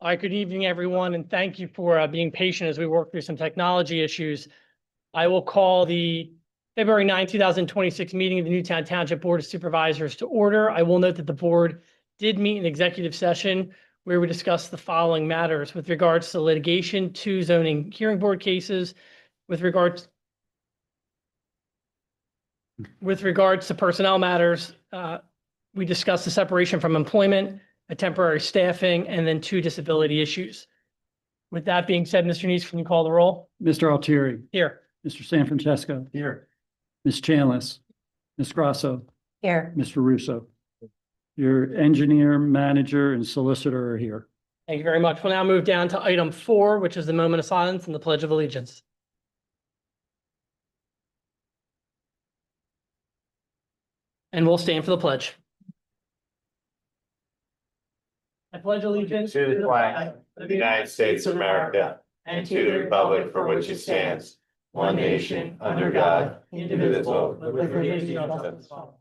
All right, good evening, everyone, and thank you for being patient as we work through some technology issues. I will call the February 9, 2026 meeting of the Newtown Township Board of Supervisors to order. I will note that the board did meet in executive session where we discussed the following matters with regards to litigation, 2 zoning hearing board cases, with regards to personnel matters. We discussed the separation from employment, a temporary staffing, and then 2 disability issues. With that being said, Mr. Nease, can you call the roll? Mr. Altieri. Here. Mr. San Francesco. Here. Ms. Chanlis. Ms. Grasso. Here. Mr. Russo. Your engineer, manager, and solicitor are here. Thank you very much. We'll now move down to item 4, which is the moment of silence and the Pledge of Allegiance. And we'll stand for the pledge. I pledge allegiance To the flag of the United States of America and to the republic for which it stands, one nation, under God, indivisible, with liberty and justice for all.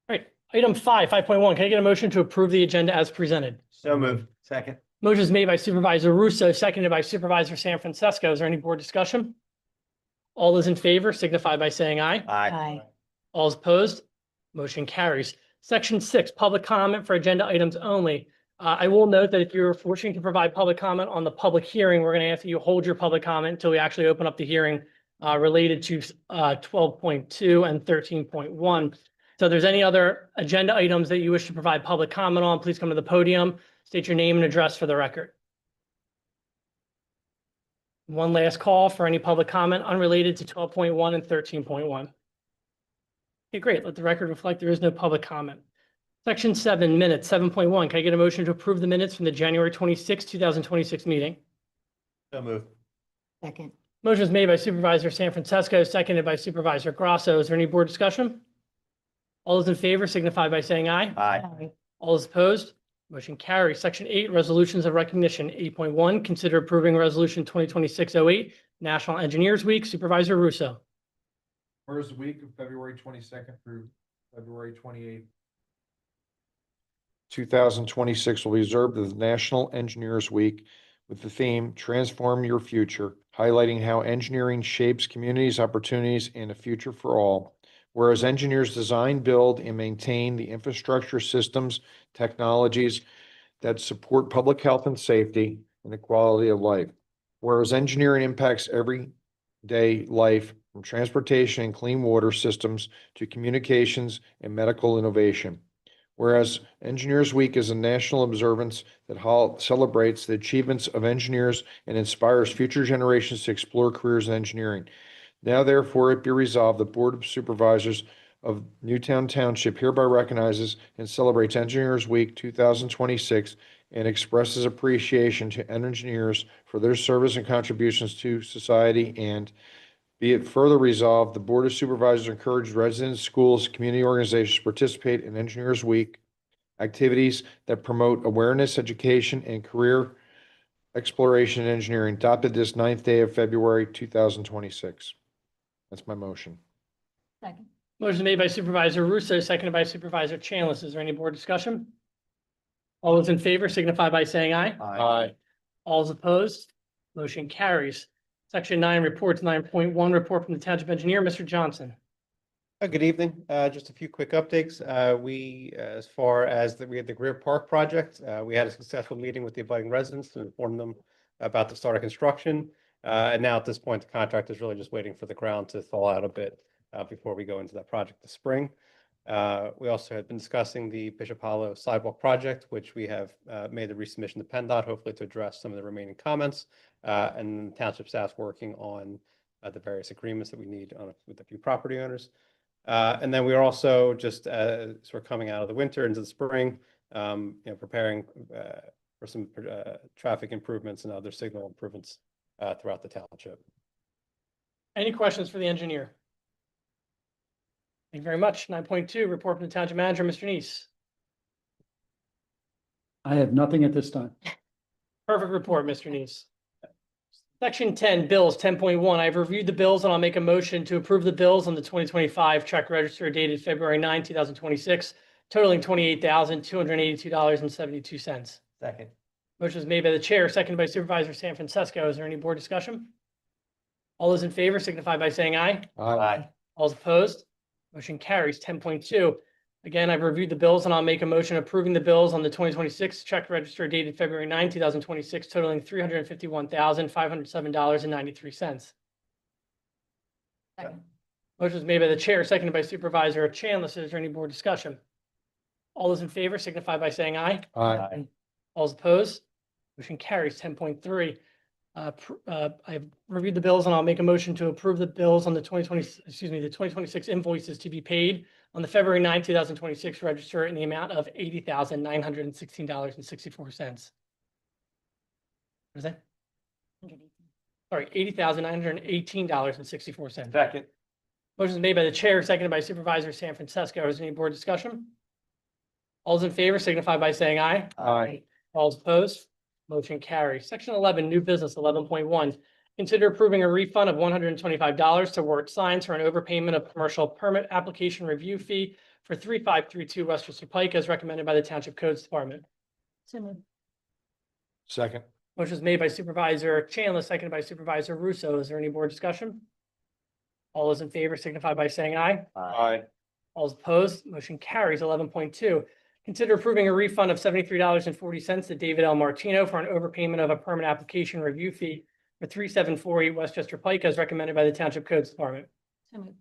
All right, item 5.1. Can I get a motion to approve the agenda as presented? So moved. Second. Motion is made by Supervisor Russo, seconded by Supervisor San Francesco. Is there any board discussion? All those in favor signify by saying aye. Aye. All is opposed, motion carries. Section 6, public comment for agenda items only. I will note that if you're wishing to provide public comment on the public hearing, we're going to ask that you hold your public comment until we actually open up the hearing related to 12.2 and 13.1. So if there's any other agenda items that you wish to provide public comment on, please come to the podium, state your name and address for the record. One last call for any public comment unrelated to 12.1 and 13.1. Okay, great. Let the record reflect there is no public comment. Section 7, minutes, 7.1. Can I get a motion to approve the minutes from the January 26, 2026 meeting? So moved. Second. Motion is made by Supervisor San Francesco, seconded by Supervisor Grasso. Is there any board discussion? All those in favor signify by saying aye. Aye. All those opposed? Motion carries. Section 8, resolutions of recognition. 8.1, consider approving resolution 2026-08, National Engineers Week. Supervisor Russo. First week of February 22nd through February 28th. 2026 will be observed as National Engineers Week with the theme Transform Your Future, highlighting how engineering shapes communities, opportunities, and a future for all. Whereas engineers design, build, and maintain the infrastructure, systems, technologies that support public health and safety and the quality of life. Whereas engineering impacts everyday life from transportation and clean water systems to communications and medical innovation. Whereas Engineers Week is a national observance that celebrates the achievements of engineers and inspires future generations to explore careers in engineering. Now therefore it be resolved, the Board of Supervisors of Newtown Township hereby recognizes and celebrates Engineers Week 2026 and expresses appreciation to engineers for their service and contributions to society, and be it further resolved, the Board of Supervisors encourages residents, schools, community organizations to participate in Engineers Week activities that promote awareness, education, and career exploration in engineering, adopted this 9th day of February 2026. That's my motion. Second. Motion made by Supervisor Russo, seconded by Supervisor Chanlis. Is there any board discussion? All those in favor signify by saying aye. Aye. All is opposed, motion carries. Section 9, reports. 9.1, report from the Township Engineer, Mr. Johnson. Good evening. Just a few quick updates. As far as we had the Greer Park project, we had a successful meeting with the abutting residents to inform them about the start of construction. And now at this point, the contractor is really just waiting for the ground to thaw out a bit before we go into that project this spring. We also had been discussing the Bishop Hollow Sidewalk Project, which we have made the resubmission to PennDOT, hopefully to address some of the remaining comments. And the township staff's working on the various agreements that we need with a few property owners. And then we are also just sort of coming out of the winter into the spring, preparing for some traffic improvements and other signal improvements throughout the township. Any questions for the engineer? Thank you very much. 9.2, report from the Township Manager, Mr. Nease. I have nothing at this time. Perfect report, Mr. Neese. Section 10, bills, 10.1. I've reviewed the bills and I'll make a motion to approve the bills on the 2025 check register dated February 9, 2026, totaling $28,282.72. Second. Motion is made by the chair, seconded by Supervisor San Francisco. Is there any board discussion? All those in favor signify by saying aye. Aye. All those opposed? Motion carries. 10.2. Again, I've reviewed the bills and I'll make a motion approving the bills on the 2026 check register dated February 9, 2026, totaling $351,507.93. Second. Motion is made by the chair, seconded by Supervisor Chandler. Is there any board discussion? All those in favor signify by saying aye. Aye. All those opposed? Motion carries. 10.3. I've reviewed the bills and I'll make a motion to approve the bills on the 2026 invoices to be paid on the February 9, 2026 register in the amount of $80,916.64. What is that? Sorry, $80,918.64. Second. Motion is made by the chair, seconded by Supervisor San Francisco. Is there any board discussion? All those in favor signify by saying aye. Aye. All those opposed? Motion carries. Section 11, new business 11.1. Consider approving a refund of $125 to Wart Signs for an overpayment of commercial permit application review fee for 3532 Westchester Pike as recommended by the Township Codes Department. So moved. Second. Motion is made by Supervisor Chandler, seconded by Supervisor Russo. Is there any board discussion? All those in favor signify by saying aye. Aye. All those opposed, motion carries. 11.2. Consider approving a refund of $73.40 to David L. Martino for an overpayment of a permit application review fee for 3748 Westchester Pike as recommended by the Township Codes Department. So moved.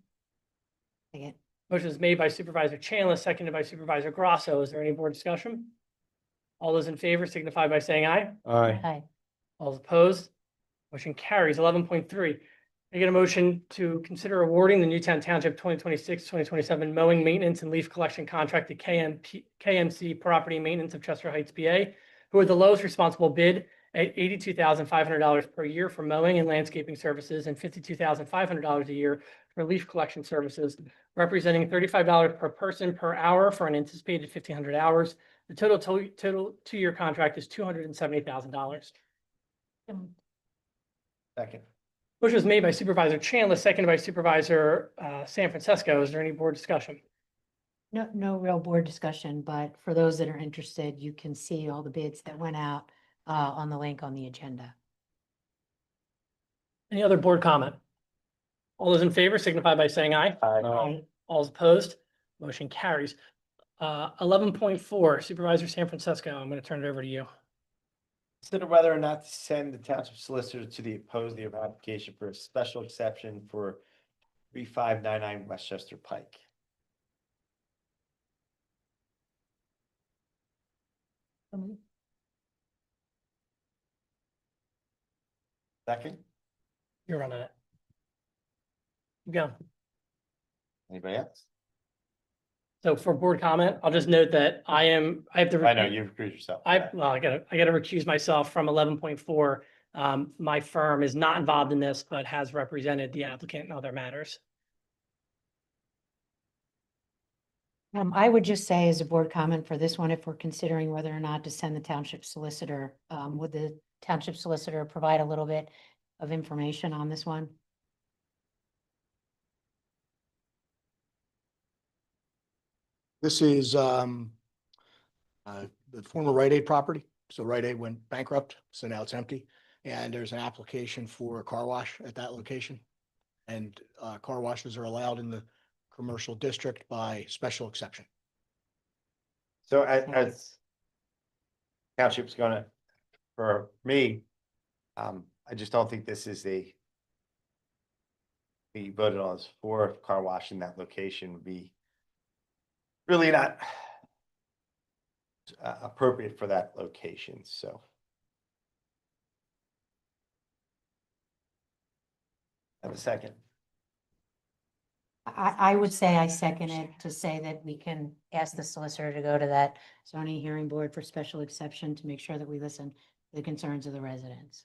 Second. Motion is made by Supervisor Chandler, seconded by Supervisor Grasso. Is there any board discussion? All those in favor signify by saying aye. Aye. Aye. All those opposed, motion carries. 11.3. I get a motion to consider awarding the Newtown Township 2026-2027 mowing maintenance and leaf collection contract to KMC Property Maintenance of Chester Heights, PA, who are the lowest responsible bid at $82,500 per year for mowing and landscaping services and $52,500 a year for leaf collection services, representing $35 per person per hour for an anticipated 1,500 hours. The total two-year contract is $270,000. So moved. Second. Motion was made by Supervisor Chandler, seconded by Supervisor San Francisco. Is there any board discussion? No real board discussion, but for those that are interested, you can see all the bids that went out on the link on the agenda. Any other board comment? All those in favor signify by saying aye. Aye. All those opposed, motion carries. 11.4, Supervisor San Francisco, I'm going to turn it over to you. Consider whether or not to send the township solicitor to the oppose the application for a special exception for 3599 Westchester Pike. So moved. Second. You're running it. Go. Anybody else? So for board comment, I'll just note that I have to. I know you've agreed yourself. I gotta recuse myself from 11.4. My firm is not involved in this, but has represented the applicant in other matters. I would just say as a board comment for this one, if we're considering whether or not to send the township solicitor, would the township solicitor provide a little bit of information on this one? This is the former Rite Aid property. So Rite Aid went bankrupt, so now it's empty. And there's an application for a car wash at that location. And car washes are allowed in the commercial district by special exception. So as township's gonna, for me, I just don't think this is we voted on this for car wash in that location would be really not appropriate for that location, so. Have a second. I would say I second it to say that we can ask the solicitor to go to that zoning hearing board for special exception to make sure that we listen to the concerns of the residents.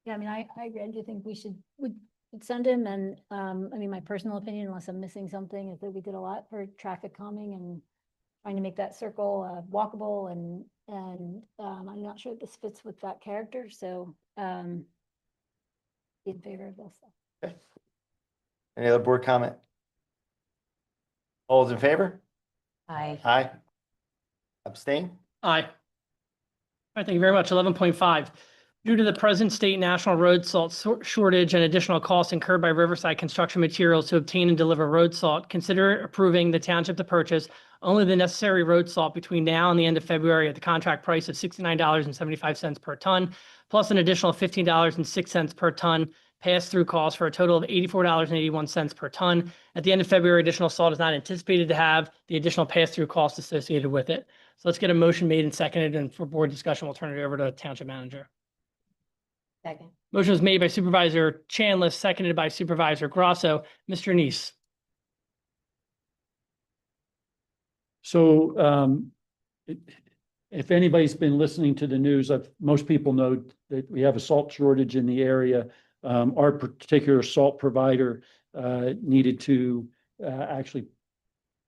Yeah, I mean, I agree. I do think we would send him and, I mean, my personal opinion, unless I'm missing something, is that we did a lot for traffic calming and trying to make that circle walkable and I'm not sure this fits with that character, so in favor of this. Any other board comment? All those in favor? Aye. Aye. Abstain? Aye. All right, thank you very much. 11.5. Due to the present state national road salt shortage and additional costs incurred by Riverside Construction Materials to obtain and deliver road salt, consider approving the township to purchase only the necessary road salt between now and the end of February at the contract price of $69.75 per ton, plus an additional $15.06 per ton pass-through costs for a total of $84.81 per ton. At the end of February, additional salt is not anticipated to have the additional pass-through costs associated with it. So let's get a motion made and seconded, and for board discussion, we'll turn it over to Township Manager. Second. Motion was made by Supervisor Chandler, seconded by Supervisor Grasso. Mr. Neese. So if anybody's been listening to the news, most people know that we have a salt shortage in the area. Our particular salt provider needed to actually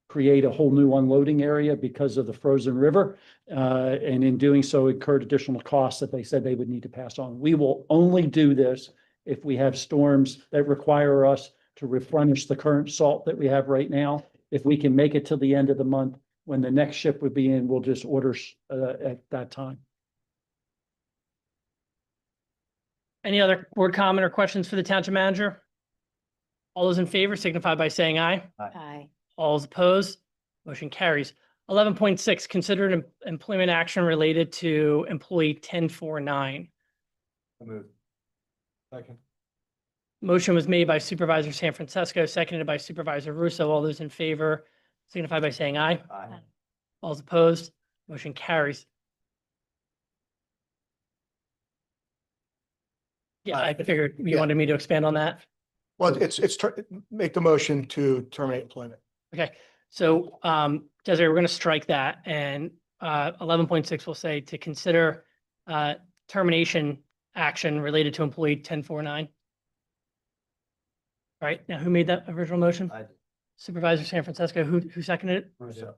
create a whole new unloading area because of the frozen river. And in doing so, incurred additional costs that they said they would need to pass on. We will only do this if we have storms that require us to replenish the current salt that we have right now. If we can make it till the end of the month, when the next ship would be in, we'll just order at that time. Any other board comment or questions for the Township Manager? All those in favor signify by saying aye. Aye. All those opposed, motion carries. 11.6, consider an employment action related to employee 1049. Move. Second. Motion was made by Supervisor San Francisco, seconded by Supervisor Russo. All those in favor signify by saying aye. Aye. All those opposed, motion carries. Yeah, I figured you Yeah. wanted me to expand on that. Well, make the motion to terminate employment. Okay, so Desiree, we're going to strike that, and 11.6 will say to consider termination action related to employee 1049. All right, now who made that original motion? I did. Supervisor San Francisco, who seconded it? Russo.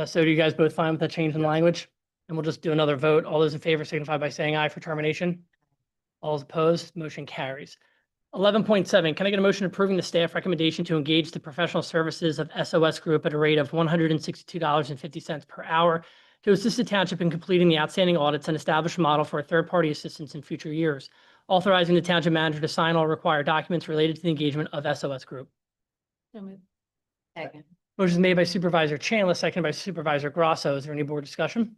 So do you guys both fine with that change in language? And we'll just do another vote. All those in favor signify by saying aye for termination. All those opposed, motion carries. 11.7, can I get a motion approving the staff recommendation to engage the professional services of SOS Group at a rate of $162.50 per hour to assist the township in completing the outstanding audits and establish a model for third-party assistance in future years, authorizing the township manager to sign all required documents related to the engagement of SOS Group. So moved. Second. Motion is made by Supervisor Chandler, seconded by Supervisor Grasso. Is there any board discussion?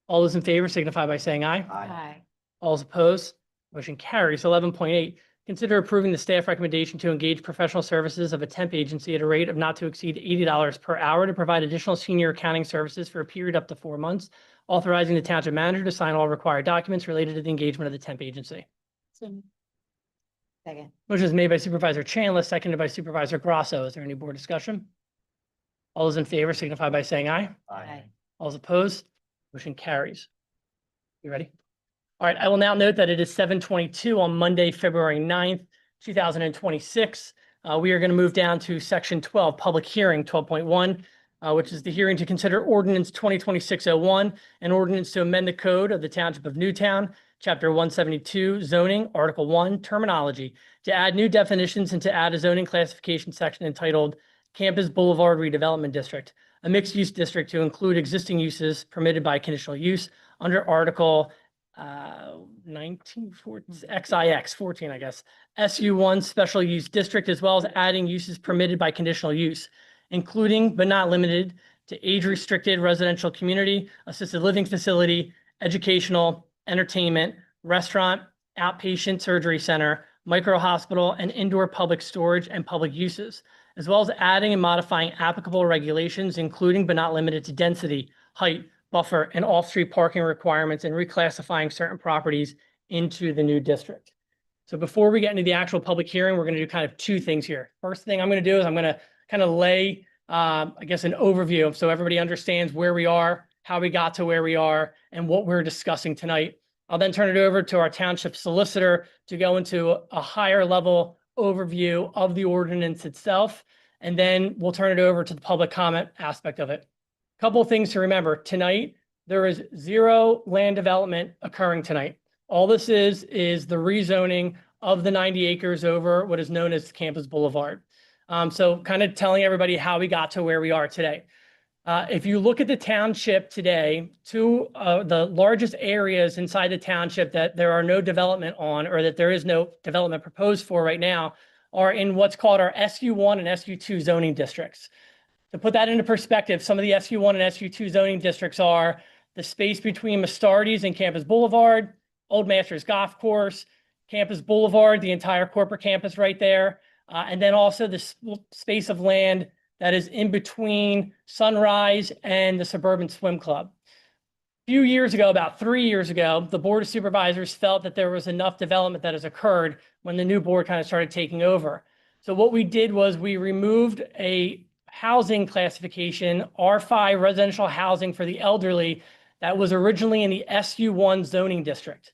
All those in favor signify by saying aye. Aye. All those opposed, motion carries. 11.8, consider approving the staff recommendation to engage professional services of a temp agency at a rate of not to exceed $80 per hour to provide additional senior accounting services for a period up to 4 months, authorizing the township manager to sign all required documents related to the engagement of the temp agency. So moved. Second. Motion is made by Supervisor Chandler, seconded by Supervisor Grasso. Is there any board discussion? All those in favor signify by saying aye. Aye. All those opposed, motion carries. You ready? All right, I will now note that it is 7:22 on Monday, February 9th, 2026. We are going to move down to section 12, public hearing 12.1, which is the hearing to consider ordinance 2026-01, an ordinance to amend the code of the Township of Newtown, Chapter 172, zoning, Article 1, terminology, to add new definitions and to add a zoning classification section entitled Campus Boulevard Redevelopment District, a mixed-use district to include existing uses permitted by conditional use under Article 1914 XIX 14, I guess, SU1 special use district, as well as adding uses permitted by conditional use, including but not limited to age-restricted residential community, assisted living facility, educational, entertainment, restaurant, outpatient surgery center, micro hospital, and indoor public storage and public uses, as well as adding and modifying applicable regulations, including but not limited to density, height, buffer, and off-street parking requirements, and reclassifying certain properties into the new district. So before we get into the actual public hearing, we're going to do kind of two things here. First thing I'm going to do is I'm going to kind of lay, I guess, an overview so everybody understands where we are, how we got to where we are, and what we're discussing tonight. I'll then turn it over to our township solicitor to go into a higher level overview of the ordinance itself. and then we'll turn it over to the public comment aspect of it. Couple of things to remember. Tonight, there is 0 land development occurring tonight. All this is the rezoning of the 90 acres over what is known as Campus Boulevard. So kind of telling everybody how we got to where we are today. If you look at the township today, two the largest areas inside the township that there are no development on, or that there is no development proposed for right now, are in what's called our SU1 and SU2 zoning districts. To put that into perspective, some of the SU1 and SU2 zoning districts are the space between Mastardies and Campus Boulevard, Old Masters Golf Course, Campus Boulevard, the entire corporate campus right there, and then also the space of land that is in between Sunrise and the Suburban Swim Club. A few years ago, about 3 years ago, the Board of Supervisors felt that there was enough development that has occurred when the new board kind of started taking over. So what we did was we removed a housing classification, R5 residential housing for the elderly, that was originally in the SU1 zoning district.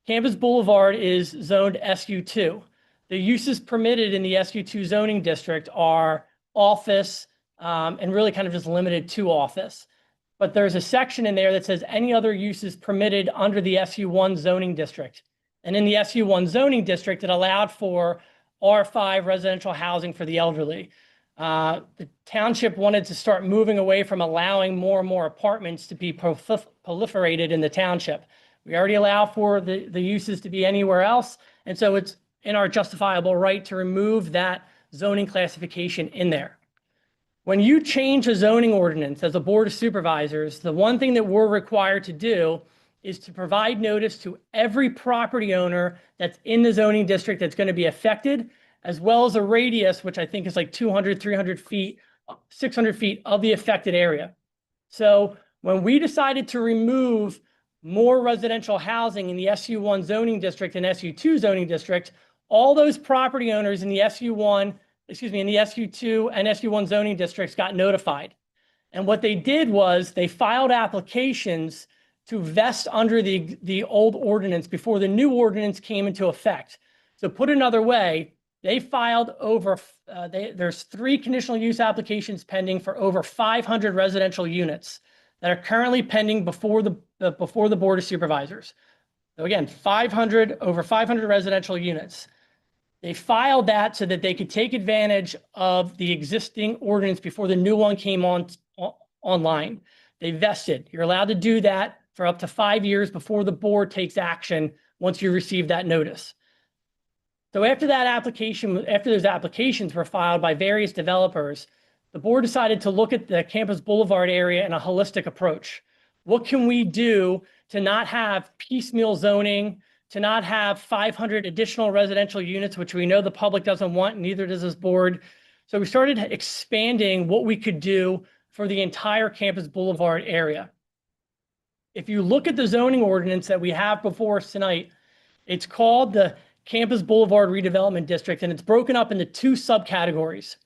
Campus Boulevard is zoned SU2. The uses permitted in the SU2 zoning district are office, and really kind of just limited to office. But there's a section in there that says any other uses permitted under the SU1 zoning district. And in the SU1 zoning district, it allowed for R5 residential housing for the elderly. The township wanted to start moving away from allowing more and more apartments to be proliferated in the township. We already allow for the uses to be anywhere else. And so it's in our justifiable right to remove that zoning classification in there. When you change a zoning ordinance as a Board of Supervisors, the one thing that we're required to do is to provide notice to every property owner that's in the zoning district that's going to be affected, as well as a radius, which I think is like 200, 300 feet, 600 feet of the affected area. So when we decided to remove more residential housing in the SU1 zoning district and SU2 zoning district, all those property owners in the SU2 and SU1 zoning districts got notified. And what they did was they filed applications to vest under the old ordinance before the new ordinance came into effect. So put another way, they filed over, there's 3 conditional use applications pending for over 500 residential units that are currently pending before the Board of Supervisors. So again, over 500 residential units. They filed that so that they could take advantage of the existing ordinance before the new one came online. They vested. You're allowed to do that for up to 5 years before the board takes action once you receive that notice. So after those applications were filed by various developers, the board decided to look at the Campus Boulevard area in a holistic approach. What can we do to not have piecemeal zoning, to not have 500 additional residential units, which we know the public doesn't want, neither does this board. So we started expanding what we could do for the entire Campus Boulevard area. If you look at the zoning ordinance that we have before us tonight, it's called the Campus Boulevard Redevelopment District, and it's broken up into 2 subcategories.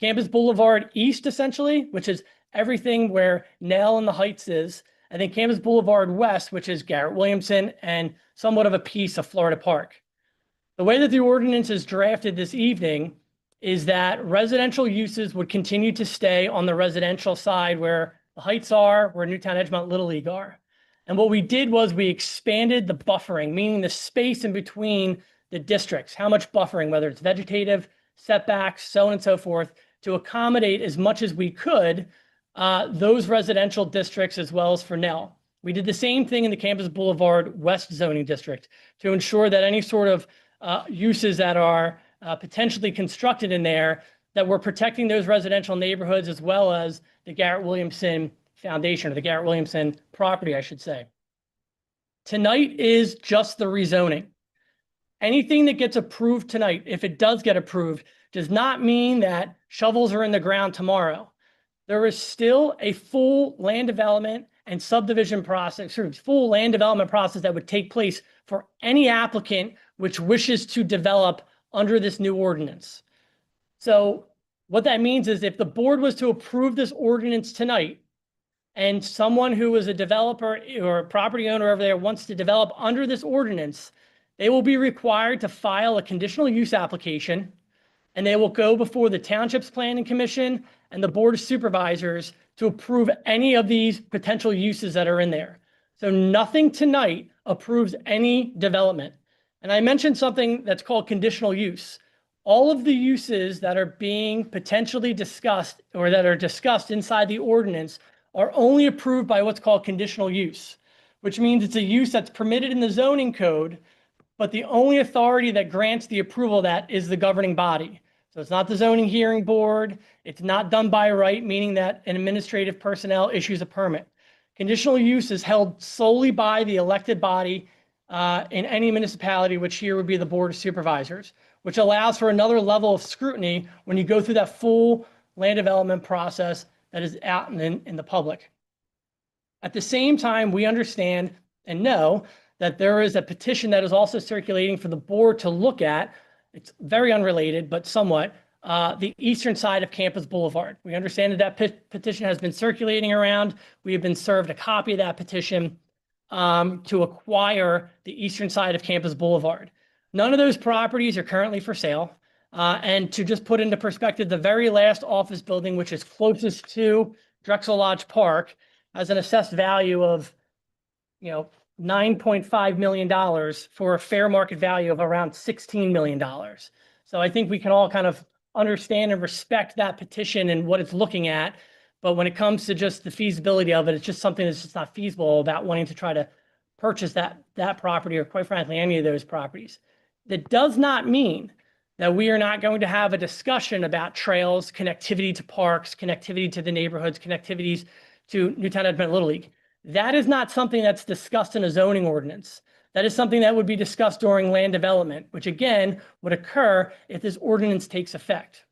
Campus Boulevard East, essentially, which is everything where Nell and the Heights is, and then Campus Boulevard West, which is Garrett Williamson and somewhat of a piece of Florida Park. The way that the ordinance is drafted this evening is that residential uses would continue to stay on the residential side where the Heights are, where Newtown Edgemont Little League are. And what we did was we expanded the buffering, meaning the space in between the districts, how much buffering, whether it's vegetative, setbacks, so on and so forth, to accommodate as much as we could those residential districts as well as for Nell. We did the same thing in the Campus Boulevard West zoning district to ensure that any sort of uses that are potentially constructed in there, that we're protecting those residential neighborhoods as well as the Garrett Williamson Foundation, or the Garrett Williamson property, I should say. Tonight is just the rezoning. Anything that gets approved tonight, if it does get approved, does not mean that shovels are in the ground tomorrow. There is still a full land development and subdivision process, full land development process that would take place for any applicant which wishes to develop under this new ordinance. So what that means is if the board was to approve this ordinance tonight, and someone who is a developer or a property owner over there wants to develop under this ordinance, they will be required to file a conditional use application, and they will go before the Township's Planning Commission and the Board of Supervisors to approve any of these potential uses that are in there. So nothing tonight approves any development. And I mentioned something that's called conditional use. All of the uses that are being potentially discussed or that are discussed inside the ordinance are only approved by what's called conditional use, which means it's a use that's permitted in the zoning code, but the only authority that grants the approval of that is the governing body. So it's not the zoning hearing board. It's not done by right, meaning that an administrative personnel issues a permit. Conditional use is held solely by the elected body in any municipality, which here would be the Board of Supervisors, which allows for another level of scrutiny when you go through that full land development process that is out in the public. At the same time, we understand and know that there is a petition that is also circulating for the board to look at. It's very unrelated, but somewhat, the eastern side of Campus Boulevard. We understand that petition has been circulating around. We have been served a copy of that petition to acquire the eastern side of Campus Boulevard. None of those properties are currently for sale. And to just put into perspective, the very last office building, which is closest to Drexel Lodge Park, has an assessed value of, $9.5 million for a fair market value of around $16 million. So I think we can all kind of understand and respect that petition and what it's looking at. But when it comes to just the feasibility of it, it's just something that's just not feasible about wanting to try to purchase that property or quite frankly, any of those properties. That does not mean that we are not going to have a discussion about trails, connectivity to parks, connectivity to the neighborhoods, connectivities to Newtown Edmonton Little League. That is not something that's discussed in a zoning ordinance. That is something that would be discussed during land development, which again would occur if this ordinance takes effect.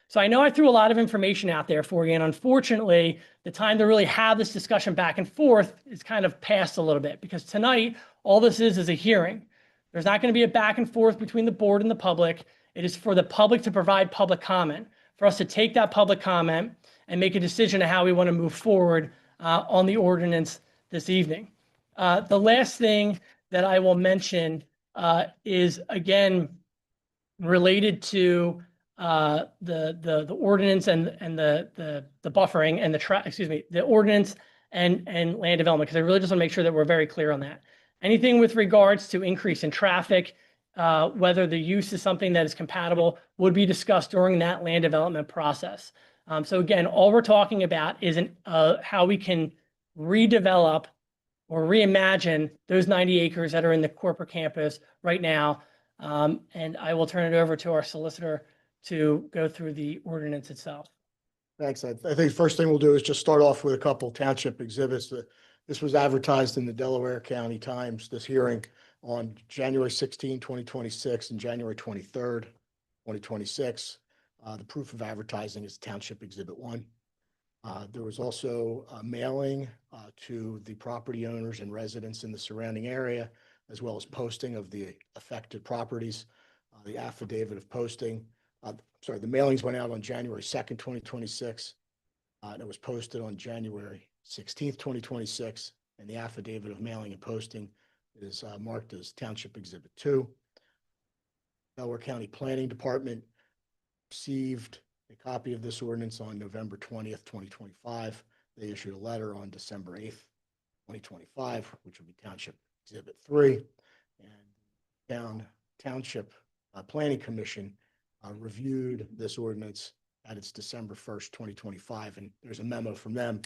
So I know I threw a lot of information out there for you, and unfortunately, the time to really have this discussion back and forth is kind of past a little bit, because tonight, all this is a hearing. There's not going to be a back and forth between the board and the public. It is for the public to provide public comment, for us to take that public comment and make a decision of how we want to move forward on the ordinance this evening. The last thing that I will mention is, again, related to the ordinance and the buffering and the ordinance and land development, because I really just want to make sure that we're very clear on that. Anything with regards to increase in traffic, whether the use is something that is compatible, would be discussed during that land development process. So again, all we're talking about is how we can redevelop or reimagine those 90 acres that are in the corporate campus right now. And I will turn it over to our solicitor to go through the ordinance itself. Thanks. I think the first thing we'll do is just start off with a couple township exhibits. This was advertised in the Delaware County Times, this hearing, on January 16, 2026 and January 23rd, 2026. The proof of advertising is Township Exhibit 1. There was also a mailing to the property owners and residents in the surrounding area, as well as posting of the affected properties, the affidavit of posting. The mailings went out on January 2nd, 2026, and it was posted on January 16th, 2026, and the affidavit of mailing and posting is marked as Township Exhibit 2. Delaware County Planning Department received a copy of this ordinance on November 20th, 2025. They issued a letter on December 8th, 2025, which will be Township Exhibit 3. And Township Planning Commission reviewed this ordinance at its December 1st, 2025, and there's a memo from them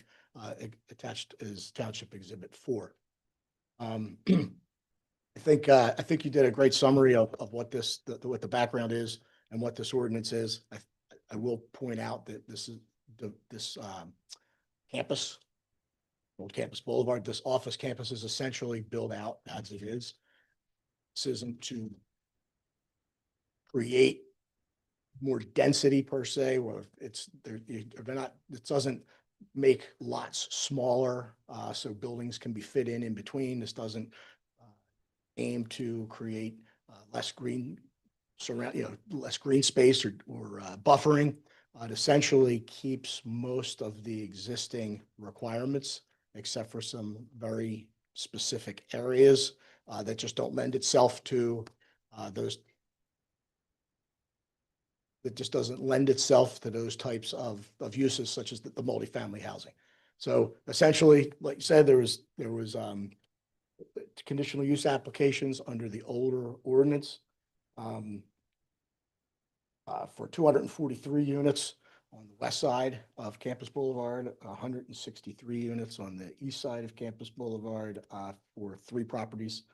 attached as Township Exhibit 4. I think you did a great summary of what what the background is and what this ordinance is. I will point out that this campus, Old Campus Boulevard, this office campus is essentially built out as it is. This isn't to create more density per se, or they're not. It doesn't make lots smaller, so buildings can be fit in between. This doesn't aim to create less green less green space or buffering. It essentially keeps most of the existing requirements, except for some very specific areas that just don't lend itself to those that just doesn't lend itself to those types of uses such as the multifamily housing. So essentially, like you said, there was conditional use applications under the older ordinance for 243 units on the west side of Campus Boulevard, 163 units on the east side of Campus Boulevard for 3 properties,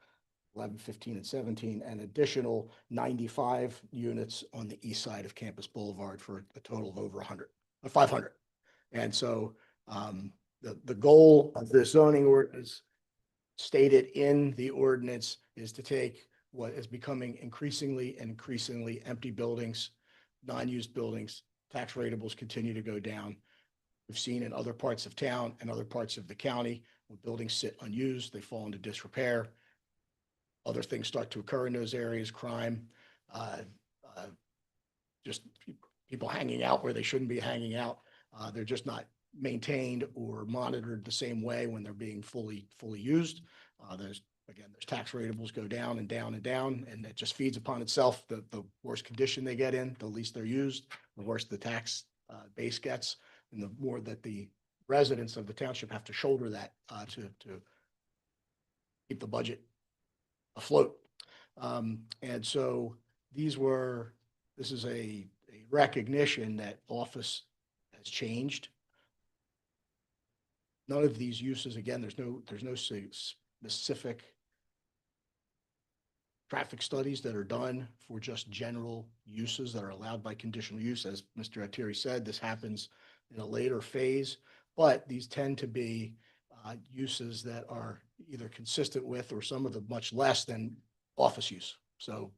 11, 15, and 17, and additional 95 units on the east side of Campus Boulevard for a total of over 500. And so the goal of this zoning ordinance stated in the ordinance is to take what is becoming increasingly empty buildings, non-used buildings, tax ratables continue to go down. We've seen in other parts of town and other parts of the county, when buildings sit unused, they fall into disrepair. Other things start to occur in those areas, crime, just people hanging out where they shouldn't be hanging out. They're just not maintained or monitored the same way when they're being fully used. There's tax ratables go down and down and down, and it just feeds upon itself. The worse condition they get in, the least they're used, the worse the tax base gets, and the more that the residents of the township have to shoulder that to keep the budget afloat. And so this is a recognition that office has changed. None of these uses, again, there's no specific traffic studies that are done for just general uses that are allowed by conditional use. As Mr. Altieri said, this happens in a later phase, but these tend to be uses that are either consistent with or some of them much less than office use. So,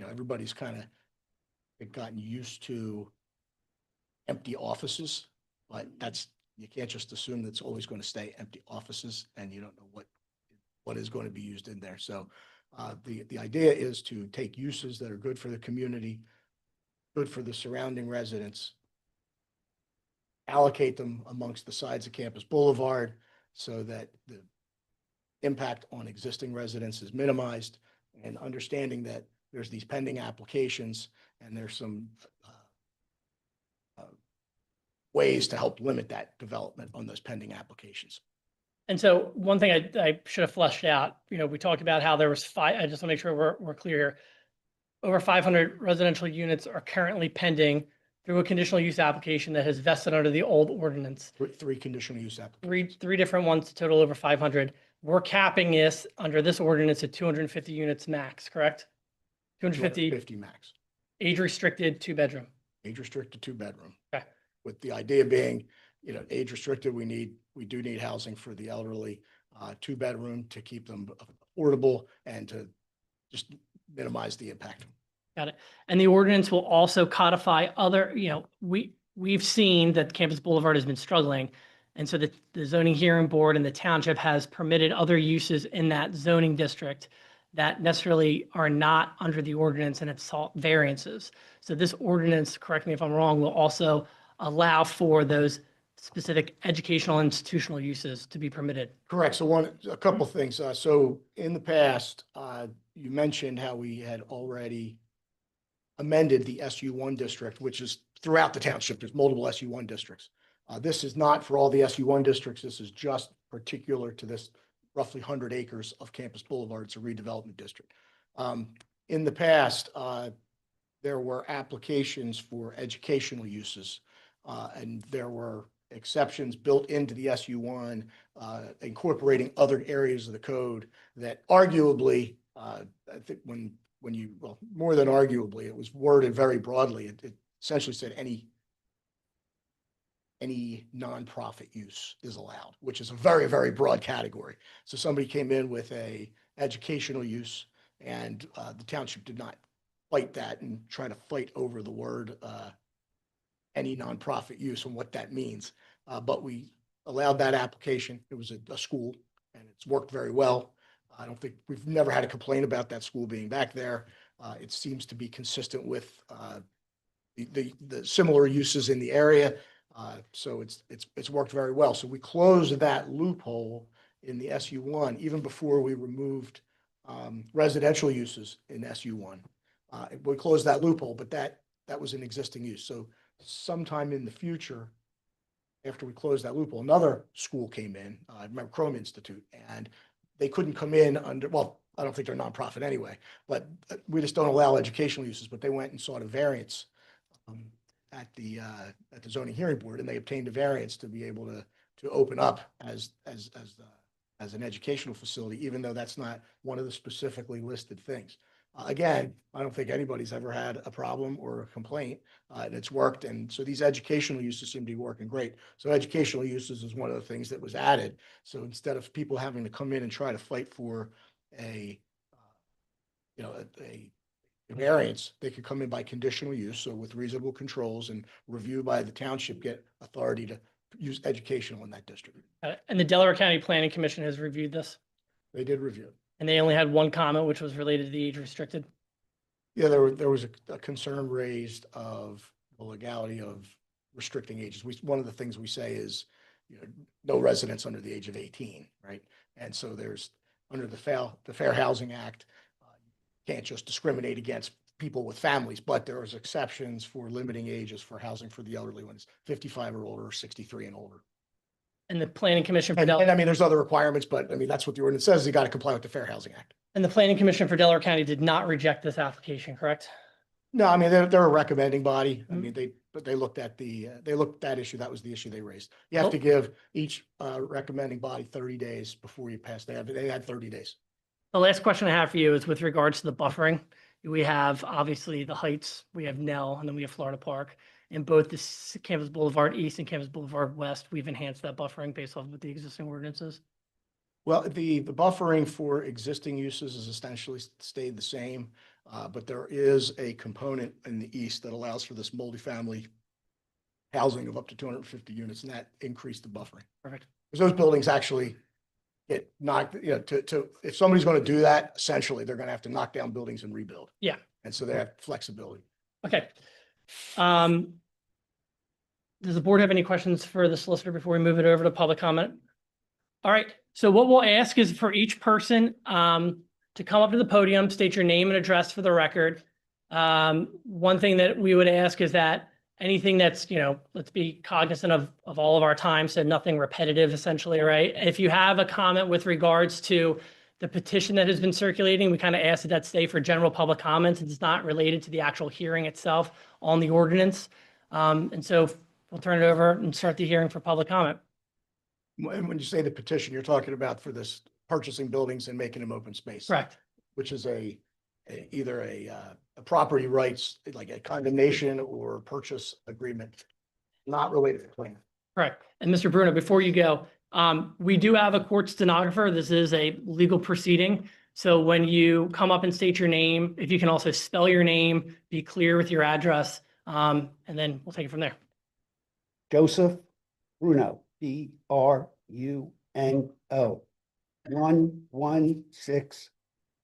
everybody's kind of gotten used to empty offices, but you can't just assume that's always going to stay empty offices, and you don't know what is going to be used in there. So the idea is to take uses that are good for the community, good for the surrounding residents, allocate them amongst the sides of Campus Boulevard so that the impact on existing residents is minimized, and understanding that there's these pending applications and there's some ways to help limit that development on those pending applications. And so one thing I should have fleshed out, we talked about how there was I just want to make sure we're clear here. Over 500 residential units are currently pending through a conditional use application that has vested under the old ordinance. 3 conditional use applications. Three different ones, total over 500. We're capping this under this ordinance at 250 units max, correct? 250 max. age restricted, 2-bedroom. Age restricted 2-bedroom. Okay. With the idea being, age restricted, we do need housing for the elderly, 2-bedroom to keep them affordable and to just minimize the impact. Got it. And the ordinance will also codify other, we've seen that Campus Boulevard has been struggling. And so the zoning hearing board and the township has permitted other uses in that zoning district that necessarily are not under the ordinance, and it's sought variances. So this ordinance, correct me if I'm wrong, will also allow for those specific educational institutional uses to be permitted. Correct. So a couple things. So in the past, you mentioned how we had already amended the SU1 district, which is throughout the township. There's multiple SU1 districts. This is not for all the SU1 districts. This is just particular to this roughly 100 acres of Campus Boulevard. It's a redevelopment district. In the past, there were applications for educational uses, and there were exceptions built into the SU1, incorporating other areas of the code that arguably, I think more than arguably, it was worded very broadly. It essentially said any nonprofit use is allowed, which is a very, very broad category. So somebody came in with a educational use, and the township did not fight that and try to fight over the word any nonprofit use and what that means. But we allowed that application. It was a school, and it's worked very well. I don't think we've never had a complaint about that school being back there. It seems to be consistent with the similar uses in the area. So it's worked very well. So we closed that loophole in the SU1 even before we removed residential uses in SU1. We closed that loophole, but that that was an existing use. So sometime in the future, after we closed that loophole, another school came in, I remember Chrome Institute, and they couldn't come in under, well, I don't think they're nonprofit anyway, but we just don't allow educational uses, but they went and sought a variance at the zoning hearing board, and they obtained a variance to be able to open up as an educational facility, even though that's not one of the specifically listed things. Again, I don't think anybody's ever had a problem or a complaint, and it's worked. And so these educational uses seem to be working great. So educational uses is one of the things that was added. So instead of people having to come in and try to fight for a variance, they could come in by conditional use. So with reasonable controls and review by the township, get authority to use educational in that district. And the Delaware County Planning Commission has reviewed this, They did review. and they only had one comment, which was related to the age restricted. Yeah, there was a concern raised of the legality of restricting ages. One of the things we say is, no residents under the age of 18, right? And so there's, under the Fair Housing Act, can't just discriminate against people with families, but there is exceptions for limiting ages for housing for the elderly ones, 55 or older, or 63 and older. And the Planning Commission for And Delaware, I mean, there's other requirements, but I mean, that's what the ordinance says. You got to comply with the Fair Housing Act. and the Planning Commission for Delaware County did not reject this application, correct? No, I mean, they're a recommending body. I mean, they looked at that issue. That was the issue they raised. You have to give each recommending body 30 days before you pass. They had 30 days. The last question I have for you is with regards to the buffering. We have obviously the Heights, we have Nell, and then we have Florida Park. In both the Campus Boulevard East and Campus Boulevard West, we've enhanced that buffering based off of the existing ordinances. Well, the buffering for existing uses is essentially stayed the same, but there is a component in the east that allows for this multifamily housing of up to 250 units, and that increased the buffering. Perfect. Because those buildings actually get knocked, if somebody's going to do that, essentially, they're going to have to knock down buildings and rebuild. Yeah. And so they have flexibility. Okay. Does the board have any questions for the solicitor before we move it over to public comment? All right. So what we'll ask is for each person to come up to the podium, state your name and address for the record. One thing that we would ask is that anything that's, let's be cognizant of all of our time, so nothing repetitive essentially, right? If you have a comment with regards to the petition that has been circulating, we kind of ask that stay for general public comments. It's not related to the actual hearing itself on the ordinance. And so we'll turn it over and start the hearing for public comment. When you say the petition, you're talking about for this purchasing buildings and making them open space. Correct. Which is either a property rights, like a condemnation or purchase agreement, not related to plan. Correct. And Mr. Bruno, before you go, we do have a court stenographer. This is a legal proceeding. So when you come up and state your name, if you can also spell your name, be clear with your address, and then we'll take it from there. Joseph Bruno, Bruno, 116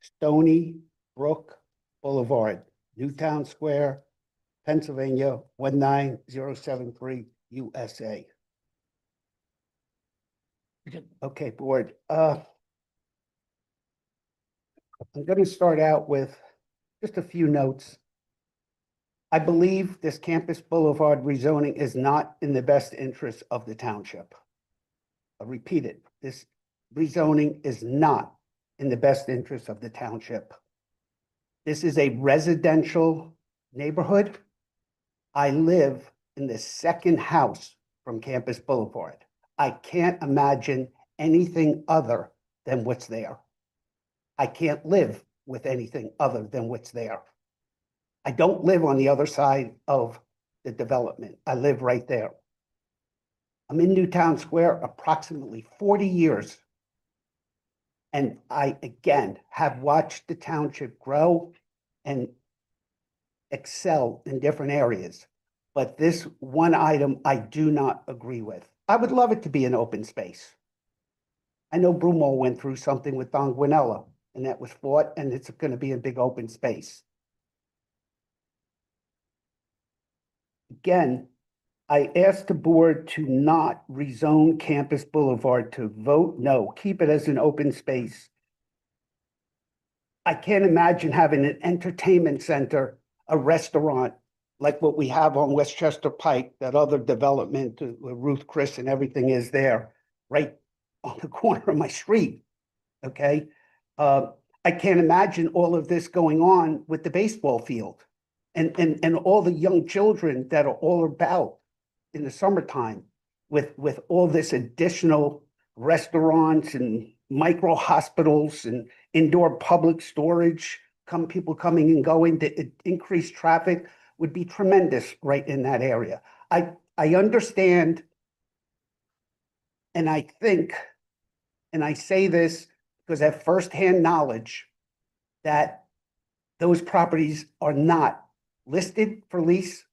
Stony Brook Boulevard, Newtown Square, Pennsylvania, 19073, USA. You're good. Okay, board. I'm going to start out with just a few notes. I believe this Campus Boulevard rezoning is not in the best interest of the township. I'll repeat it. This rezoning is not in the best interest of the township. This is a residential neighborhood. I live in the second house from Campus Boulevard. I can't imagine anything other than what's there. I can't live with anything other than what's there. I don't live on the other side of the development. I live right there. I'm in Newtown Square approximately 40 years. And I, again, have watched the township grow and excel in different areas. But this one item I do not agree with. I would love it to be an open space. I know Brumo went through something with Don Guinella, and that was fought, and it's going to be a big open space. Again, I asked the board to not rezone Campus Boulevard, to vote no, keep it as an open space. I can't imagine having an entertainment center, a restaurant, like what we have on Westchester Pike, that other development, where Ruth Chris and everything is there, right on the corner of my street, okay? I can't imagine all of this going on with the baseball field and all the young children that are all about in the summertime with all this additional restaurants and micro hospitals and indoor public storage, people coming and going, the increased traffic would be tremendous right in that area. I understand, and I think, and I say this because I have firsthand knowledge that those properties are not listed for lease.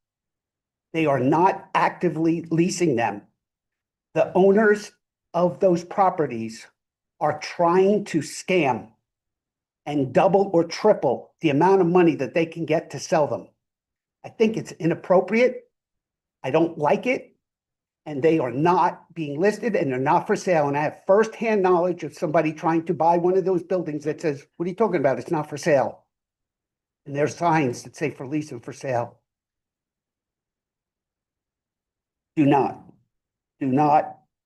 They are not actively leasing them. The owners of those properties are trying to scam and double or triple the amount of money that they can get to sell them. I think it's inappropriate. I don't like it. And they are not being listed and they're not for sale. And I have firsthand knowledge of somebody trying to buy one of those buildings that says, what are you talking about? It's not for sale. And there's signs that say for lease and for sale. Do not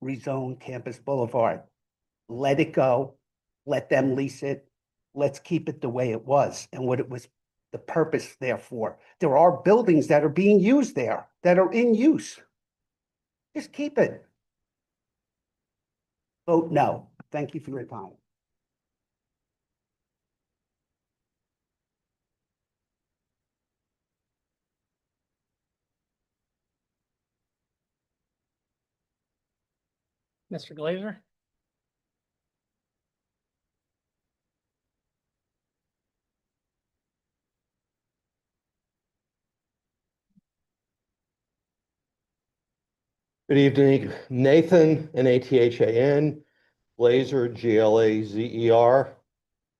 rezone Campus Boulevard. Let it go. Let them lease it. Let's keep it the way it was and what it was, the purpose therefore. There are buildings that are being used there, that are in use. Just keep it. Vote no. Thank you for your time. Mr. Glazer? Good evening, Nathan, Nathan, Glazer, Glazer,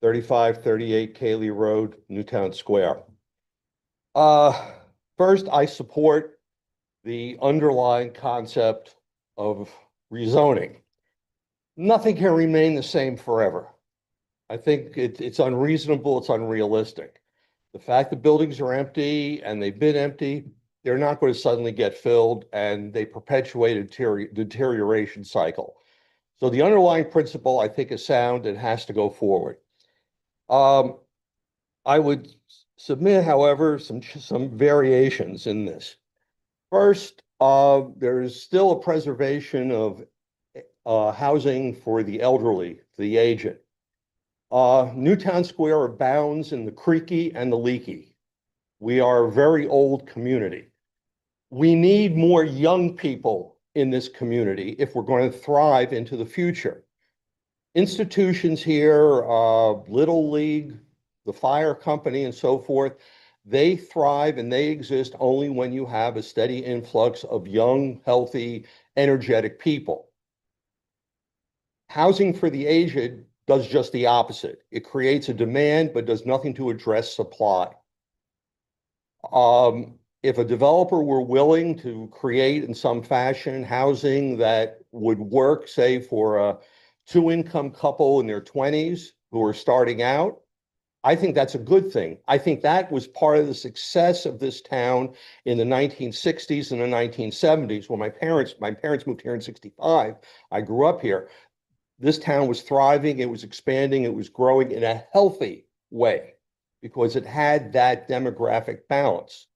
3538 Cayley Road, Newtown Square. First, I support the underlying concept of rezoning. Nothing can remain the same forever. I think it's unreasonable, it's unrealistic. The fact that buildings are empty and they've been empty, they're not going to suddenly get filled and they perpetuate a deterioration cycle. So the underlying principle, I think, is sound and has to go forward. I would submit, however, some variations in this. First, there is still a preservation of housing for the elderly, the aged. Newtown Square abounds in the creaky and the leaky. We are a very old community. We need more young people in this community if we're going to thrive into the future. Institutions here, Little League, the fire company and so forth, they thrive and they exist only when you have a steady influx of young, healthy, energetic people. Housing for the aged does just the opposite. It creates a demand, but does nothing to address supply. If a developer were willing to create in some fashion housing that would work, say, for a two-income couple in their 20s who are starting out, I think that's a good thing. I think that was part of the success of this town in the 1960s and the 1970s. When my parents moved here in 65, I grew up here. This town was thriving, it was expanding, it was growing in a healthy way because it had that demographic balance.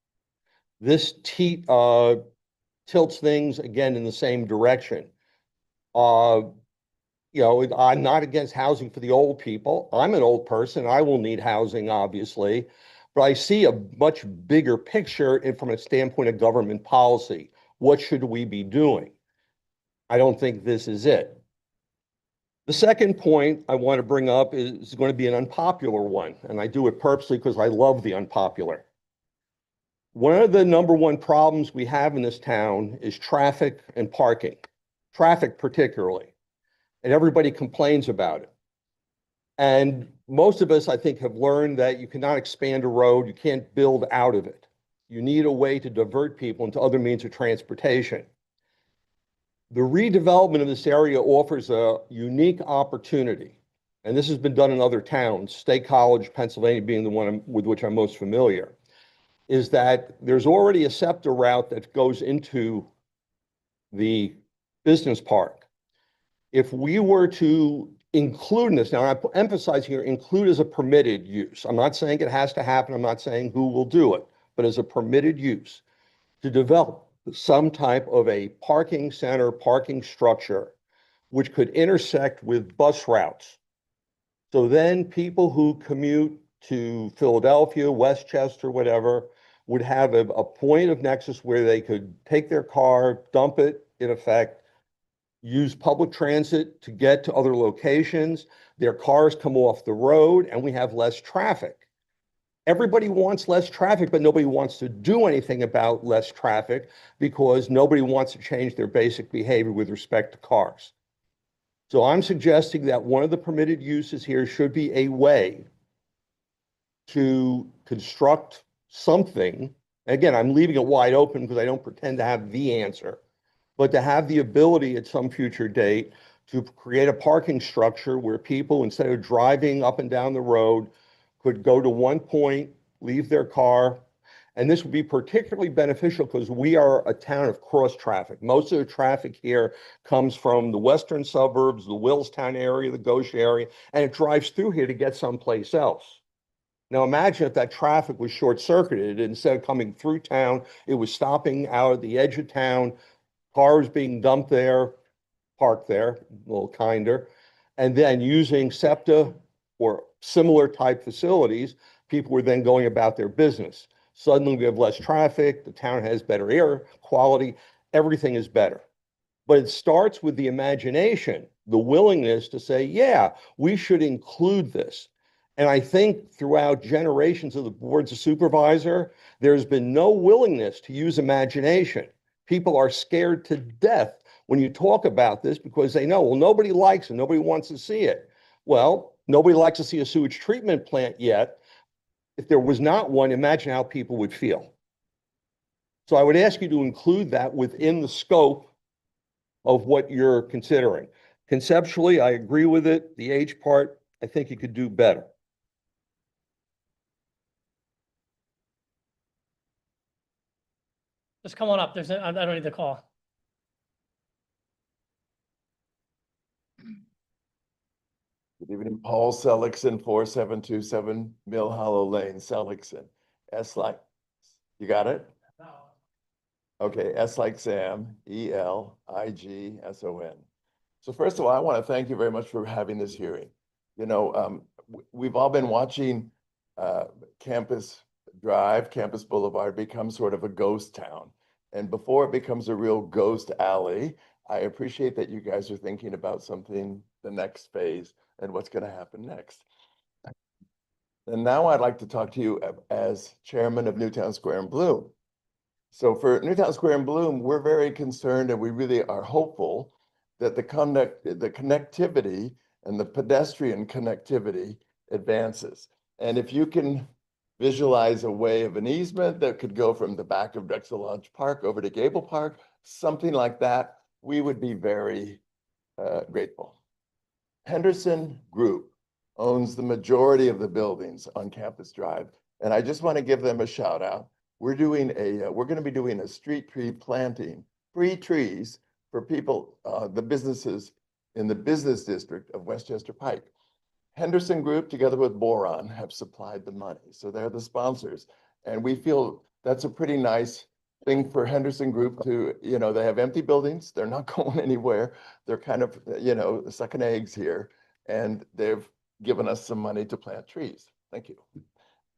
This tilts things again in the same direction. You know, I'm not against housing for the old people. I'm an old person. I will need housing, obviously, but I see a much bigger picture from a standpoint of government policy. What should we be doing? I don't think this is it. The second point I want to bring up is going to be an unpopular one, and I do it purposely because I love the unpopular. One of the number one problems we have in this town is traffic and parking, traffic particularly, and everybody complains about it. And most of us, I think, have learned that you cannot expand a road, you can't build out of it. You need a way to divert people into other means of transportation. The redevelopment of this area offers a unique opportunity, and this has been done in other towns, State College, Pennsylvania being the one with which I'm most familiar. is that there's already a SEPTA route that goes into the business park. If we were to include in this, now I'm emphasizing here, include as a permitted use. I'm not saying it has to happen. I'm not saying who will do it, but as a permitted use to develop some type of a parking center, parking structure, which could intersect with bus routes. So then people who commute to Philadelphia, Westchester, whatever, would have a point of nexus where they could take their car, dump it, in effect, use public transit to get to other locations. Their cars come off the road and we have less traffic. Everybody wants less traffic, but nobody wants to do anything about less traffic because nobody wants to change their basic behavior with respect to cars. So I'm suggesting that one of the permitted uses here should be a way to construct something. Again, I'm leaving it wide open because I don't pretend to have the answer, but to have the ability at some future date to create a parking structure where people, instead of driving up and down the road, could go to one point, leave their car. And this would be particularly beneficial because we are a town of cross traffic. Most of the traffic here comes from the western suburbs, the Willstown area, the Goshen area, and it drives through here to get someplace else. Now imagine if that traffic was short-circuited. Instead of coming through town, it was stopping out at the edge of town, cars being dumped there, parked there, a little kinder, and then using SEPTA or similar type facilities, people were then going about their business. Suddenly we have less traffic, the town has better air quality, everything is better. But it starts with the imagination, the willingness to say, yeah, we should include this. And I think throughout generations of the boards of supervisor, there's been no willingness to use imagination. People are scared to death when you talk about this because they know, well, nobody likes it, nobody wants to see it. Well, nobody likes to see a sewage treatment plant yet. If there was not one, imagine how people would feel. So I would ask you to include that within the scope of what you're considering. Conceptually, I agree with it. The age part, I think you could do better. Just come on up. I don't need the call. Good evening, Paul Seligson, 4727 Mill Hollow Lane, Seligson. S like, you got it? No. Okay, S like Sam, Eligson. So first of all, I want to thank you very much for having this hearing. You know, we've all been watching Campus Drive, Campus Boulevard become sort of a ghost town. And before it becomes a real ghost alley, I appreciate that you guys are thinking about something, the next phase, and what's going to happen next. And now I'd like to talk to you as chairman of Newtown Square and Bloom. So for Newtown Square and Bloom, we're very concerned and we really are hopeful that the connectivity and the pedestrian connectivity advances. And if you can visualize a way of an easement that could go from the back of Drexel Lodge Park over to Gable Park, something like that, we would be very grateful. Henderson Group owns the majority of the buildings on Campus Drive, and I just want to give them a shout out. We're going to be doing a street tree planting, free trees for people, the businesses in the business district of Westchester Pike. Henderson Group, together with Boron, have supplied the money, so they're the sponsors, and we feel that's a pretty nice thing for Henderson Group to, you know, they have empty buildings. They're not going anywhere. They're kind of, you know, sucking eggs here. And they've given us some money to plant trees. Thank you.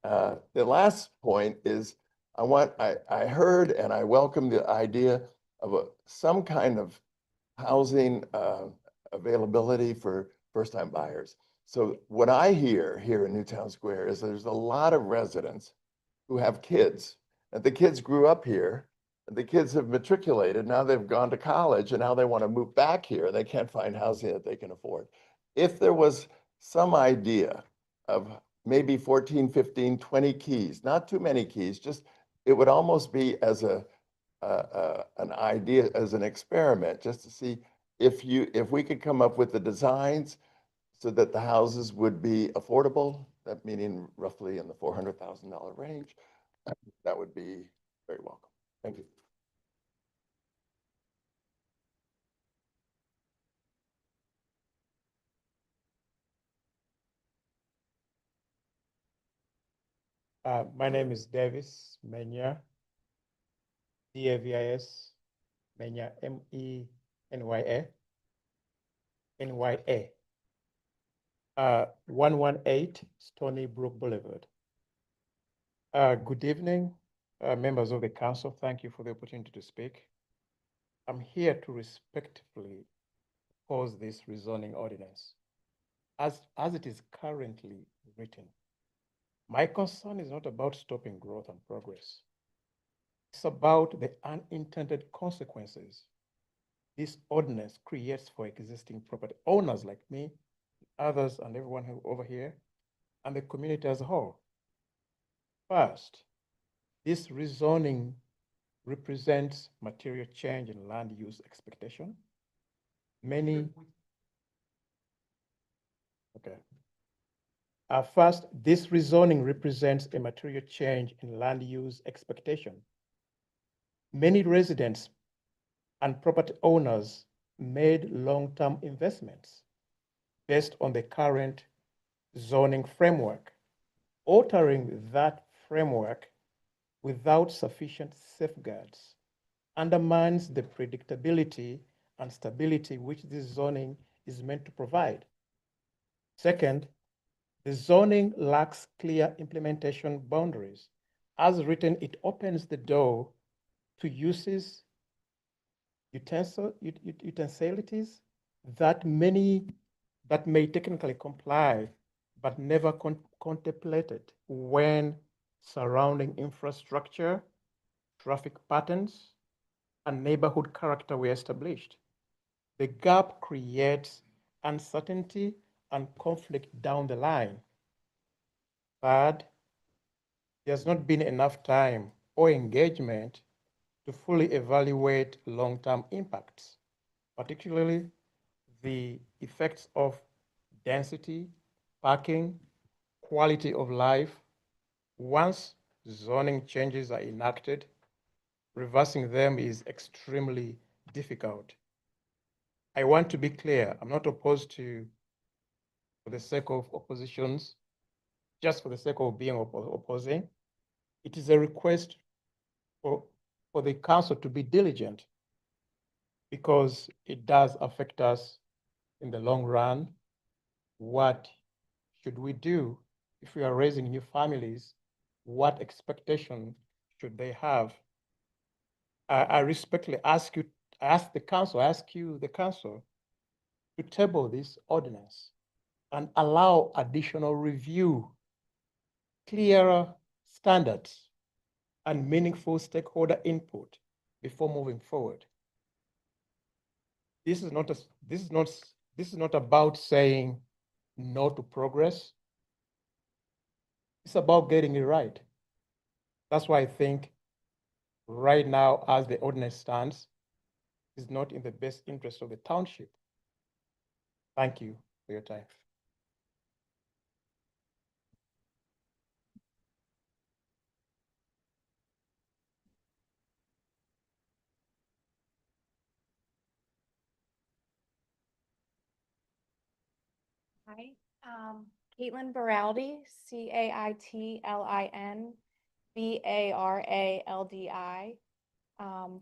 The last point is I heard and I welcome the idea of some kind of housing availability for first-time buyers. So what I hear here in Newtown Square is there's a lot of residents who have kids. And the kids grew up here, and the kids have matriculated, now they've gone to college, and now they want to move back here. They can't find housing that they can afford. If there was some idea of maybe 14, 15, 20 keys, not too many keys, just it would almost be as an idea, as an experiment, just to see if we could come up with the designs so that the houses would be affordable, that meaning roughly in the $400,000 range. that would be very welcome. Thank you. My name is Davis Menya, Davis Menya, Menya, Nya. 118 Stony Brook Boulevard. Good evening, members of the council. Thank you for the opportunity to speak. I'm here to respectfully oppose this rezoning ordinance as it is currently written. My concern is not about stopping growth and progress. It's about the unintended consequences this ordinance creates for existing property owners like me, others, and everyone over here, and the community as a whole. First, this rezoning represents material change in land use expectation. First, this rezoning represents a material change in land use expectation. Many residents and property owners made long-term investments based on the current zoning framework. Altering that framework without sufficient safeguards undermines the predictability and stability which this zoning is meant to provide. Second, the zoning lacks clear implementation boundaries. As written, it opens the door to uses, utensilities that may technically comply, but never contemplated when surrounding infrastructure, traffic patterns, and neighborhood character were established. The gap creates uncertainty and conflict down the line. Third, there's not been enough time or engagement to fully evaluate long-term impacts, particularly the effects of density, parking, quality of life. Once zoning changes are enacted, reversing them is extremely difficult. I want to be clear, I'm not opposed to, for the sake of oppositions, just for the sake of being opposing. It is a request for the council to be diligent because it does affect us in the long run. What should we do if we are raising new families? What expectation should they have? I respectfully ask you the council to table this ordinance and allow additional review, clearer standards, and meaningful stakeholder input before moving forward. This is not about saying no to progress. It's about getting it right. That's why I think right now, as the ordinance stands, is not in the best interest of the township. Thank you for your time. Hi, Caitlin Baraldi, Caitlin Baraldi,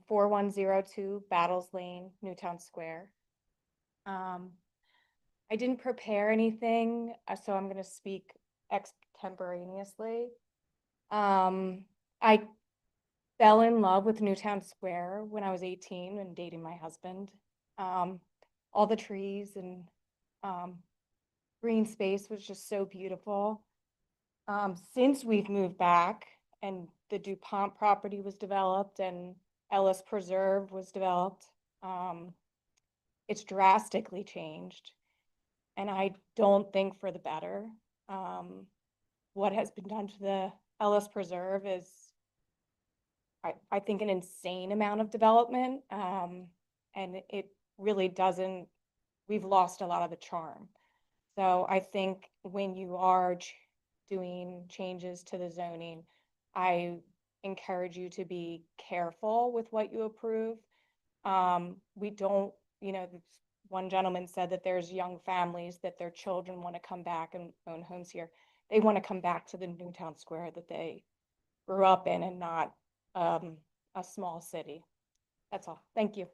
4102 Battles Lane, Newtown Square. I didn't prepare anything, so I'm going to speak extemporaneously. I fell in love with Newtown Square when I was 18 and dating my husband. All the trees and green space was just so beautiful. Since we've moved back and the DuPont property was developed and Ellis Preserve was developed, it's drastically changed. And I don't think for the better. What has been done to the Ellis Preserve is, I think, an insane amount of development. And it really doesn't, we've lost a lot of the charm. So I think when you are doing changes to the zoning, I encourage you to be careful with what you approve. We don't, one gentleman said that there's young families that their children want to come back and own homes here. They want to come back to the Newtown Square that they grew up in and not a small city. That's all. Thank you.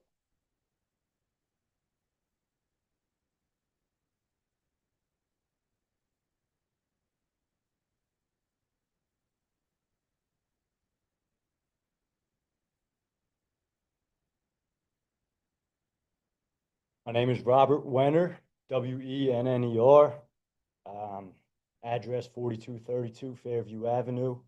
My name is Robert Wenner, Wenner. Address 4232 Fairview Avenue.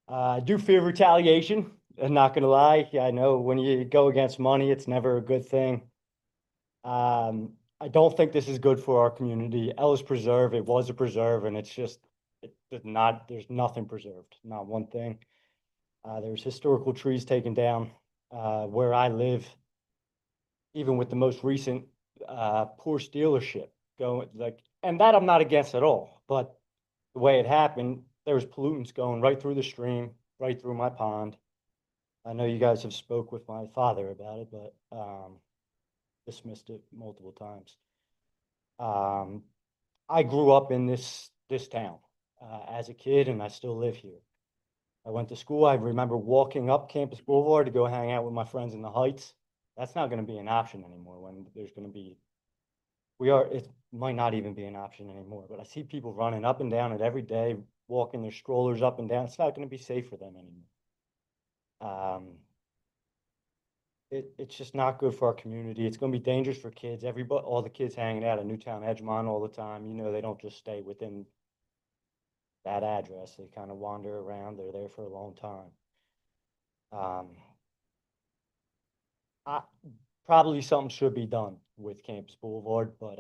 I do fear retaliation. I'm not gonna lie. I know when you go against money, it's never a good thing. I don't think this is good for our community. Ellis Preserve, it was a preserve, and there's nothing preserved, not one thing. There's historical trees taken down where I live. Even with the most recent Porsche dealership going, and that I'm not against at all, but the way it happened, there was pollutants going right through the stream, right through my pond. I know you guys have spoke with my father about it, but dismissed it multiple times. I grew up in this town as a kid, and I still live here. I went to school. I remember walking up Campus Boulevard to go hang out with my friends in the Heights. That's not going to be an option anymore when there's going to be, it might not even be an option anymore, but I see people running up and down it every day, walking their strollers up and down. It's not going to be safe for them anymore. It's just not good for our community. It's going to be dangerous for kids. All the kids hanging out at Newtown Edgemont all the time, they don't just stay within that address. They kind of wander around. They're there for a long time. Probably something should be done with Campus Boulevard, but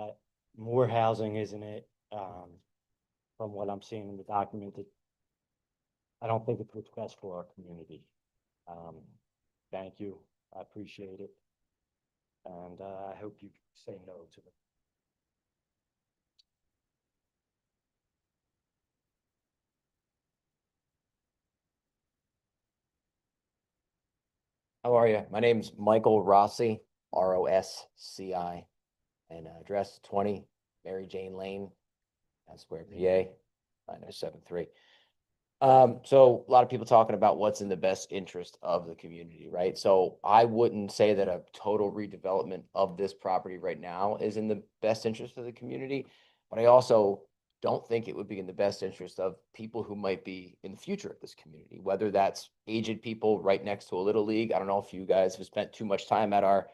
more housing isn't it? From what I'm seeing in the document, I don't think it's what's best for our community. Thank you. I appreciate it. And I hope you say no to it. How are you? My name's Michael Rossi, Rosci, and address 20 Mary Jane Lane, Square, PA, 9073. So a lot of people talking about what's in the best interest of the community, right? So I wouldn't say that a total redevelopment of this property right now is in the best interest of the community, but I also don't think it would be in the best interest of people who might be in the future of this community, whether that's aged people right next to a little league. I don't know if you guys have spent too much time at our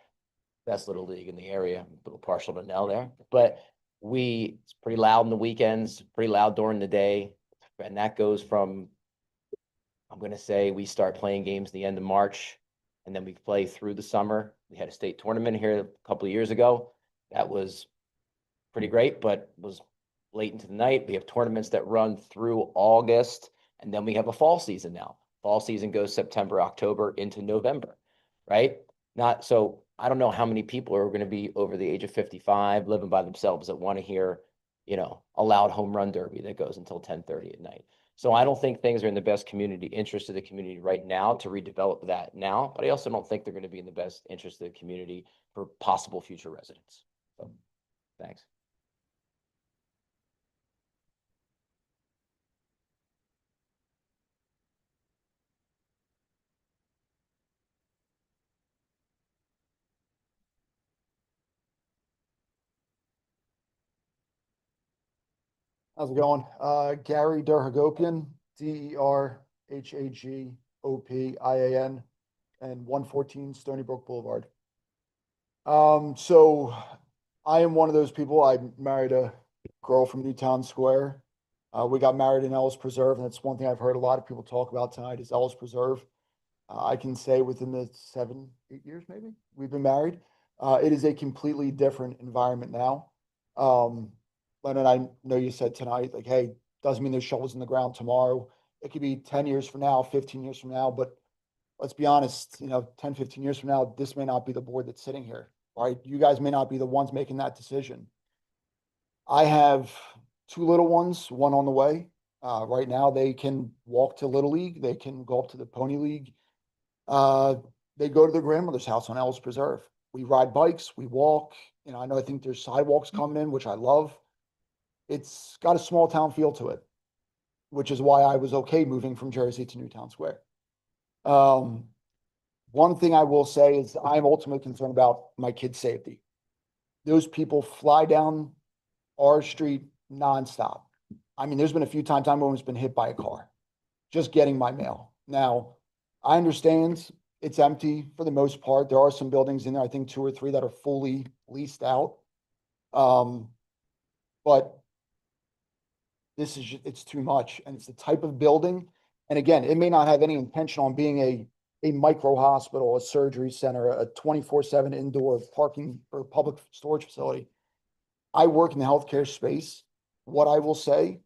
best little league in the area. I'm a little partial to Nell there, but it's pretty loud in the weekends, pretty loud during the day. And that goes from, I'm going to say we start playing games the end of March, and then we play through the summer. We had a state tournament here a couple of years ago. That was pretty great, but was late into the night. We have tournaments that run through August, and then we have a fall season now. Fall season goes September, October into November, right? So I don't know how many people are going to be over the age of 55 living by themselves that want to hear, a loud home run derby that goes until 10:30 at night. So I don't think things are in the best interest of the community right now to redevelop that now, but I also don't think they're going to be in the best interest of the community for possible future residents. So, thanks. How's it going? Gary Derhagopian, Derhagopian, and 114 Stony Brook Boulevard. So I am one of those people. I married a girl from Newtown Square. We got married in Ellis Preserve, and that's one thing I've heard a lot of people talk about tonight is Ellis Preserve. I can say within the 7-8 years, maybe, we've been married. It is a completely different environment now. Leonard, I know you said tonight, like, hey, doesn't mean there's shovels in the ground tomorrow. It could be 10 years from now, 15 years from now, but let's be honest, 10, 15 years from now, this may not be the board that's sitting here, right? You guys may not be the ones making that decision. I have 2 little ones, one on the way. Right now, they can walk to Little League, they can go up to the Pony League. They go to their grandmother's house on Ellis Preserve. We ride bikes, we walk, I think there's sidewalks coming in, which I love. It's got a small town feel to it, which is why I was okay moving from Jersey to Newtown Square. One thing I will say is I'm ultimately concerned about my kids' safety. Those people fly down our street nonstop. I mean, there's been a few times I've almost been hit by a car, just getting my mail. Now, I understand it's empty for the most part. There are some buildings in there, I think 2 or 3 that are fully leased out. But it's too much, and it's the type of building. And again, it may not have any intention on being a micro hospital, a surgery center, a 24/7 indoor parking or public storage facility. I work in the healthcare space. What I will say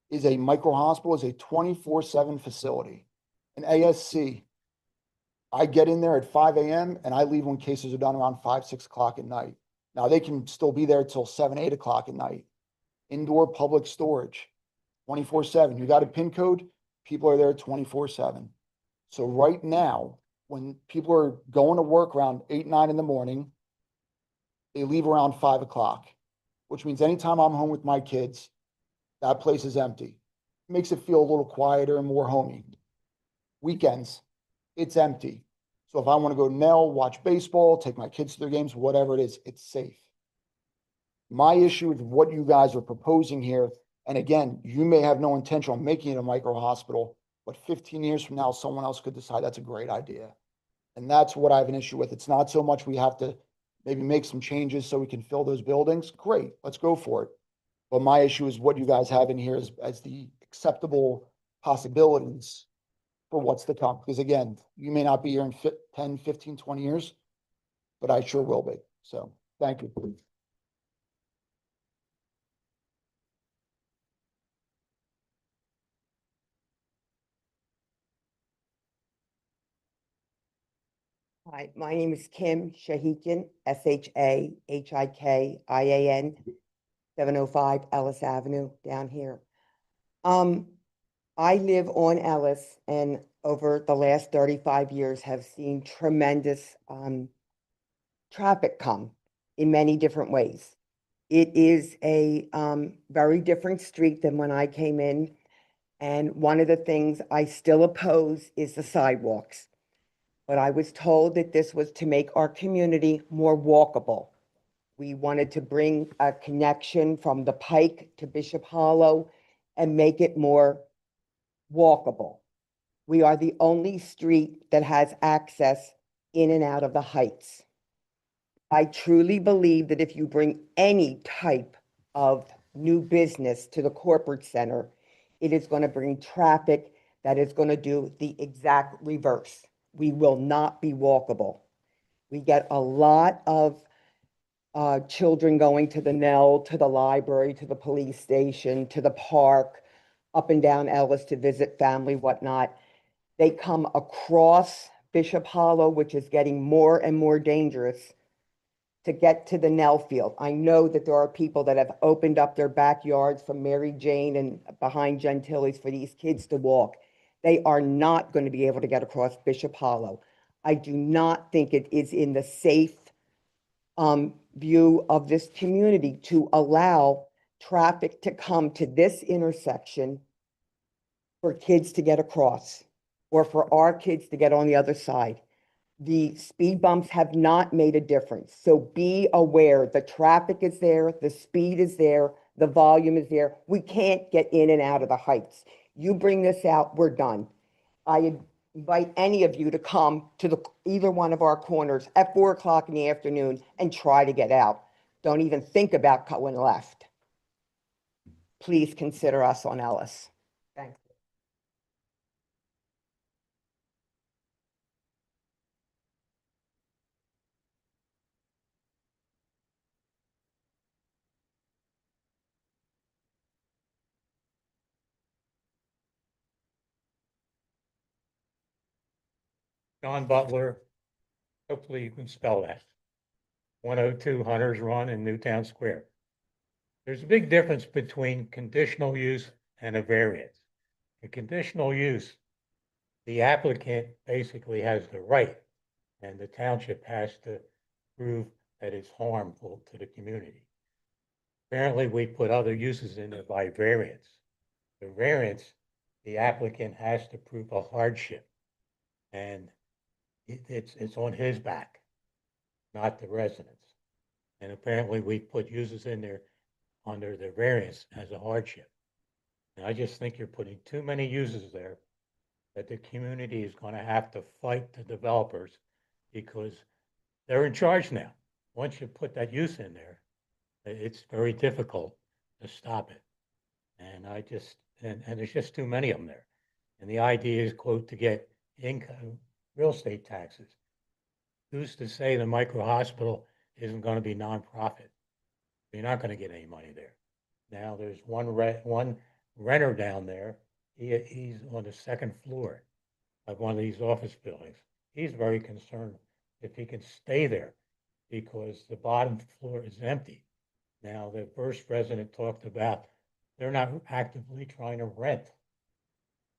is a micro hospital is a 24/7 facility. An ASC, I get in there at 5 a.m. and I leave when cases are done around 5, 6 o'clock at night. Now they can still be there till 7, 8 o'clock at night. Indoor public storage, 24/7. You got a PIN code, people are there 24/7. So right now, when people are going to work around 8, 9 in the morning, they leave around 5 o'clock, which means anytime I'm home with my kids, that place is empty. It makes it feel a little quieter and more homey. Weekends, it's empty. So if I want to go nail, watch baseball, take my kids to their games, whatever it is, it's safe. My issue with what you guys are proposing here, and again, you may have no intention on making it a micro hospital, but 15 years from now, someone else could decide that's a great idea. And that's what I have an issue with. It's not so much we have to maybe make some changes so we can fill those buildings. Great, let's go for it. But my issue is what you guys have in here as the acceptable possibilities for what's to come. Because again, you may not be here in 10, 15, 20 years, but I sure will be. So thank you. Hi, my name is Kim Shahikian, Shahikian, 705 Ellis Avenue down here. I live on Ellis and over the last 35 years have seen tremendous traffic come in many different ways. It is a very different street than when I came in. And one of the things I still oppose is the sidewalks. But I was told that this was to make our community more walkable. We wanted to bring a connection from the Pike to Bishop Hollow and make it more walkable. We are the only street that has access in and out of the Heights. I truly believe that if you bring any type of new business to the corporate center, it is going to bring traffic that is going to do the exact reverse. We will not be walkable. We get a lot of children going to the Nell, to the library, to the police station, to the park, up and down Ellis to visit family, whatnot. They come across Bishop Hollow, which is getting more and more dangerous, to get to the Nell Field. I know that there are people that have opened up their backyards from Mary Jane and behind Gentili's for these kids to walk. They are not going to be able to get across Bishop Hollow. I do not think it is in the safe view of this community to allow traffic to come to this intersection for kids to get across or for our kids to get on the other side. The speed bumps have not made a difference. So be aware, the traffic is there, the speed is there, the volume is there. We can't get in and out of the Heights. You bring this out, we're done. I invite any of you to come to either one of our corners at 4 o'clock in the afternoon and try to get out. Don't even think about going left. Please consider us on Ellis. Thanks. John Butler, hopefully you can spell that. 102 Hunters Run in Newtown Square. There's a big difference between conditional use and a variance. a conditional use, the applicant basically has the right, and the township has to prove that it's harmful to the community. Apparently, we put other uses in there by variance. The variance, the applicant has to prove a hardship. And it's on his back, not the residents. And apparently we put uses in there under the variance as a hardship. And I just think you're putting too many uses there that the community is going to have to fight the developers because they're in charge now. Once you put that use in there, it's very difficult to stop it. And I just, and there's just too many of them there. And the idea is, quote, to get income, real estate taxes. Who's to say the micro hospital isn't going to be nonprofit? You're not going to get any money there. Now there's one renter down there. He's on the second floor of one of these office buildings. He's very concerned if he can stay there because the bottom floor is empty. Now, the first resident talked about they're not actively trying to rent.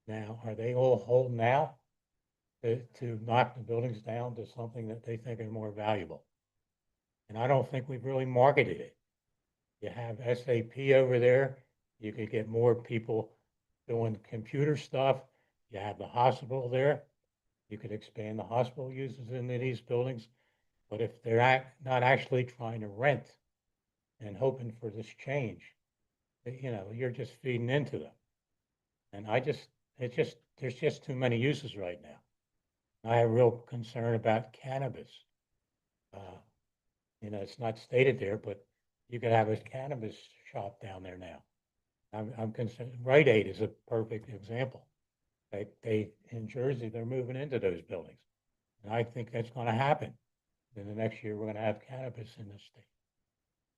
Now, are they all holding out to knock the buildings down to something that they think is more valuable? And I don't think we've really marketed it. You have SAP over there. You could get more people doing computer stuff. You have the hospital there. You could expand the hospital uses into these buildings. But if they're not actually trying to rent and hoping for this change, you know, you're just feeding into them. And there's just too many uses right now. I have real concern about cannabis. You know, it's not stated there, but you could have a cannabis shop down there now. I'm concerned. Rite Aid is a perfect example. In Jersey, they're moving into those buildings. And I think that's going to happen. In the next year, we're going to have cannabis in the state.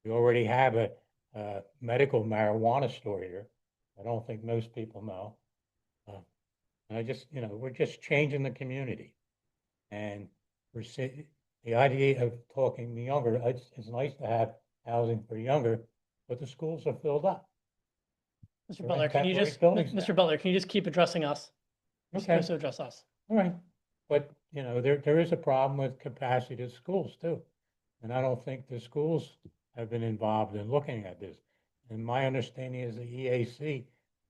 We already have a medical marijuana store here. I don't think most people know. And I just, you know, we're just changing the community. And the idea of talking the younger, it's nice to have housing for younger, but the schools are filled up. Mr. We're in Butler, can you temporary just, buildings Mr. now. Butler, can you just keep addressing us? You're Okay. supposed to address us. All right. But, you know, there is a problem with capacity of schools too. And I don't think the schools have been involved in looking at this. And my understanding is the EAC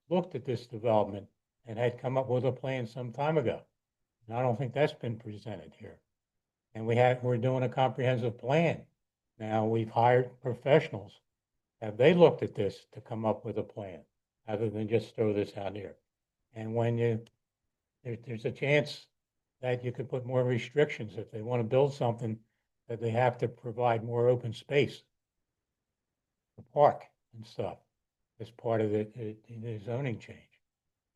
looked at this development and had come up with a plan some time ago. And I don't think that's been presented here. And we're doing a comprehensive plan. Now we've hired professionals. Have they looked at this to come up with a plan other than just throw this out here? And when there's a chance that you could put more restrictions if they want to build something that they have to provide more open space, the park and stuff as part of the zoning change.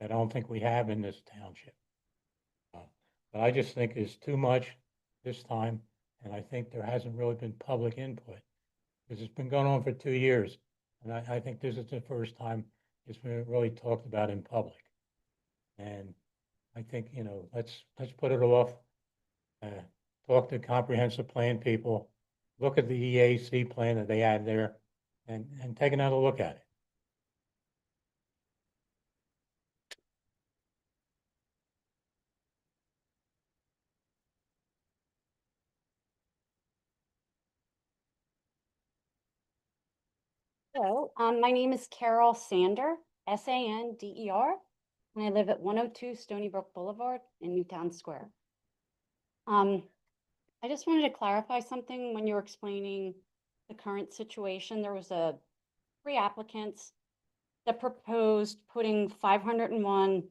I don't think we have in this township. But I just think it's too much this time, and I think there hasn't really been public input because it's been going on for 2 years, and I think this is the first time it's been really talked about in public. And I think, you know, let's put it off. Talk to comprehensive plan people, look at the EAC plan that they had there, and take another look at it. Hello, my name is Carol Sander, Sander, and I live at 102 Stony Brook Boulevard in Newtown Square. I just wanted to clarify something when you were explaining the current situation. There was 3 applicants that proposed putting 501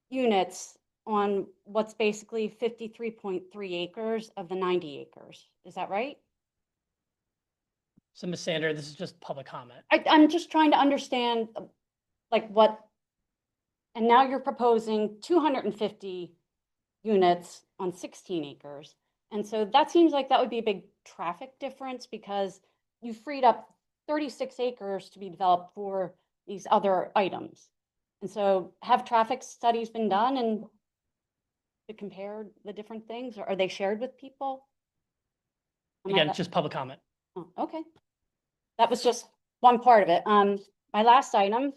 units on what's basically 53.3 acres of the 90 acres. Is that right? So Ms. Sander, this is just public comment. I'm just trying to understand like what, and now you're proposing 250 units on 16 acres. And so that seems like that would be a big traffic difference because you freed up 36 acres to be developed for these other items. And so have traffic studies been done and to compare the different things, or are they shared with people? Again, it's just public comment. Oh, okay. That was just one part of it. My last item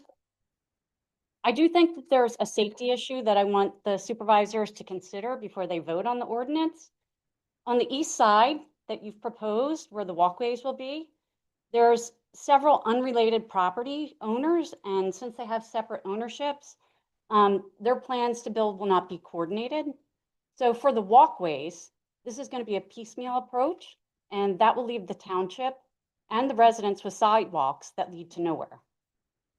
I do think that there's a safety issue that I want the supervisors to consider before they vote on the ordinance. On the east side that you've proposed, where the walkways will be, there's several unrelated property owners, and since they have separate ownerships, their plans to build will not be coordinated. So for the walkways, this is going to be a piecemeal approach, and that will leave the township and the residents with sidewalks that lead to nowhere.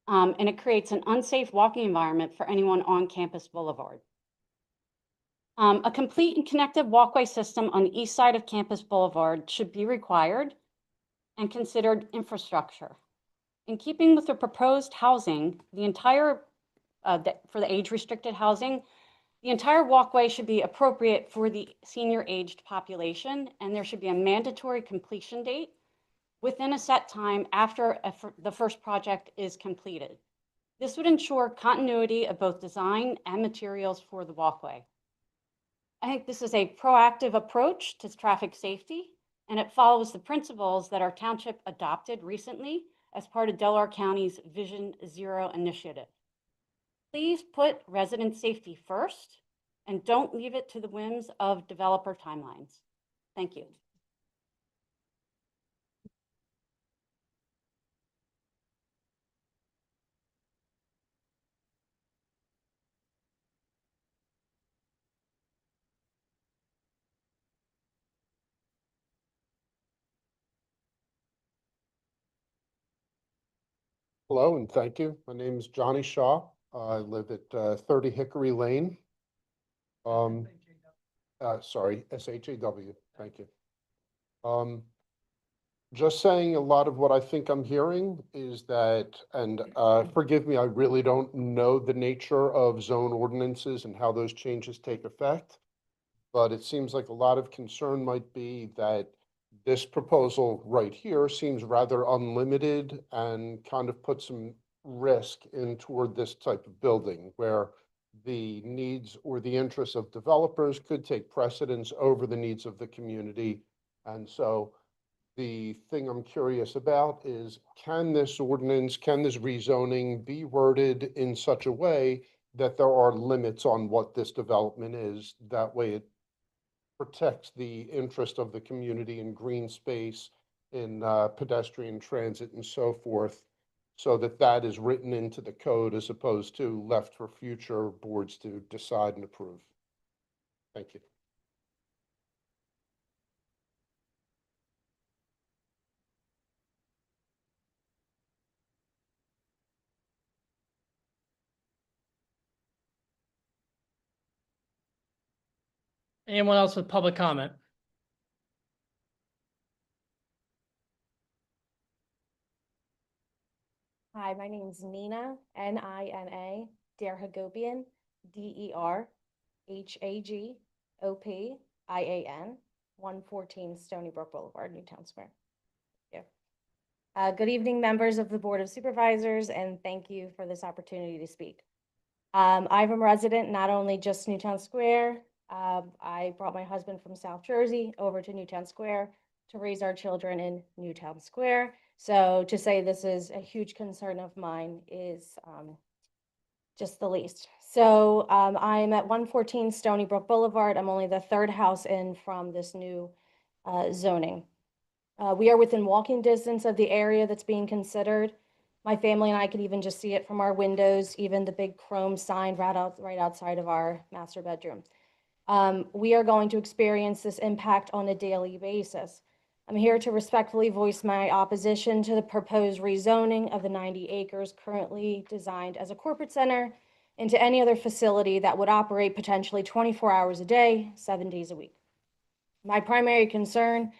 And it creates an unsafe walking environment for anyone on Campus Boulevard. A complete and connected walkway system on the east side of Campus Boulevard should be required and considered infrastructure. In keeping with the proposed housing, the entire, for the age-restricted housing, the entire walkway should be appropriate for the senior-aged population, and there should be a mandatory completion date within a set time after the first project is completed. This would ensure continuity of both design and materials for the walkway. I think this is a proactive approach to traffic safety, and it follows the principles that our township adopted recently as part of Delaware County's Vision Zero initiative. Please put resident safety first and don't leave it to the whims of developer timelines. Thank you. Hello and thank you. My name is Johnny Shaw. I live at 30 Hickory Lane. Sorry, SHAW. Thank you. Just saying a lot of what I think I'm hearing is that, and forgive me, I really don't know the nature of zone ordinances and how those changes take effect. But it seems like a lot of concern might be that this proposal right here seems rather unlimited and kind of puts some risk in toward this type of building where the needs or the interests of developers could take precedence over the needs of the community. And so the thing I'm curious about is, can this ordinance, can this rezoning be worded in such a way that there are limits on what this development is? That way it protects the interest of the community in green space, in pedestrian transit and so forth, so that that is written into the code as opposed to left for future boards to decide and approve. Thank you. Anyone else with public comment? Hi, my name is Nina, N-I-N-A, Derhagopian, D-E-R-H-A-G-O-P-I-A-N, 114 Stony Brook Boulevard, Newtown Square. Yeah. Good evening, members of the Board of Supervisors, and thank you for this opportunity to speak. I'm a resident, not only just Newtown Square. I brought my husband from South Jersey over to Newtown Square to raise our children in Newtown Square. So to say this is a huge concern of mine is just the least. So I'm at 114 Stony Brook Boulevard. I'm only the third house in from this new zoning. We are within walking distance of the area that's being considered. My family and I could even just see it from our windows, even the big chrome sign right outside of our master bedroom. We are going to experience this impact on a daily basis. I'm here to respectfully voice my opposition to the proposed rezoning of the 90 acres currently designed as a corporate center into any other facility that would operate potentially 24 hours a day, 7 days a week. My primary concern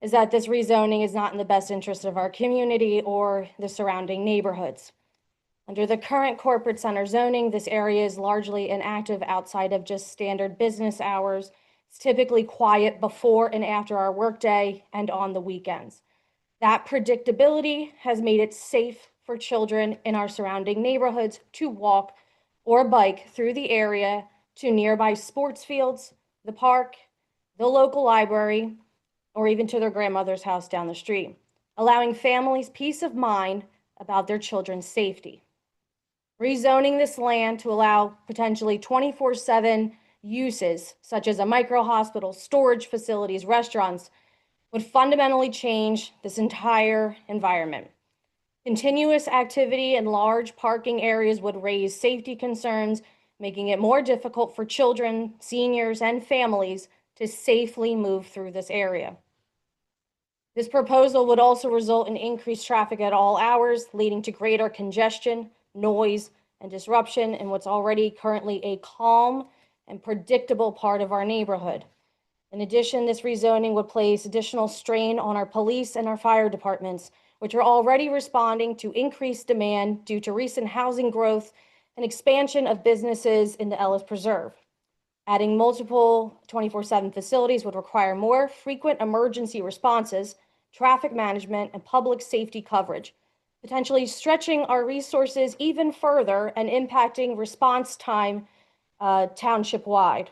is that this rezoning is not in the best interest of our community or the surrounding neighborhoods. Under the current corporate center zoning, this area is largely inactive outside of just standard business hours. It's typically quiet before and after our workday and on the weekends. That predictability has made it safe for children in our surrounding neighborhoods to walk or bike through the area to nearby sports fields, the park, the local library, or even to their grandmother's house down the street, allowing families peace of mind about their children's safety. Rezoning this land to allow potentially 24/7 uses such as a micro hospital, storage facilities, restaurants would fundamentally change this entire environment. Continuous activity in large parking areas would raise safety concerns, making it more difficult for children, seniors, and families to safely move through this area. This proposal would also result in increased traffic at all hours, leading to greater congestion, noise, and disruption in what's already currently a calm and predictable part of our neighborhood. In addition, this rezoning would place additional strain on our police and our fire departments, which are already responding to increased demand due to recent housing growth and expansion of businesses in the Ellis Preserve. Adding multiple 24/7 facilities would require more frequent emergency responses, traffic management, and public safety coverage, potentially stretching our resources even further and impacting response time township-wide.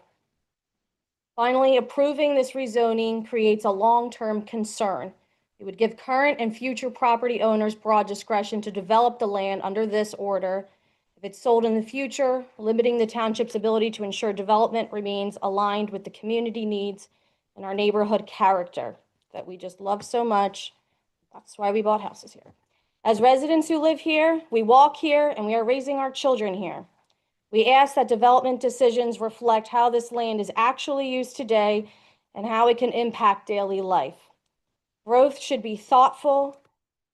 Finally, approving this rezoning creates a long-term concern. It would give current and future property owners broad discretion to develop the land under this order. If it's sold in the future, limiting the township's ability to ensure development remains aligned with the community needs and our neighborhood character that we just love so much. That's why we bought houses here. As residents who live here, we walk here, and we are raising our children here. We ask that development decisions reflect how this land is actually used today and how it can impact daily life. Growth should be thoughtful,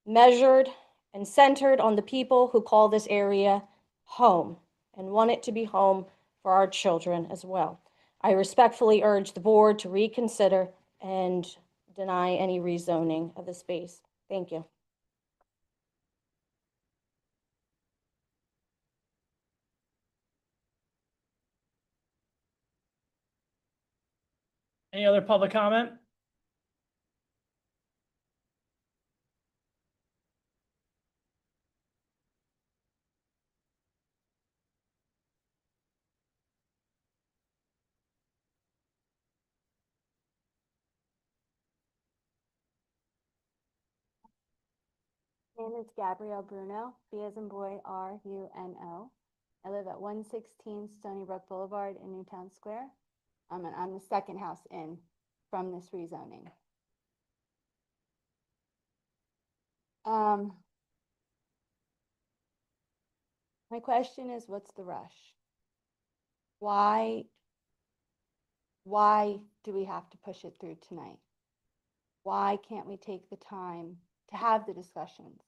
measured, and centered on the people who call this area home and want it to be home for our children as well. I respectfully urge the board to reconsider and deny any rezoning of the space. Thank you. Any other public comment? My name is Gabrielle Bruno, B as in boy, R-U-N-O. I live at 116 Stony Brook Boulevard in Newtown Square. And I'm the second house in from this rezoning. My question is, what's the rush? Why do we have to push it through tonight? Why can't we take the time to have the discussions?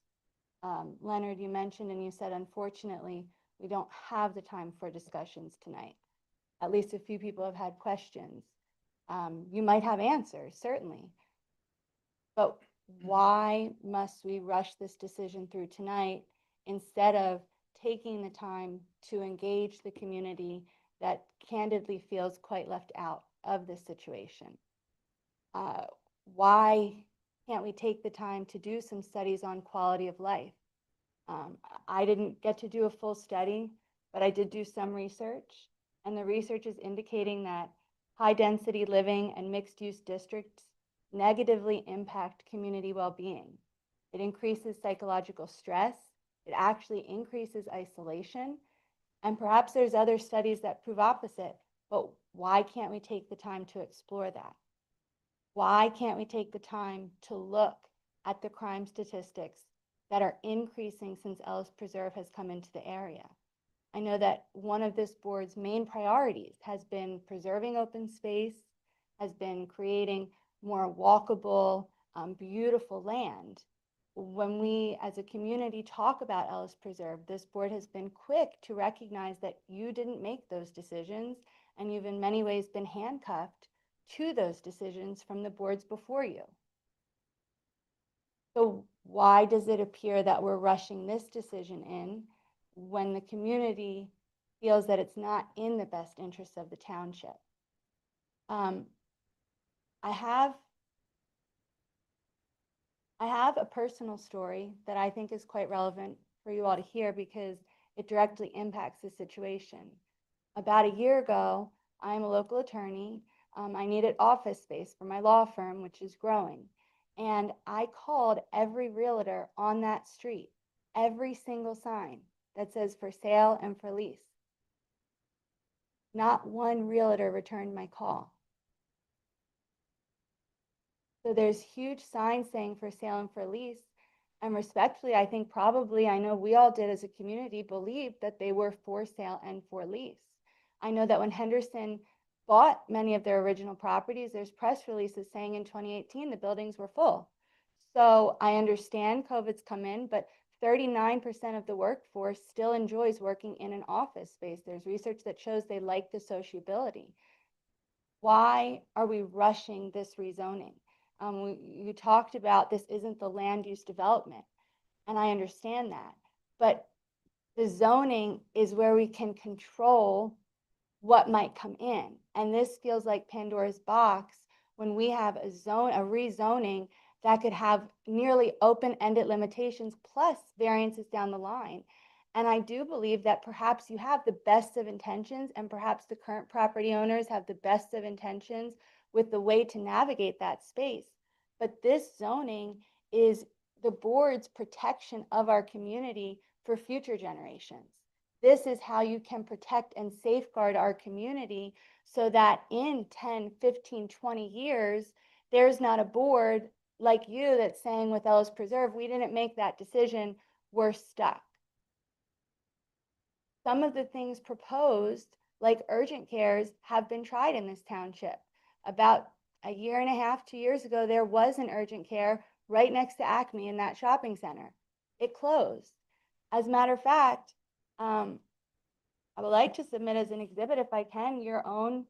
Leonard, you mentioned and you said, unfortunately, we don't have the time for discussions tonight. At least a few people have had questions. You might have answers, certainly. But why must we rush this decision through tonight instead of taking the time to engage the community that candidly feels quite left out of this situation? Why can't we take the time to do some studies on quality of life? I didn't get to do a full study, but I did do some research, and the research is indicating that high-density living and mixed-use districts negatively impact community well-being. It increases psychological stress. It actually increases isolation. And perhaps there's other studies that prove opposite, but why can't we take the time to explore that? Why can't we take the time to look at the crime statistics that are increasing since Ellis Preserve has come into the area? I know that one of this board's main priorities has been preserving open space, has been creating more walkable, beautiful land. When we as a community talk about Ellis Preserve, this board has been quick to recognize that you didn't make those decisions, and you've in many ways been handcuffed to those decisions from the boards before you. So why does it appear that we're rushing this decision in when the community feels that it's not in the best interest of the township? I have a personal story that I think is quite relevant for you all to hear because it directly impacts the situation. About a year ago, I'm a local attorney. I needed office space for my law firm, which is growing. And I called every realtor on that street, every single sign. that says for sale and for lease. Not one realtor returned my call. So there's huge signs saying for sale and for lease. And respectfully, I think probably, I know we all did as a community, believed that they were for sale and for lease. I know that when Henderson bought many of their original properties, there's press releases saying in 2018 the buildings were full. So I understand COVID's come in, but 39% of the workforce still enjoys working in an office space. There's research that shows they like the sociability. Why are we rushing this rezoning? You talked about this isn't the land use development, and I understand that, but the zoning is where we can control what might come in. And this feels like Pandora's box when we have a rezoning that could have nearly open-ended limitations plus variances down the line. And I do believe that perhaps you have the best of intentions, and perhaps the current property owners have the best of intentions with the way to navigate that space. But this zoning is the board's protection of our community for future generations. This is how you can protect and safeguard our community so that in 10, 15, 20 years, there's not a board like you that's saying with Ellis Preserve, we didn't make that decision, we're stuck. Some of the things proposed, like urgent cares, have been tried in this township. About a year and a half, 2 years ago, there was an urgent care right next to Acme in that shopping center. It closed. As a matter of fact, I would like to submit as an exhibit, if I can, your own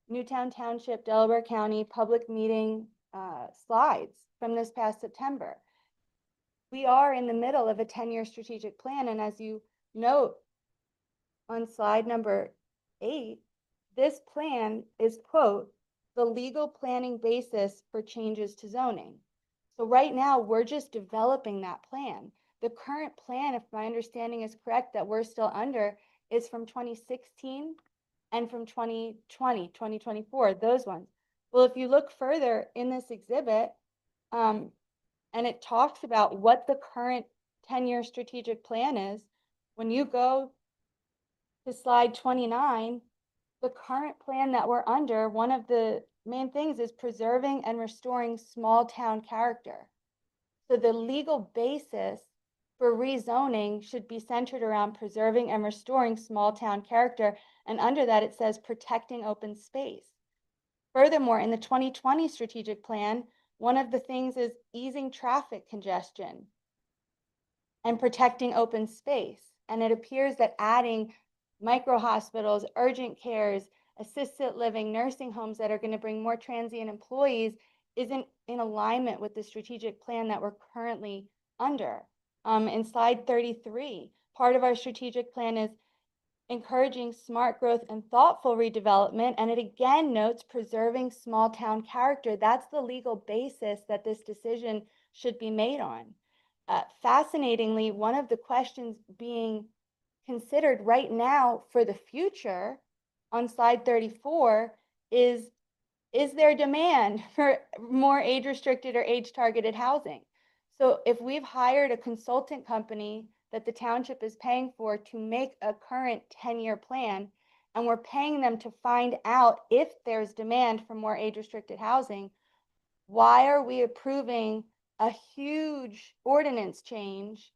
Newtown Township, Delaware County public meeting slides from this past September. We are in the middle of a 10-year strategic plan, and as you note on slide number 8, this plan is, quote, the legal planning basis for changes to zoning. So right now, we're just developing that plan. The current plan, if my understanding is correct, that we're still under is from 2016 and from 2020, 2024, those ones. Well, if you look further in this exhibit, and it talks about what the current 10-year strategic plan is, when you go to slide 29, the current plan that we're under, one of the main things is preserving and restoring small town character. So the legal basis for rezoning should be centered around preserving and restoring small town character. And under that, it says protecting open space. Furthermore, in the 2020 strategic plan, one of the things is easing traffic congestion and protecting open space. And it appears that adding micro hospitals, urgent cares, assisted living, nursing homes that are going to bring more transient employees isn't in alignment with the strategic plan that we're currently under. In slide 33, part of our strategic plan is encouraging smart growth and thoughtful redevelopment. And it again notes preserving small town character. That's the legal basis that this decision should be made on. Fascinatingly, one of the questions being considered right now for the future on slide 34 is there demand for more age-restricted or age-targeted housing? So if we've hired a consultant company that the township is paying for to make a current 10-year plan, and we're paying them to find out if there's demand for more age-restricted housing, why are we approving a huge ordinance change,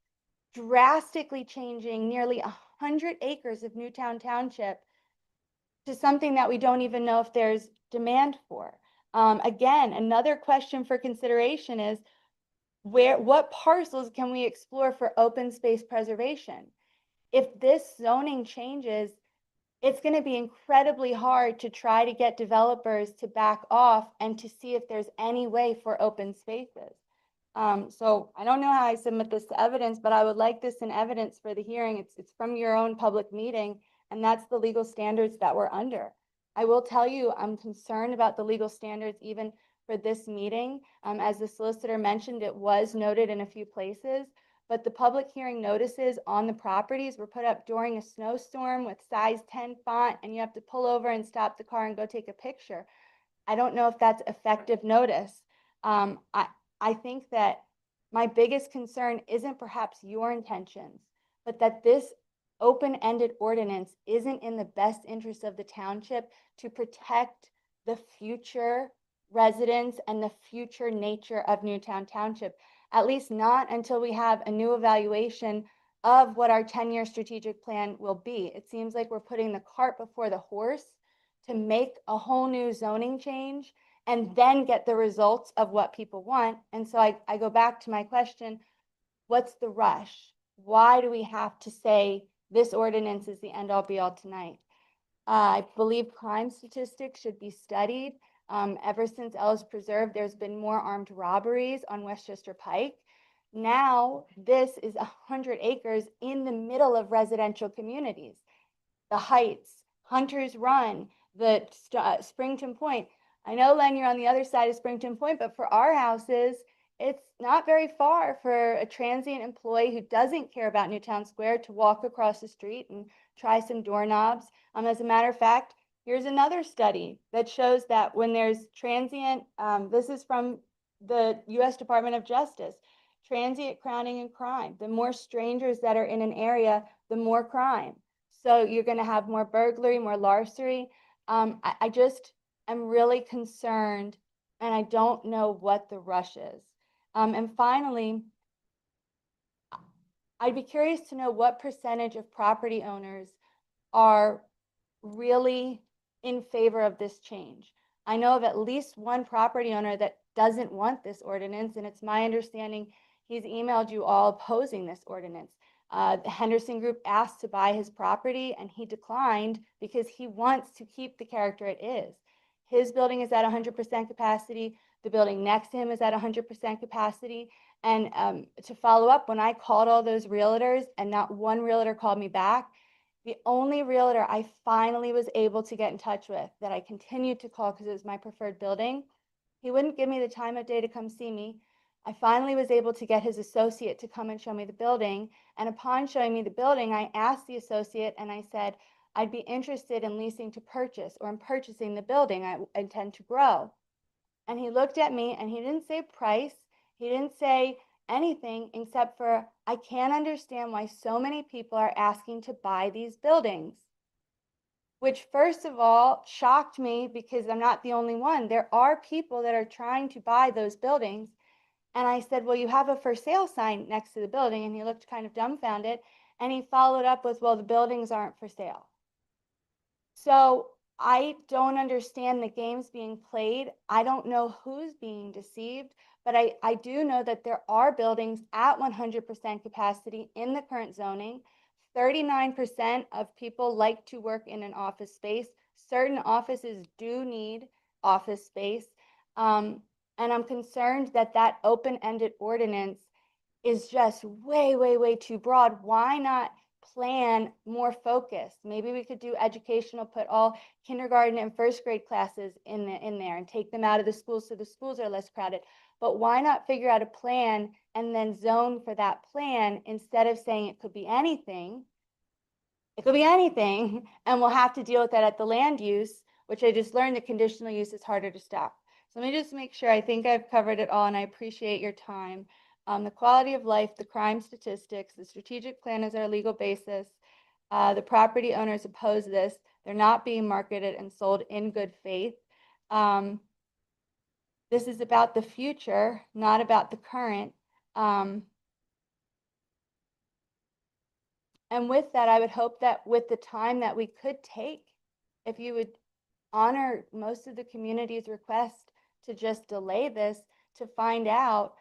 drastically changing nearly 100 acres of Newtown Township to something that we don't even know if there's demand for? Again, another question for consideration is what parcels can we explore for open space preservation? If this zoning changes, it's going to be incredibly hard to try to get developers to back off and to see if there's any way for open spaces. So I don't know how I submit this to evidence, but I would like this in evidence for the hearing. It's from your own public meeting, and that's the legal standards that we're under. I will tell you, I'm concerned about the legal standards even for this meeting. As the solicitor mentioned, it was noted in a few places, but the public hearing notices on the properties were put up during a snowstorm with size 10 font, and you have to pull over and stop the car and go take a picture. I don't know if that's effective notice. I think that my biggest concern isn't perhaps your intentions, but that this open-ended ordinance isn't in the best interest of the township to protect the future residents and the future nature of Newtown Township, at least not until we have a new evaluation of what our 10-year strategic plan will be. It seems like we're putting the cart before the horse to make a whole new zoning change and then get the results of what people want. And so I go back to my question, what's the rush? Why do we have to say this ordinance is the end all be all tonight? I believe crime statistics should be studied. Ever since Ellis Preserve, there's been more armed robberies on Westchester Pike. Now, this is 100 acres in the middle of residential communities. The Heights, Hunter's Run, the Springton Point. I know, Len, you're on the other side of Springton Point, but for our houses, it's not very far for a transient employee who doesn't care about Newtown Square to walk across the street and try some doorknobs. As a matter of fact, here's another study that shows that when there's transient, this is from the U.S. Department of Justice, transient crowding and crime. The more strangers that are in an area, the more crime. So you're going to have more burglary, more larceny. I just am really concerned, and I don't know what the rush is. And finally, I'd be curious to know what percentage of property owners are really in favor of this change. I know of at least one property owner that doesn't want this ordinance, and it's my understanding he's emailed you all opposing this ordinance. The Henderson Group asked to buy his property, and he declined because he wants to keep the character it is. His building is at 100% capacity. The building next to him is at 100% capacity. And to follow up, when I called all those realtors and not one realtor called me back, the only realtor I finally was able to get in touch with that I continued to call because it was my preferred building, he wouldn't give me the time of day to come see me. I finally was able to get his associate to come and show me the building. And upon showing me the building, I asked the associate and I said, I'd be interested in leasing to purchase or in purchasing the building. I intend to grow. And he looked at me and he didn't say price. He didn't say anything except for, I can't understand why so many people are asking to buy these buildings. Which first of all shocked me because I'm not the only one. There are people that are trying to buy those buildings. And I said, well, you have a for sale sign next to the building. And he looked kind of dumbfounded. And he followed up with, well, the buildings aren't for sale. So I don't understand the games being played. I don't know who's being deceived, but I do know that there are buildings at 100% capacity in the current zoning. 39% of people like to work in an office space. Certain offices do need office space. And I'm concerned that that open-ended ordinance is just way, way, way too broad. Why not plan more focused? Maybe we could do educational, put all kindergarten and first grade classes in there and take them out of the schools so the schools are less crowded. But why not figure out a plan and then zone for that plan instead of saying it could be anything? It could be anything, and we'll have to deal with that at the land use, which I just learned the conditional use is harder to stop. So let me just make sure, I think I've covered it all, and I appreciate your time. The quality of life, the crime statistics, the strategic plan is our legal basis. The property owners oppose this. They're not being marketed and sold in good faith. This is about the future, not about the current. And with that, I would hope that with the time that we could take, if you would honor most of the community's request to just delay this, to find out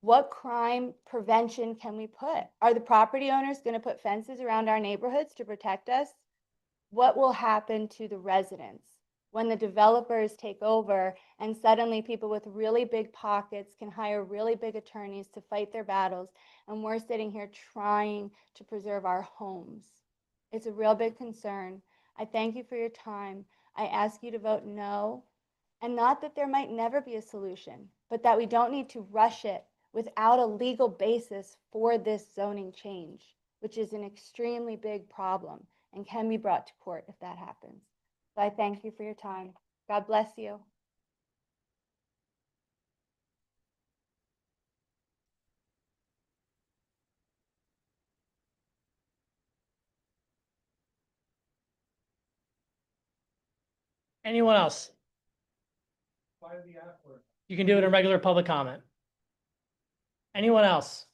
what crime prevention can we put? Are the property owners going to put fences around our neighborhoods to protect us? What will happen to the residents when the developers take over and suddenly people with really big pockets can hire really big attorneys to fight their battles, and we're sitting here trying to preserve our homes? It's a real big concern. I thank you for your time. I ask you to vote no, and not that there might never be a solution, but that we don't need to rush it without a legal basis for this zoning change, which is an extremely big problem and can be brought to court if that happens. So I thank you for your time. God bless you. Anyone else? You can do it in regular public comment. Anyone else?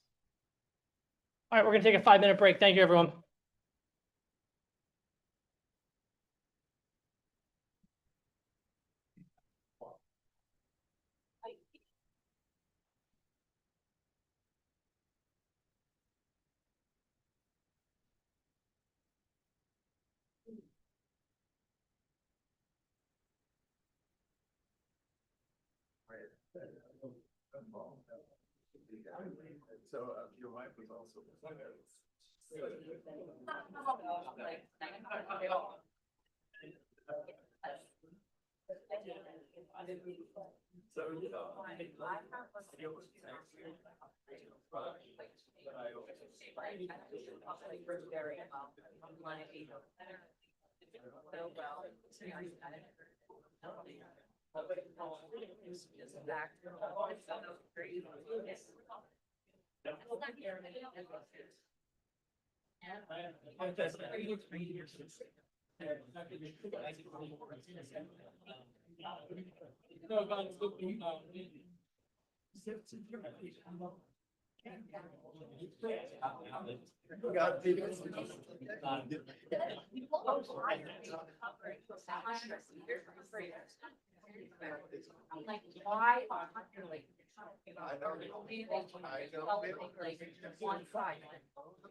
All right, we're gonna take a 5-minute break. Thank you, everyone. So your wife was also. So, you know, I'm like, why are like one side,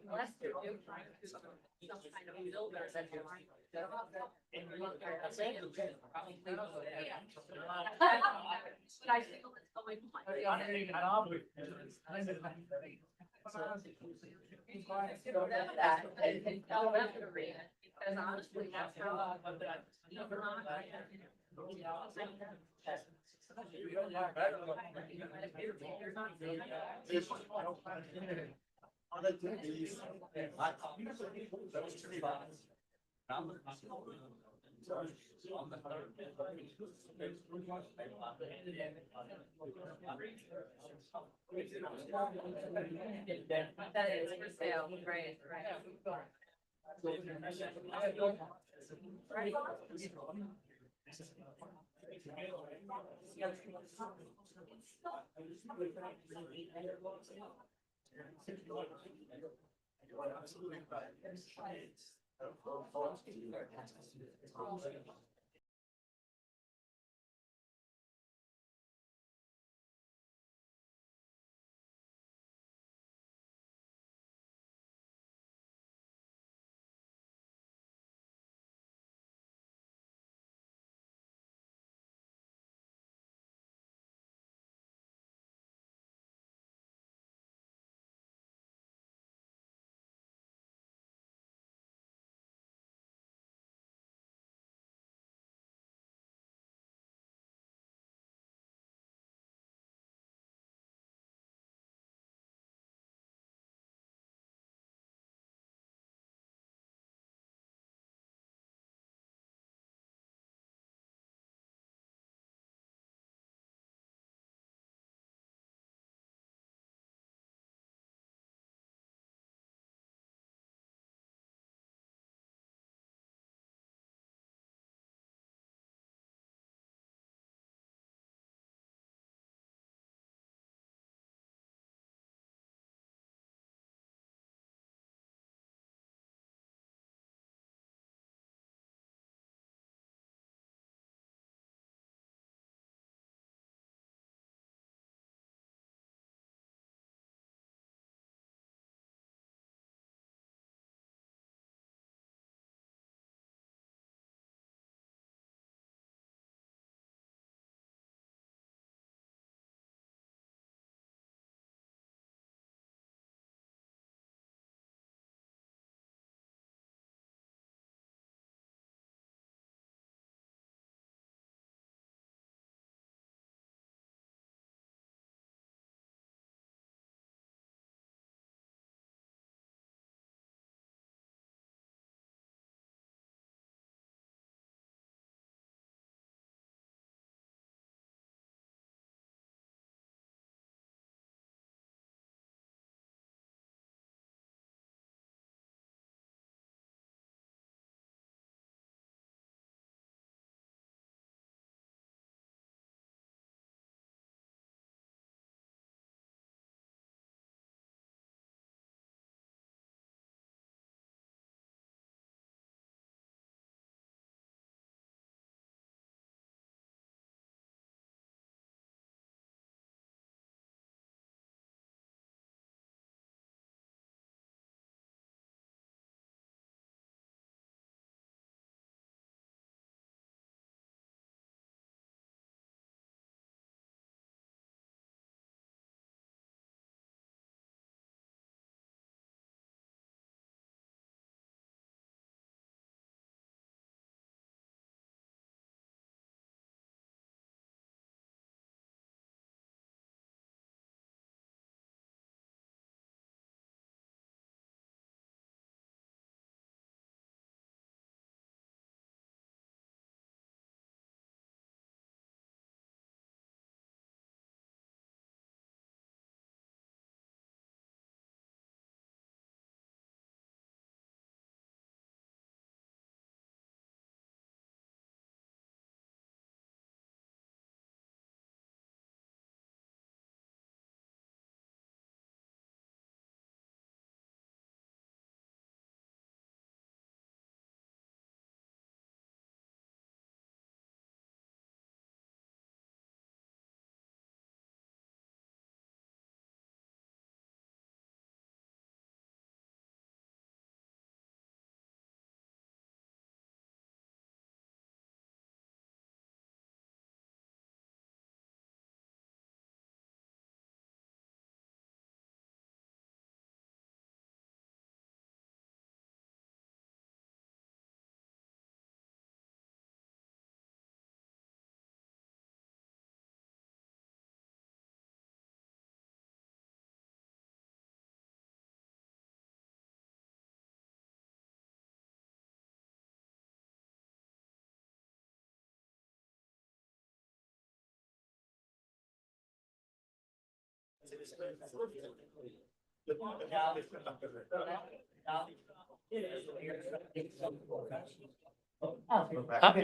unless they're doing some kind of builder that they're trying to set up and look at the land, probably would, yeah. But I feel it's going because honestly, that's how. That is for sale, right, right.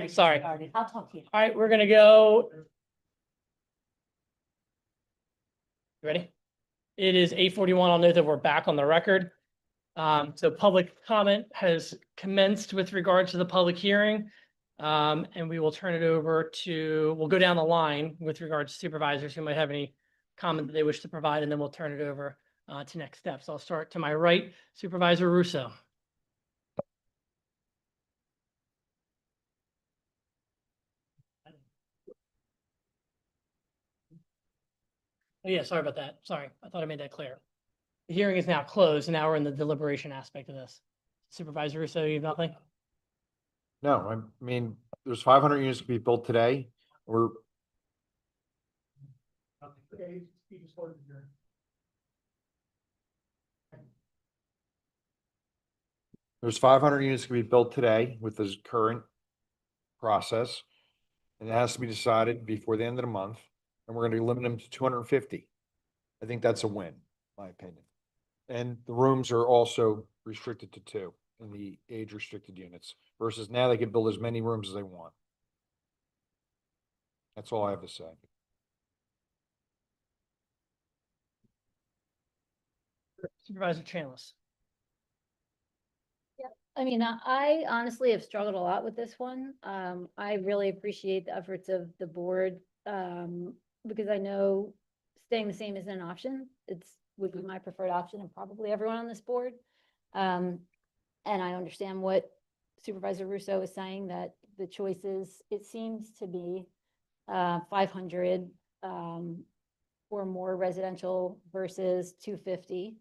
Sorry. I'll talk to you. All right, we're gonna go. You ready? It is 8:41. I'll note that we're back on the record. So public comment has commenced with regard to the public hearing. And we will turn it over to, we'll go down the line with regard to supervisors who might have any comment that they wish to provide, and then we'll turn it over to next steps. I'll start to my right, Supervisor Russo. Oh, yeah, sorry about that. Sorry, I thought I made that clear. The hearing is now closed, and now we're in the deliberation aspect of this. Supervisor Russo, you have nothing? No, I mean, there's 500 units to be built today. There's 500 units to be built today with this current process. And it has to be decided before the end of the month, and we're going to limit them to 250. I think that's a win, in my opinion. And the rooms are also restricted to 2 in the age restricted units versus now they can build as many rooms as they want. That's all I have to say. Supervisor Chanlis. I mean, I honestly have struggled a lot with this one. I really appreciate the efforts of the board, because I know staying the same isn't an option. Would be my preferred option and probably everyone on this board. And I understand what Supervisor Russo is saying, that the choices, it seems to be 500 or more residential versus 250.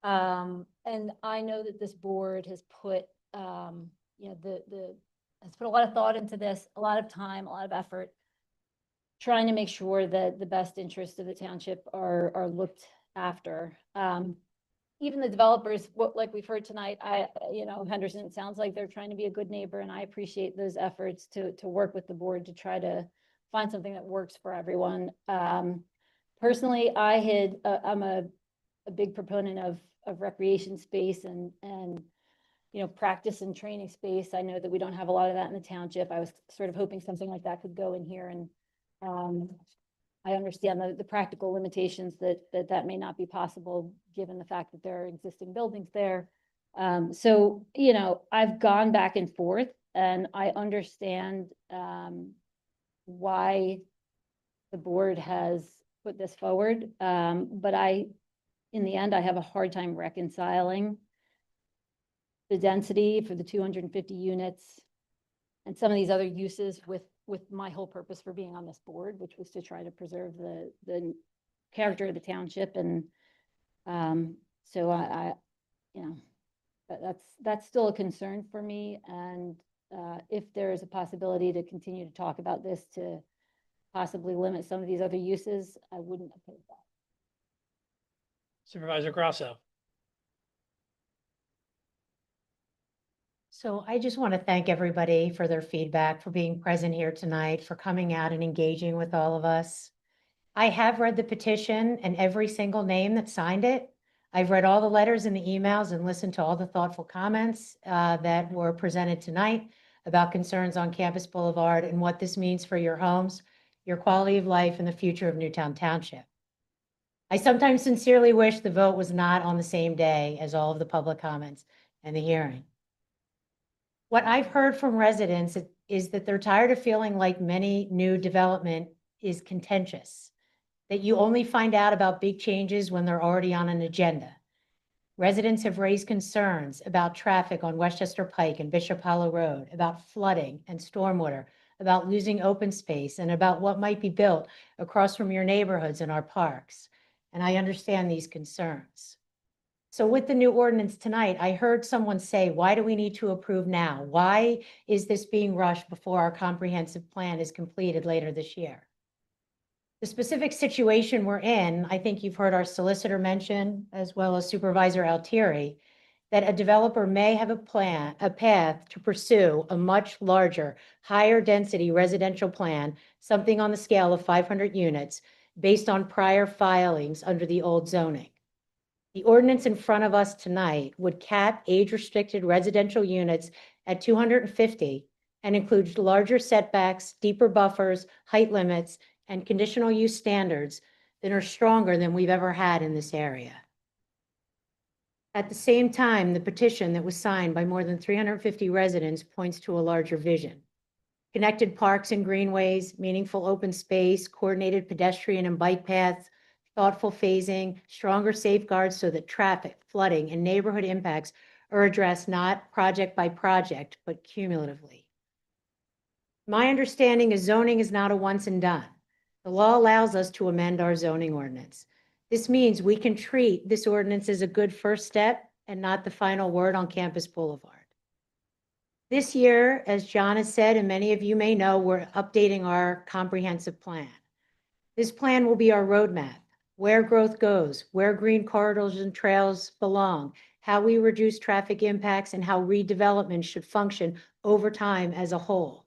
And I know that this board has put, has put a lot of thought into this, a lot of time, a lot of effort, trying to make sure that the best interests of the township are looked after. Even the developers, like we've heard tonight, Henderson, it sounds like they're trying to be a good neighbor, and I appreciate those efforts to work with the board to try to find something that works for everyone. Personally, I'm a big proponent of recreation space and practice and training space. I know that we don't have a lot of that in the township. I was sort of hoping something like that could go in here, and I understand the practical limitations that may not be possible given the fact that there are existing buildings there. So, I've gone back and forth, and I understand why the board has put this forward. But in the end, I have a hard time reconciling the density for the 250 units and some of these other uses with my whole purpose for being on this board, which was to try to preserve the character of the township. And so that's still a concern for me. And if there is a possibility to continue to talk about this to possibly limit some of these other uses, I wouldn't oppose that. Supervisor Grasso. So I just want to thank everybody for their feedback, for being present here tonight, for coming out and engaging with all of us. I have read the petition and every single name that signed it. I've read all the letters and the emails and listened to all the thoughtful comments that were presented tonight about concerns on Campus Boulevard and what this means for your homes, your quality of life, and the future of Newtown Township. I sometimes sincerely wish the vote was not on the same day as all of the public comments and the hearing. What I've heard from residents is that they're tired of feeling like many new development is contentious, that you only find out about big changes when they're already on an agenda. Residents have raised concerns about traffic on Westchester Pike and Bishop Hollow Road, about flooding and stormwater, about losing open space, and about what might be built across from your neighborhoods and our parks. And I understand these concerns. So with the new ordinance tonight, I heard someone say, why do we need to approve now? Why is this being rushed before our comprehensive plan is completed later this year? The specific situation we're in, I think you've heard our solicitor mention, as well as Supervisor Altieri, that a developer may have a path to pursue a much larger, higher density residential plan, something on the scale of 500 units, based on prior filings under the old zoning. The ordinance in front of us tonight would cap age-restricted residential units at 250 and includes larger setbacks, deeper buffers, height limits, and conditional use standards that are stronger than we've ever had in this area. At the same time, the petition that was signed by more than 350 residents points to a larger vision. Connected parks and greenways, meaningful open space, coordinated pedestrian and bike paths, thoughtful phasing, stronger safeguards so that traffic, flooding, and neighborhood impacts are addressed not project by project, but cumulatively. My understanding is zoning is not a once and done. The law allows us to amend our zoning ordinance. This means we can treat this ordinance as a good first step and not the final word on Campus Boulevard. This year, as John has said, and many of you may know, we're updating our comprehensive plan. This plan will be our roadmap, where growth goes, where green corridors and trails belong, how we reduce traffic impacts, and how redevelopment should function over time as a whole.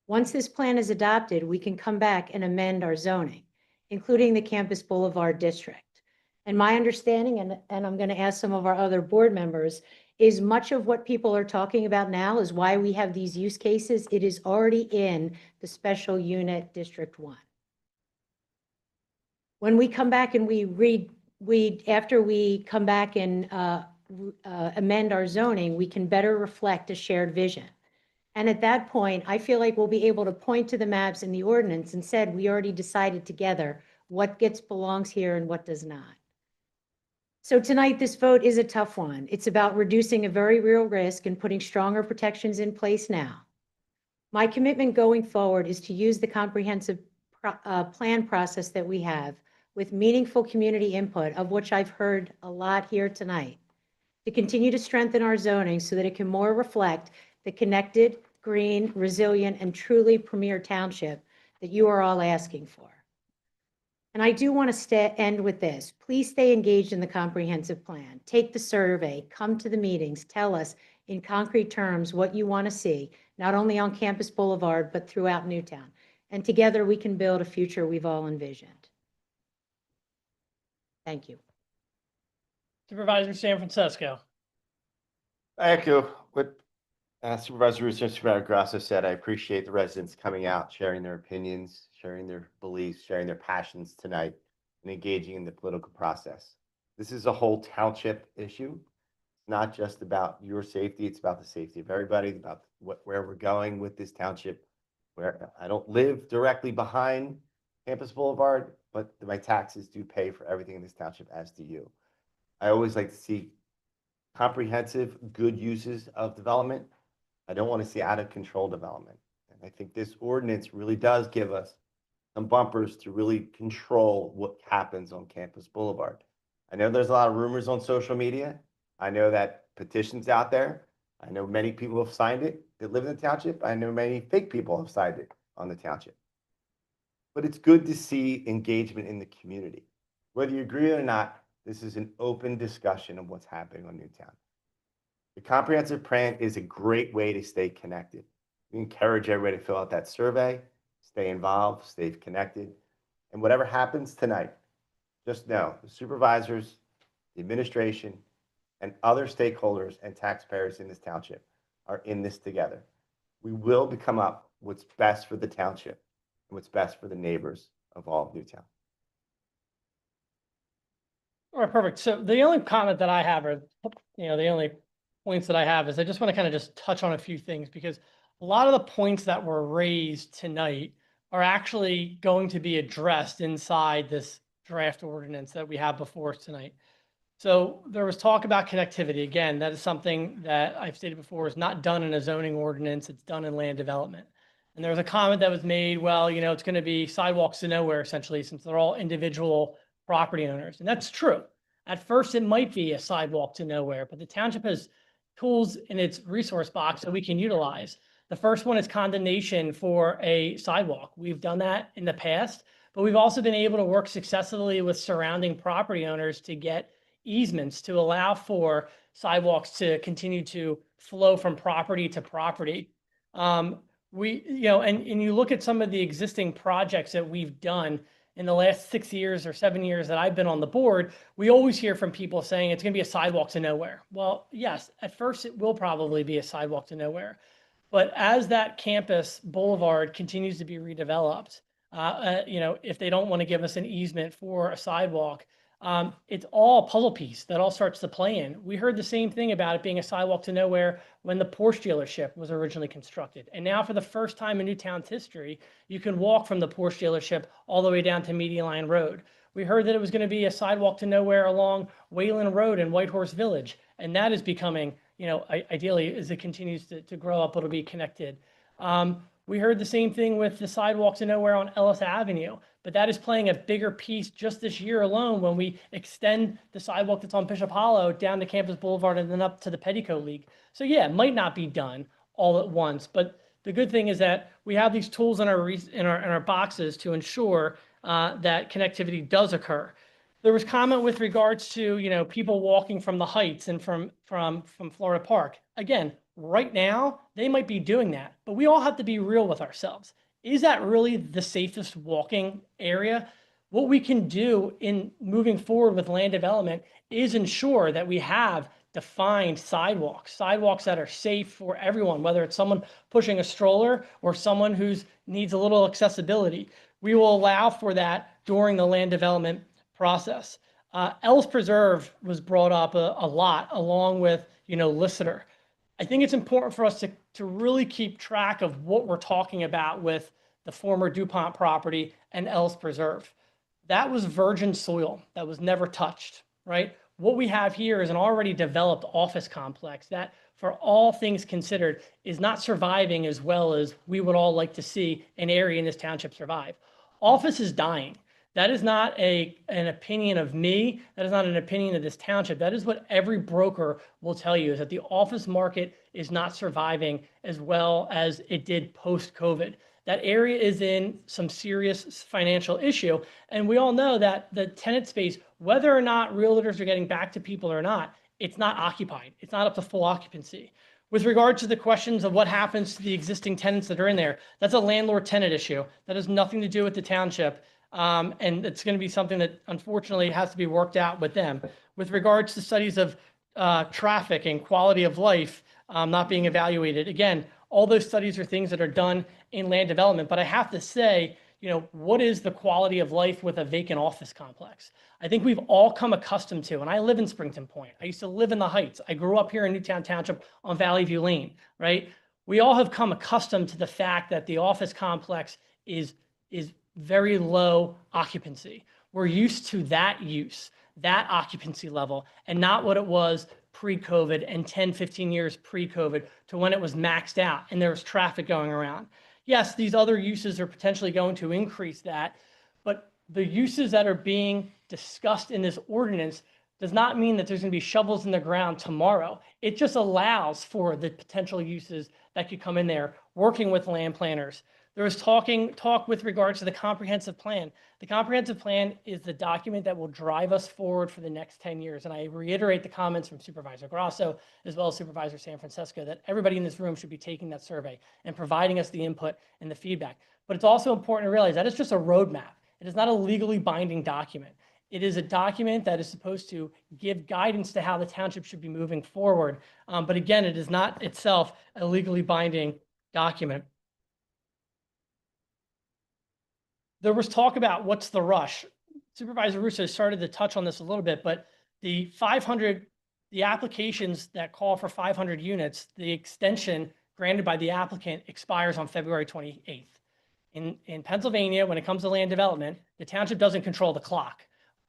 Once this plan is adopted, we can come back and amend our zoning, including the Campus Boulevard district. And my understanding, and I'm going to ask some of our other board members, is much of what people are talking about now is why we have these use cases. It is already in the special unit District 1. When we come back and after we come back and amend our zoning, we can better reflect a shared vision. And at that point, I feel like we'll be able to point to the maps in the ordinance and said, we already decided together what belongs here and what does not. So tonight, this vote is a tough one. It's about reducing a very real risk and putting stronger protections in place now. My commitment going forward is to use the comprehensive plan process that we have with meaningful community input, of which I've heard a lot here tonight, to continue to strengthen our zoning so that it can more reflect the connected, green, resilient, and truly premier township that you are all asking for. And I do want to end with this. Please stay engaged in the comprehensive plan. Take the survey, come to the meetings, tell us in concrete terms what you want to see, not only on Campus Boulevard, but throughout Newtown. And together we can build a future we've all envisioned. Thank you. Supervisor San Francisco. I echo what Supervisor Russo and Supervisor Grasso said. I appreciate the residents coming out, sharing their opinions, sharing their beliefs, sharing their passions tonight, and engaging in the political process. This is a whole township issue. It's not just about your safety, it's about the safety of everybody, about where we're going with this township, where I don't live directly behind Campus Boulevard, but my taxes do pay for everything in this township, as do you. I always like to see comprehensive, good uses of development. I don't want to see out of control development. And I think this ordinance really does give us some bumpers to really control what happens on Campus Boulevard. I know there's a lot of rumors on social media. I know that petitions out there. I know many people have signed it that live in the township. I know many fake people have signed it on the township. But it's good to see engagement in the community. Whether you agree or not, this is an open discussion of what's happening on Newtown. The comprehensive plan is a great way to stay connected. We encourage everybody to fill out that survey, stay involved, stay connected. And whatever happens tonight, just know the supervisors, the administration, and other stakeholders and taxpayers in this township are in this together. We will come up what's best for the township and what's best for the neighbors of all of Newtown. All right, perfect. So the only comment that I have, or the only points that I have, is I just want to kind of just touch on a few things, because a lot of the points that were raised tonight are actually going to be addressed inside this draft ordinance that we have before us tonight. So there was talk about connectivity. Again, that is something that I've stated before is not done in a zoning ordinance. It's done in land development. And there was a comment that was made, well, it's going to be sidewalks to nowhere, essentially, since they're all individual property owners. And that's true. At first, it might be a sidewalk to nowhere, but the township has tools in its resource box that we can utilize. The first one is condemnation for a sidewalk. We've done that in the past, but we've also been able to work successfully with surrounding property owners to get easements to allow for sidewalks to continue to flow from property to property. And you look at some of the existing projects that we've done in the last 6 years or 7 years that I've been on the board, we always hear from people saying it's going to be a sidewalk to nowhere. Well, yes, at first it will probably be a sidewalk to nowhere. But as that campus boulevard continues to be redeveloped, if they don't want to give us an easement for a sidewalk, it's all a puzzle piece that all starts to play in. We heard the same thing about it being a sidewalk to nowhere when the Porsche dealership was originally constructed. And now for the first time in Newtown's history, you can walk from the Porsche dealership all the way down to Media Line Road. We heard that it was going to be a sidewalk to nowhere along Wayland Road in Whitehorse Village. And that is becoming, ideally, as it continues to grow up, it'll be connected. We heard the same thing with the sidewalk to nowhere on Ellis Avenue, but that is playing a bigger piece just this year alone when we extend the sidewalk that's on Bishop Hollow down to Campus Boulevard and then up to the Petticoat League. So yeah, it might not be done all at once, but the good thing is that we have these tools in our boxes to ensure that connectivity does occur. There was comment with regards to, people walking from the Heights and from Florida Park. Again, right now, they might be doing that, but we all have to be real with ourselves. Is that really the safest walking area? What we can do in moving forward with land development is ensure that we have defined sidewalks that are safe for everyone, whether it's someone pushing a stroller or someone who needs a little accessibility. We will allow for that during the land development process. Ellis Preserve was brought up a lot along with, Listener. I think it's important for us to really keep track of what we're talking about with the former DuPont property and Ellis Preserve. That was virgin soil that was never touched, right? What we have here is an already developed office complex that, for all things considered, is not surviving as well as we would all like to see an area in this township survive. Office is dying. That is not an opinion of me. That is not an opinion of this township. That is what every broker will tell you, is that the office market is not surviving as well as it did post-COVID. That area is in some serious financial issue. And we all know that the tenant space, whether or not realtors are getting back to people or not, it's not occupied. It's not up to full occupancy. With regard to the questions of what happens to the existing tenants that are in there, that's a landlord-tenant issue. That has nothing to do with the township. And it's going to be something that unfortunately has to be worked out with them. With regards to studies of traffic and quality of life not being evaluated, again, all those studies are things that are done in land development. But I have to say, what is the quality of life with a vacant office complex? I think we've all come accustomed to, and I live in Springton Point. I used to live in the Heights. I grew up here in Newtown Township on Valley View Lane, right? We all have come accustomed to the fact that the office complex is very low occupancy. We're used to that use, that occupancy level, and not what it was pre-COVID and 10, 15 years pre-COVID to when it was maxed out and there was traffic going around. Yes, these other uses are potentially going to increase that, but the uses that are being discussed in this ordinance does not mean that there's going to be shovels in the ground tomorrow. It just allows for the potential uses that could come in there, working with land planners. There was talk with regards to the comprehensive plan. The comprehensive plan is the document that will drive us forward for the next 10 years. And I reiterate the comments from Supervisor Grasso, as well as Supervisor San Francisco, that everybody in this room should be taking that survey and providing us the input and the feedback. But it's also important to realize that it's just a roadmap. It is not a legally binding document. It is a document that is supposed to give guidance to how the township should be moving forward. But again, it is not itself a legally binding document. There was talk about what's the rush. Supervisor Russo started to touch on this a little bit, but the applications that call for 500 units, the extension granted by the applicant expires on February 28th. In Pennsylvania, when it comes to land development, the township doesn't control the clock.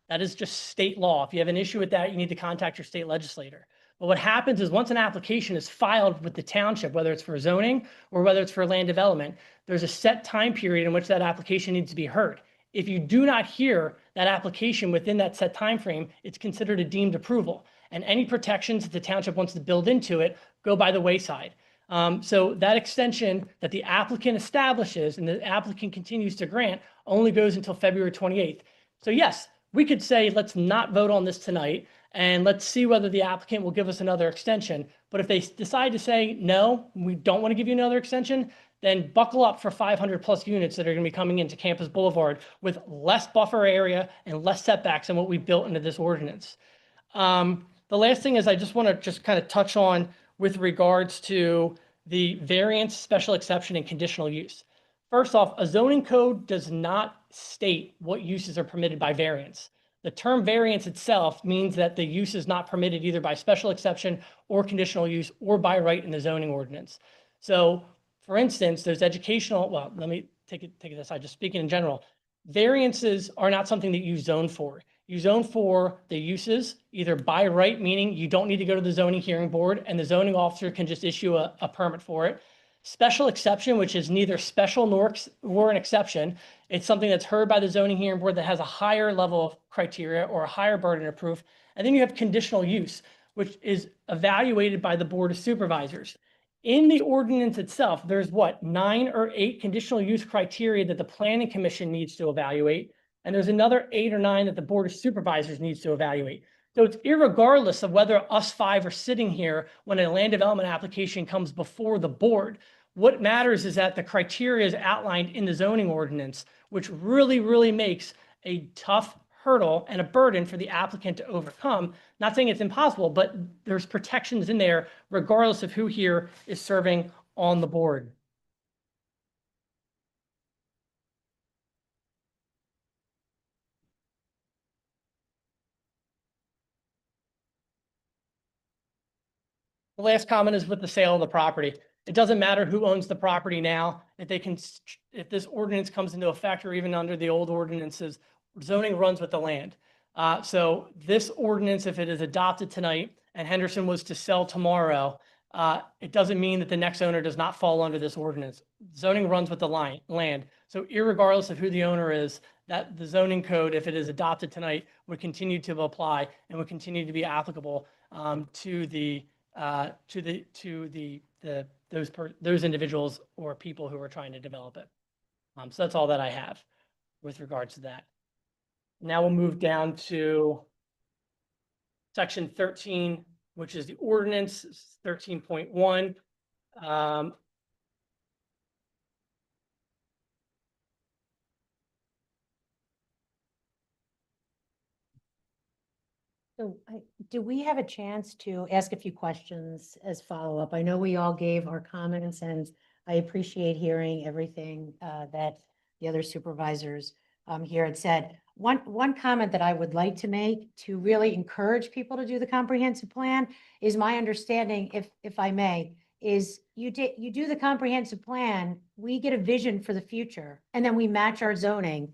That is just state law. If you have an issue with that, you need to contact your state legislator. But what happens is once an application is filed with the township, whether it's for zoning or whether it's for land development, there's a set time period in which that application needs to be heard. If you do not hear that application within that set time frame, it's considered a deemed approval. And any protections that the township wants to build into it go by the wayside. So that extension that the applicant establishes and the applicant continues to grant only goes until February 28th. So yes, we could say, let's not vote on this tonight and let's see whether the applicant will give us another extension. But if they decide to say, no, we don't want to give you another extension, then buckle up for 500+ units that are going to be coming into Campus Boulevard with less buffer area and less setbacks than what we built into this ordinance. The last thing is I just want to just kind of touch on with regards to the variance, special exception, and conditional use. First off, a zoning code does not state what uses are permitted by variance. The term variance itself means that the use is not permitted either by special exception or conditional use or by right in the zoning ordinance. So for instance, there's educational, well, let me take it aside, just speaking in general, variances are not something that you zone for. You zone for the uses either by right, meaning you don't need to go to the zoning hearing board and the zoning officer can just issue a permit for it. Special exception, which is neither special nor an exception. It's something that's heard by the zoning hearing board that has a higher level of criteria or a higher burden of proof. And then you have conditional use, which is evaluated by the Board of Supervisors. In the ordinance itself, there's 9 or 8 conditional use criteria that the Planning Commission needs to evaluate. And there's another 8 or 9 that the Board of Supervisors needs to evaluate. So it's irregardless of whether us 5 are sitting here when a land development application comes before the board. What matters is that the criteria is outlined in the zoning ordinance, which really, really makes a tough hurdle and a burden for the applicant to overcome. Not saying it's impossible, but there's protections in there regardless of who here is serving on the board. The last comment is with the sale of the property. It doesn't matter who owns the property now. If this ordinance comes into effect or even under the old ordinances, zoning runs with the land. So this ordinance, if it is adopted tonight and Henderson was to sell tomorrow, it doesn't mean that the next owner does not fall under this ordinance. Zoning runs with the land. So irregardless of who the owner is, that the zoning code, if it is adopted tonight, would continue to apply and would continue to be applicable to those individuals or people who are trying to develop it. So that's all that I have with regards to that. Now we'll move down to section 13, which is the ordinance 13.1. So do we have a chance to ask a few questions as follow-up? I know we all gave our comments and I appreciate hearing everything that the other supervisors here had said. One comment that I would like to make to really encourage people to do the comprehensive plan is my understanding, if I may, is you do the comprehensive plan, we get a vision for the future, and then we match our zoning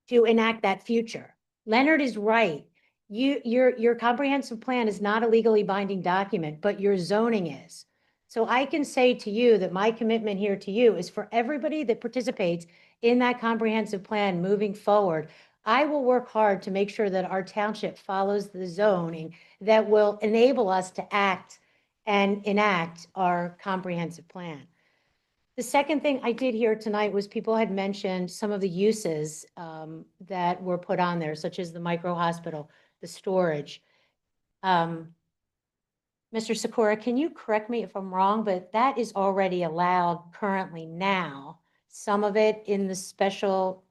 to enact that future. Leonard is right. Your comprehensive plan is not a legally binding document, but your zoning is. So I can say to you that my commitment here to you is for everybody that participates in that comprehensive plan moving forward, I will work hard to make sure that our township follows the zoning that will enable us to act and enact our comprehensive plan. The second thing I did hear tonight was people had mentioned some of the uses that were put on there, such as the micro hospital, the storage. Mr. Sikora, can you correct me if I'm wrong, but that is already allowed currently now, some of it in the special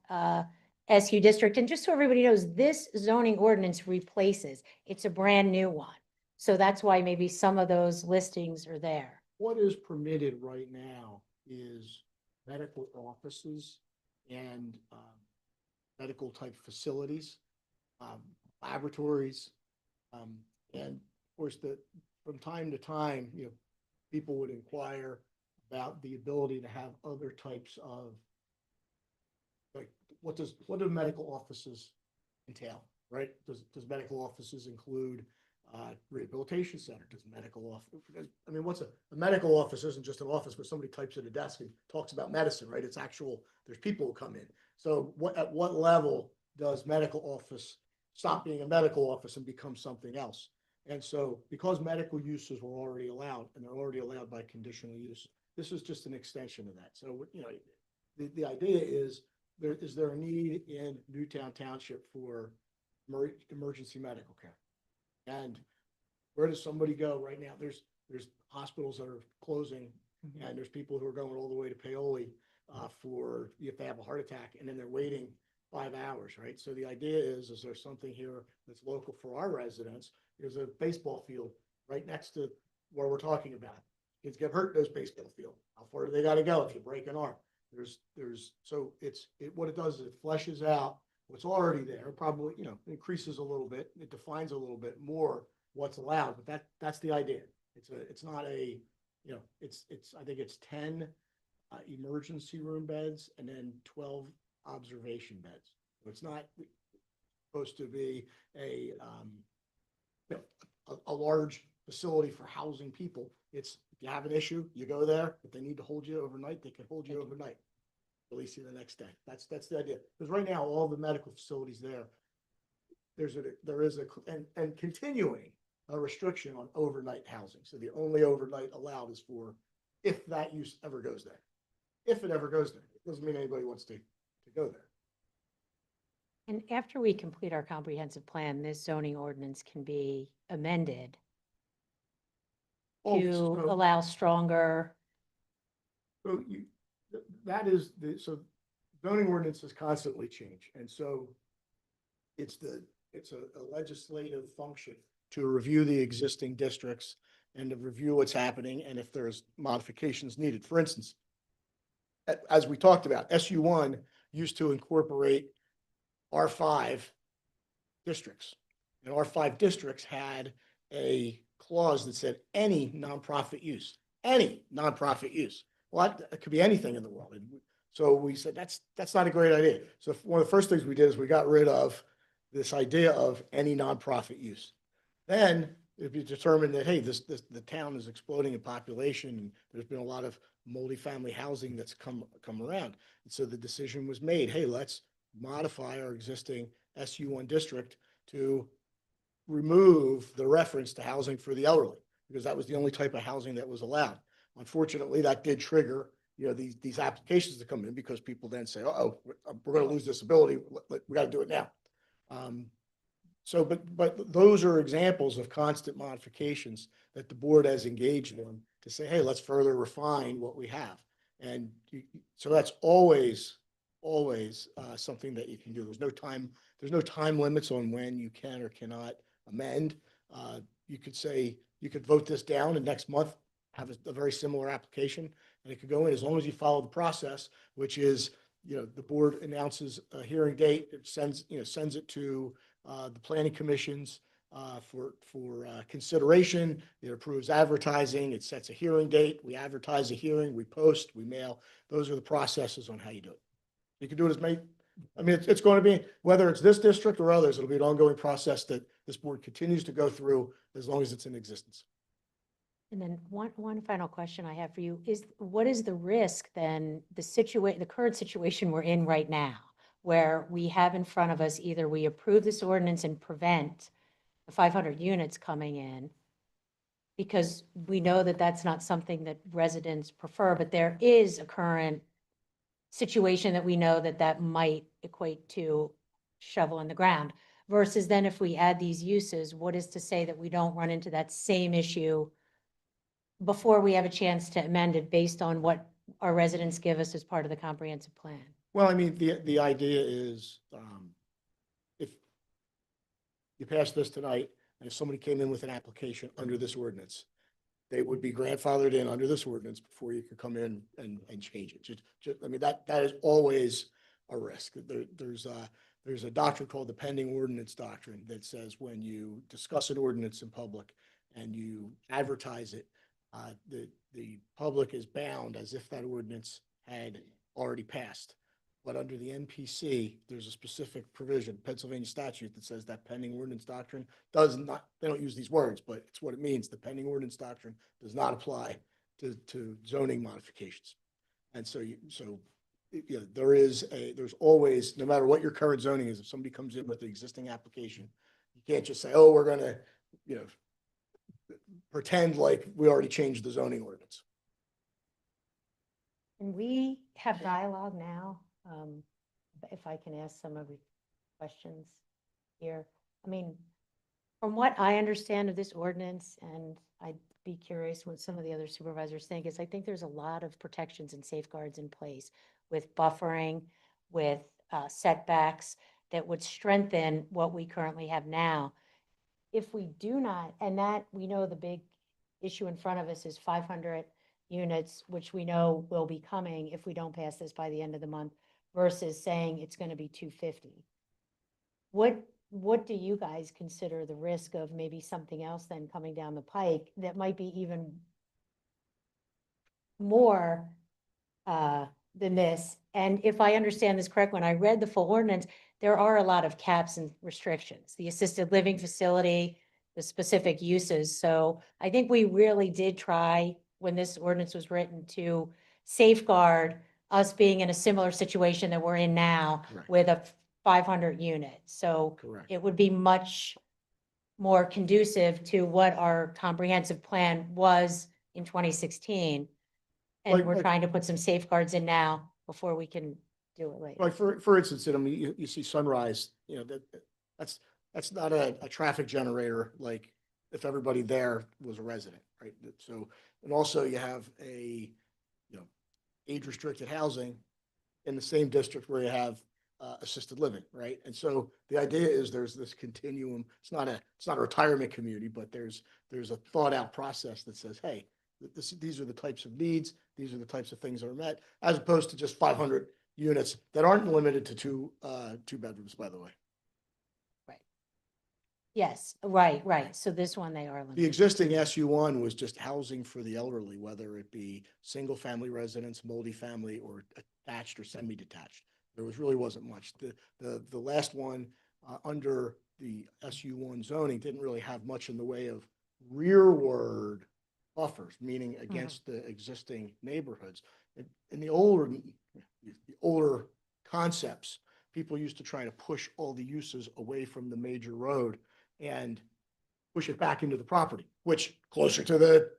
SU district. And just so everybody knows, this zoning ordinance replaces, it's a brand new one. So that's why maybe some of those listings are there. What is permitted right now is medical offices and medical type facilities, laboratories, and of course from time to time, people would inquire about the ability to have other types of, like, what do medical offices entail, right? Does medical offices include rehabilitation center? Does medical office, I mean, what's a medical office isn't just an office where somebody types at a desk and talks about medicine, right? It's actual, there's people who come in. So at what level does medical office stop being a medical office and become something else? And so because medical uses were already allowed, and they're already allowed by conditional use, this is just an extension of that. So, the idea is, is there a need in Newtown Township for emergency medical care? And where does somebody go right now? There's hospitals that are closing And there's people who are going all the way to Paoli for if they have a heart attack, and then they're waiting 5 hours, right? So the idea is there something here that's local for our residents? There's a baseball field right next to where we're talking about. Kids get hurt in those baseball field. How far do they got to go if you break an arm? So what it does is it fleshes out what's already there, probably, increases a little bit. It defines a little bit more what's allowed, but that's the idea. It's not a, I think it's 10 emergency room beds and then 12 observation beds. So it's not supposed to be a large facility for housing people. It's, if you have an issue, you go there. If they need to hold you overnight, they can hold you overnight. Release you the next day. That's the idea. Because right now, all the medical facilities there is a continuing a restriction on overnight housing. So the only overnight allowed is for if that use ever goes there. If it ever goes there, it doesn't mean anybody wants to go there. And after we complete our comprehensive plan, this zoning ordinance can be amended to allow stronger. So so zoning ordinances constantly change. And so it's a legislative function to review the existing districts and to review what's happening and if there's modifications needed. For instance, as we talked about, SU1 used to incorporate R5 districts. And R5 districts had a clause that said any nonprofit use, Well, it could be anything in the world. And so we said, that's not a great idea. So one of the first things we did is we got rid of this idea of any nonprofit use. Then if you determine that, hey, the town is exploding in population and there's been a lot of multifamily housing that's come around. And so the decision was made, hey, let's modify our existing SU1 district to remove the reference to housing for the elderly, because that was the only type of housing that was allowed. Unfortunately, that did trigger, these applications to come in because people then say, oh, we're going to lose this ability. We got to do it now. But those are examples of constant modifications that the board has engaged in to say, hey, let's further refine what we have. And so that's always something that you can do. There's no time limits on when you can or cannot amend. You could vote this down and next month have a very similar application, and it could go in as long as you follow the process, which is, the board announces a hearing date, it sends it to the planning commissions for consideration. It approves advertising. It sets a hearing date. We advertise a hearing. We post. We mail. Those are the processes on how you do it. You can do it as many. I mean, it's going to be, whether it's this district or others, it'll be an ongoing process that this board continues to go through as long as it's in existence. And then one final question I have for you is, what is the risk then, the current situation we're in right now, where we have in front of us, either we approve this ordinance and prevent the 500 units coming in, because we know that that's not something that residents prefer, but there is a current situation that we know that might equate to shovel in the ground, versus then if we add these uses, what is to say that we don't run into that same issue before we have a chance to amend it based on what our residents give us as part of the comprehensive plan? Well, I mean, the idea is, if you pass this tonight, and if somebody came in with an application under this ordinance, they would be grandfathered in under this ordinance before you could come in and change it. I mean, that is always a risk. There's a doctrine called the pending ordinance doctrine that says when you discuss an ordinance in public and you advertise it, the public is bound as if that ordinance had already passed. But under the NPC, there's a specific provision, Pennsylvania statute, that says that pending ordinance doctrine does not, they don't use these words, but it's what it means. The pending ordinance doctrine does not apply to zoning modifications. And so there's always, no matter what your current zoning is, if somebody comes in with the existing application, you can't just say, oh, we're going to, pretend like we already changed the zoning ordinance. And we have dialogue now. If I can ask some of the questions here. I mean, from what I understand of this ordinance, and I be curious what some of the other supervisors think, is I think there's a lot of protections and safeguards in place with buffering, with setbacks that would strengthen what we currently have now. If we do not, and that, we know the big issue in front of us is 500 units, which we know will be coming if we don't pass this by the end of the month, versus saying it's going to be 250. What do you guys consider the risk of maybe something else then coming down the pike that might be even more than this? And if I understand this correct, when I read the full ordinance, there are a lot of caps and restrictions, the assisted living facility, the specific uses. So I think we really did try, when this ordinance was written, to safeguard us being in a similar situation that we're in now Correct. with a 500 unit. So Correct. it would be much more conducive to what our comprehensive plan was in 2016. And we're trying to put some safeguards in now before we can do it later. Like for instance, I mean, you see Sunrise, you know, that's not a traffic generator, like if everybody there was a resident, right? So, and also you have a, you know, age restricted housing in the same district where you have assisted living, right? And so the idea is there's this continuum. It's not a retirement community, but there's a thought out process that says, hey, these are the types of needs, these are the types of things that are met, as opposed to just 500 units that aren't limited to two bedrooms, by the way. Yes, right. So this one, they are The limited. existing SU1 was just housing for the elderly, whether it be single family residence, multifamily, or attached or semi-detached. There really wasn't much. The last one under the SU1 zoning didn't really have much in the way of rearward buffers, meaning against the existing neighborhoods. In the older concepts, people used to try to push all the uses away from the major road and push it back into the property, which closer to the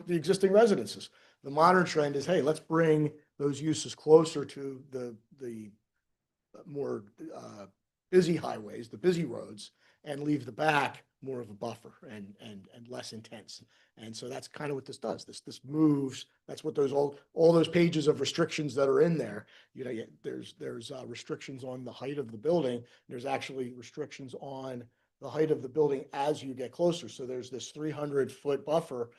existing residences. The modern trend is, hey, let's bring those uses closer to the more busy highways, the busy roads, and leave the back more of a buffer and less intense. And so that's kind of what this does. This moves. That's what all those pages of restrictions that are in there. You know, there's restrictions on the height of the building. There's actually restrictions on the height of the building as you get closer. So there's this 300-foot buffer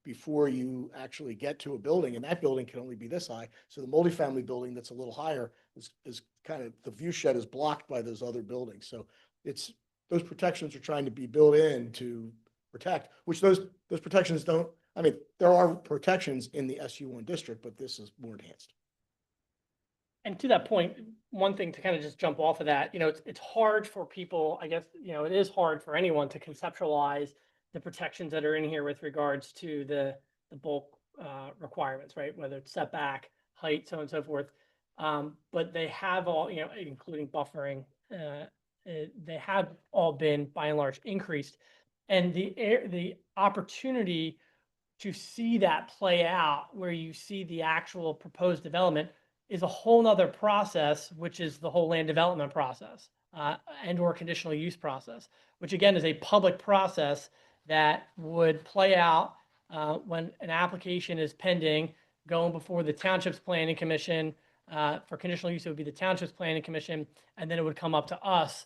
before you actually get to a building, and that building can only be this high. So the multifamily building that's a little higher is kind of, the view shed is blocked by those other buildings. So it's, those protections are trying to be built in to protect, which those protections don't, I mean, there are protections in the SU1 district, but this is more enhanced. And to that point, one thing to kind of just jump off of that, you know, it's hard for people, I guess, you know, it is hard for anyone to conceptualize the protections that are in here with regards to the bulk requirements, right? Whether it's setback, height, so on and so forth. But they have all, you know, including buffering, they have all been by and large increased. And the opportunity to see that play out where you see the actual proposed development is a whole nother process, which is the whole land development process and or conditional use process, which again is a public process that would play out when an application is pending, going before the Township's Planning Commission. For conditional use, it would be the Township's Planning Commission, and then it would come up to us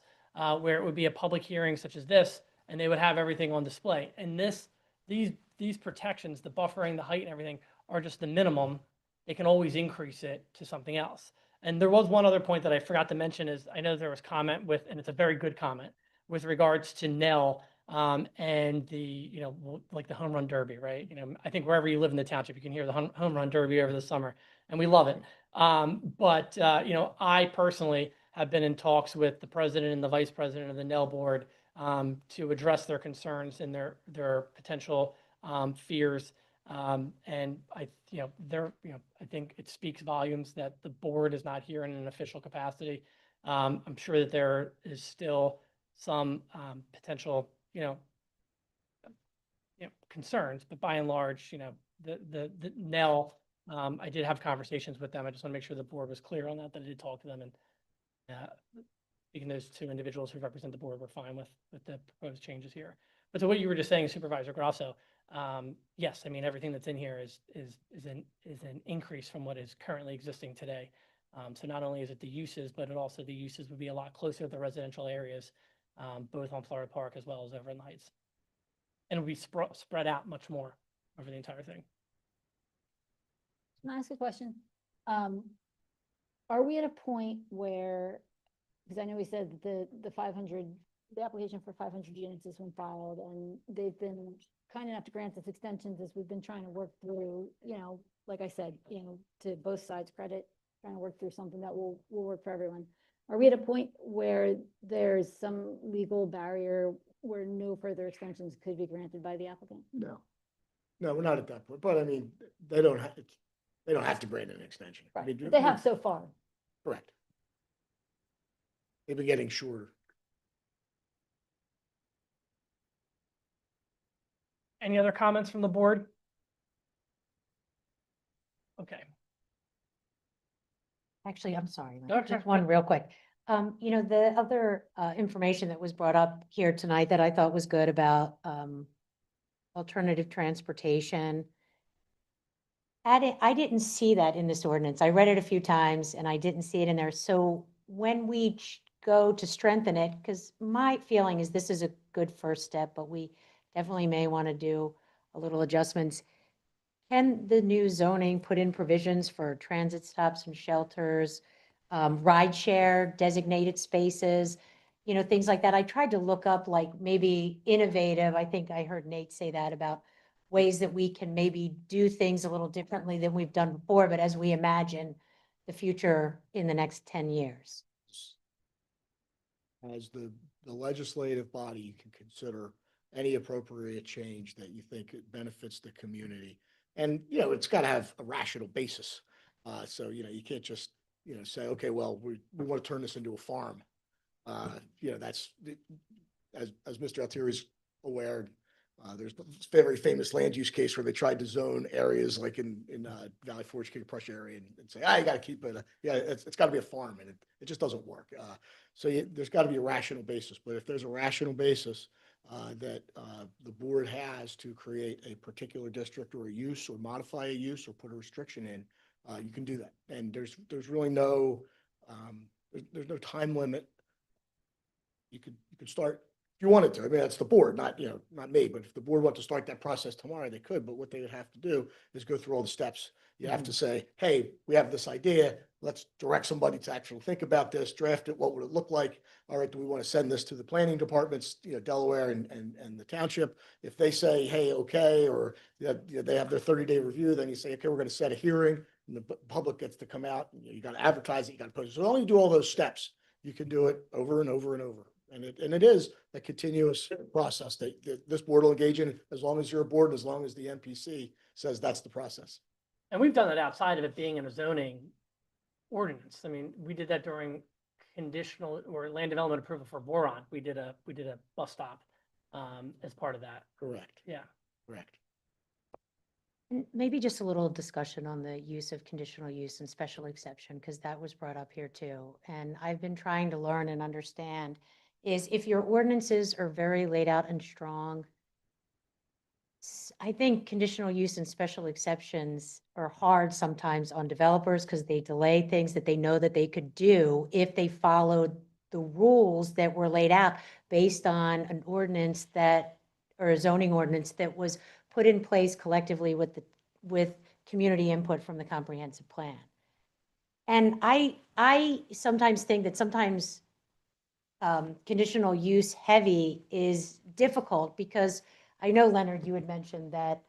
where it would be a public hearing such as this, and they would have everything on display. And these protections, the buffering, the height and everything are just the minimum. They can always increase it to something else. And there was one other point that I forgot to mention is I know there was comment with, and it's a very good comment, with regards to Nell and the, you know, like the home run derby, right? You know, I think wherever you live in the township, you can hear the home run derby over the summer, and we love it. You know, I personally have been in talks with the president and the vice president of the Nell board to address their concerns and their potential fears. And I think it speaks volumes that the board is not here in an official capacity. I'm sure that there is still some potential, concerns, but by and large, the Nell, I did have conversations with them. I just want to make sure the board was clear on that I did talk to them, and speaking those two individuals who represent the board were fine with the proposed changes here. But to what you were just saying, Supervisor Grasso, yes, I mean, everything that's in here is an increase from what is currently existing today. So not only is it the uses, but it also the uses would be a lot closer to the residential areas, both on Florida Park as well as over in the Heights. And it'll be spread out much more over the entire thing. Can I ask a question? Are we at a point where, because I know we said that the 500, the application for 500 units has been filed, and they've been kind enough to grant us extensions as we've been trying to work through, like I said, to both sides' credit, trying to work through something that will work for everyone. Are we at a point where there's some legal barrier where no further extensions could be granted by the applicant? No, we're not at that point, but I mean, they don't have to grant an extension. I mean, They have so far. Correct. They've been getting shorter. Any other comments from the board? Okay. Actually, I'm sorry, No, just sure. one real quick. The other information that was brought up here tonight that I thought was good about alternative transportation. I didn't see that in this ordinance. I read it a few times and I didn't see it in there. So when we go to strengthen it, because my feeling is this is a good first step, but we definitely may want to do a little adjustments. Can the new zoning put in provisions for transit stops and shelters, ride share, designated spaces, things like that? I tried to look up like maybe innovative. I think I heard Nate say that about ways that we can maybe do things a little differently than we've done before, but as we imagine the future in the next 10 years. As the legislative body, you can consider any appropriate change that you think it benefits the community. And, it's got to have a rational basis. So, you can't just, say, okay, well, we want to turn this into a farm. That's, as Mr. Altieri is aware, there's a very famous land use case where they tried to zone areas like in Valley Forge, King of Prussia area and say, you got to keep it. It's got to be a farm, and it just doesn't work. So there's got to be a rational basis. But if there's a rational basis that the board has to create a particular district or a use or modify a use or put a restriction in, you can do that. And there's really no there's no time limit. You could start if you wanted to. I mean, that's the board, not me. But if the board wanted to start that process tomorrow, they could. But what they would have to do is go through all the steps. You have to say, hey, we have this idea. Let's direct somebody to actually think about this, draft it. What would it look like? All right, do we want to send this to the planning departments, Delaware and the township? If they say, hey, okay, or they have their 30-day review, then you say, okay, we're going to set a hearing, and the public gets to come out. And you got to advertise it, you got to post it. So only do all those steps. You can do it over and over and over. And it is a continuous process that this board will engage in as long as you're a board, and as long as the NPC says that's the process. And we've done that outside of it being in a zoning ordinance. I mean, we did that during conditional or land development approval for Boron. We did a bus stop as part of that. Correct. Yeah. Correct. And maybe just a little discussion on the use of conditional use and special exception, because that was brought up here too. And I've been trying to learn and understand is if your ordinances are very laid out and strong, I think conditional use and special exceptions are hard sometimes on developers because they delay things that they know that they could do if they followed the rules that were laid out based on an ordinance or a zoning ordinance that was put in place collectively with community input from the comprehensive plan. And I sometimes think that sometimes conditional use heavy is difficult because I know, Leonard, you had mentioned that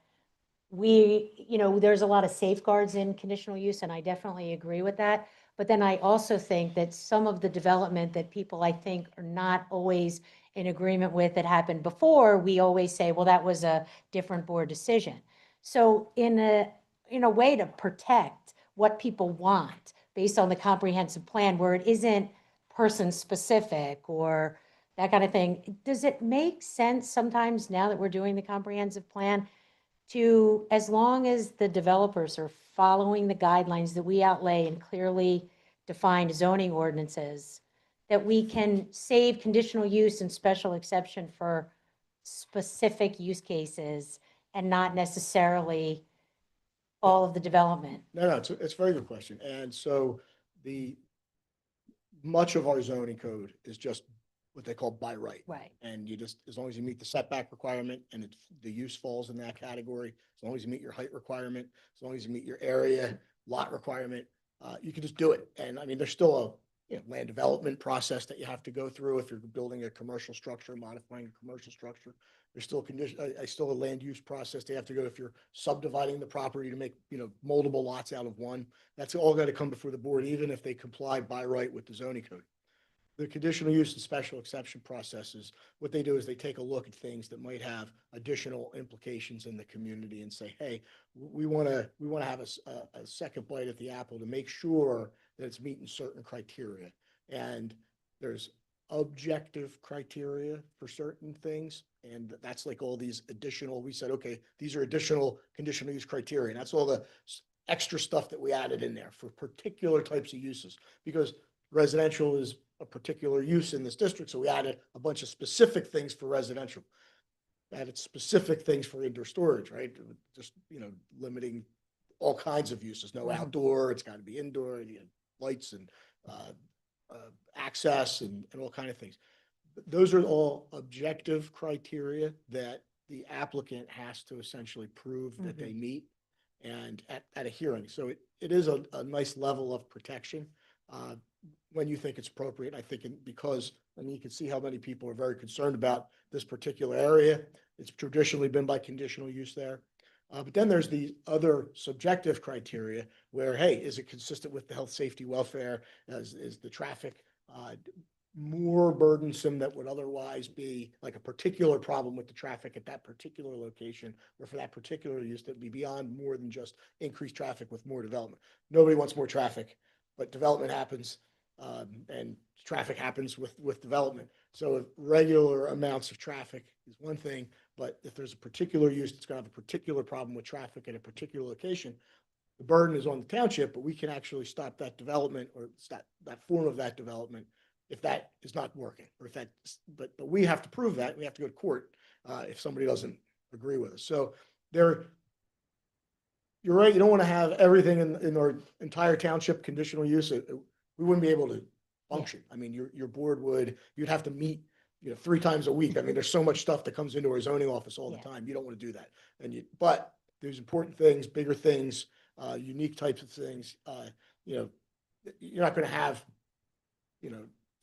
there's a lot of safeguards in conditional use, and I definitely agree with that. But then I also think that some of the development that people, I think, are not always in agreement with that happened before, we always say, well, that was a different board decision. So in a way to protect what people want based on the comprehensive plan where it isn't person specific or that kind of thing, does it make sense sometimes now that we're doing the comprehensive plan to, as long as the developers are following the guidelines that we outlay in clearly defined zoning ordinances, that we can save conditional use and special exception for specific use cases and not necessarily all of the development? No, it's a very good question. And so much of our zoning code is just what they call by right. Right. And you just, as long as you meet the setback requirement and the use falls in that category, as long as you meet your height requirement, as long as you meet your area, lot requirement, you can just do it. And I mean, there's still a land development process that you have to go through if you're building a commercial structure, modifying a commercial structure. There's still still a land use process they have to go if you're subdividing the property to make, multiple lots out of one. That's all got to come before the board, even if they comply by right with the zoning code. The conditional use and special exception processes, what they do is they take a look at things that might have additional implications in the community and say, hey, we want to have a second bite at the apple to make sure that it's meeting certain criteria. And there's objective criteria for certain things. And that's like all these additional, we said, okay, these are additional conditional use criteria. And that's all the extra stuff that we added in there for particular types of uses, because residential is a particular use in this district. So we added a bunch of specific things for residential, added specific things for indoor storage, right? Just, limiting all kinds of uses, no outdoor, it's got to be indoor, lights and access and all kinds of things. Those are all objective criteria that the applicant has to essentially prove that they meet and at a hearing. So it is a nice level of protection when you think it's appropriate. I think because, you can see how many people are very concerned about this particular area. It's traditionally been by conditional use there. But then there's the other subjective criteria where, hey, is it consistent with the health, safety, welfare? Is the traffic more burdensome that would otherwise be like a particular problem with the traffic at that particular location, or for that particular use that would be beyond more than just increased traffic with more development? Nobody wants more traffic, but development happens, and traffic happens with development. So regular amounts of traffic is one thing, but if there's a particular use that's going to have a particular problem with traffic at a particular location, the burden is on the township, but we can actually stop that development or stop that form of that development if that is not working, or if that, but we have to prove that. We have to go to court if somebody doesn't agree with us. So you're right. You don't want to have everything in our entire township conditional use. We wouldn't be able to function. I mean, your board you'd have to meet, 3 times a week. I mean, there's so much stuff that comes into our zoning office all the time. You don't want to do that. But there's important things, bigger things, unique types of things. You're not going to have,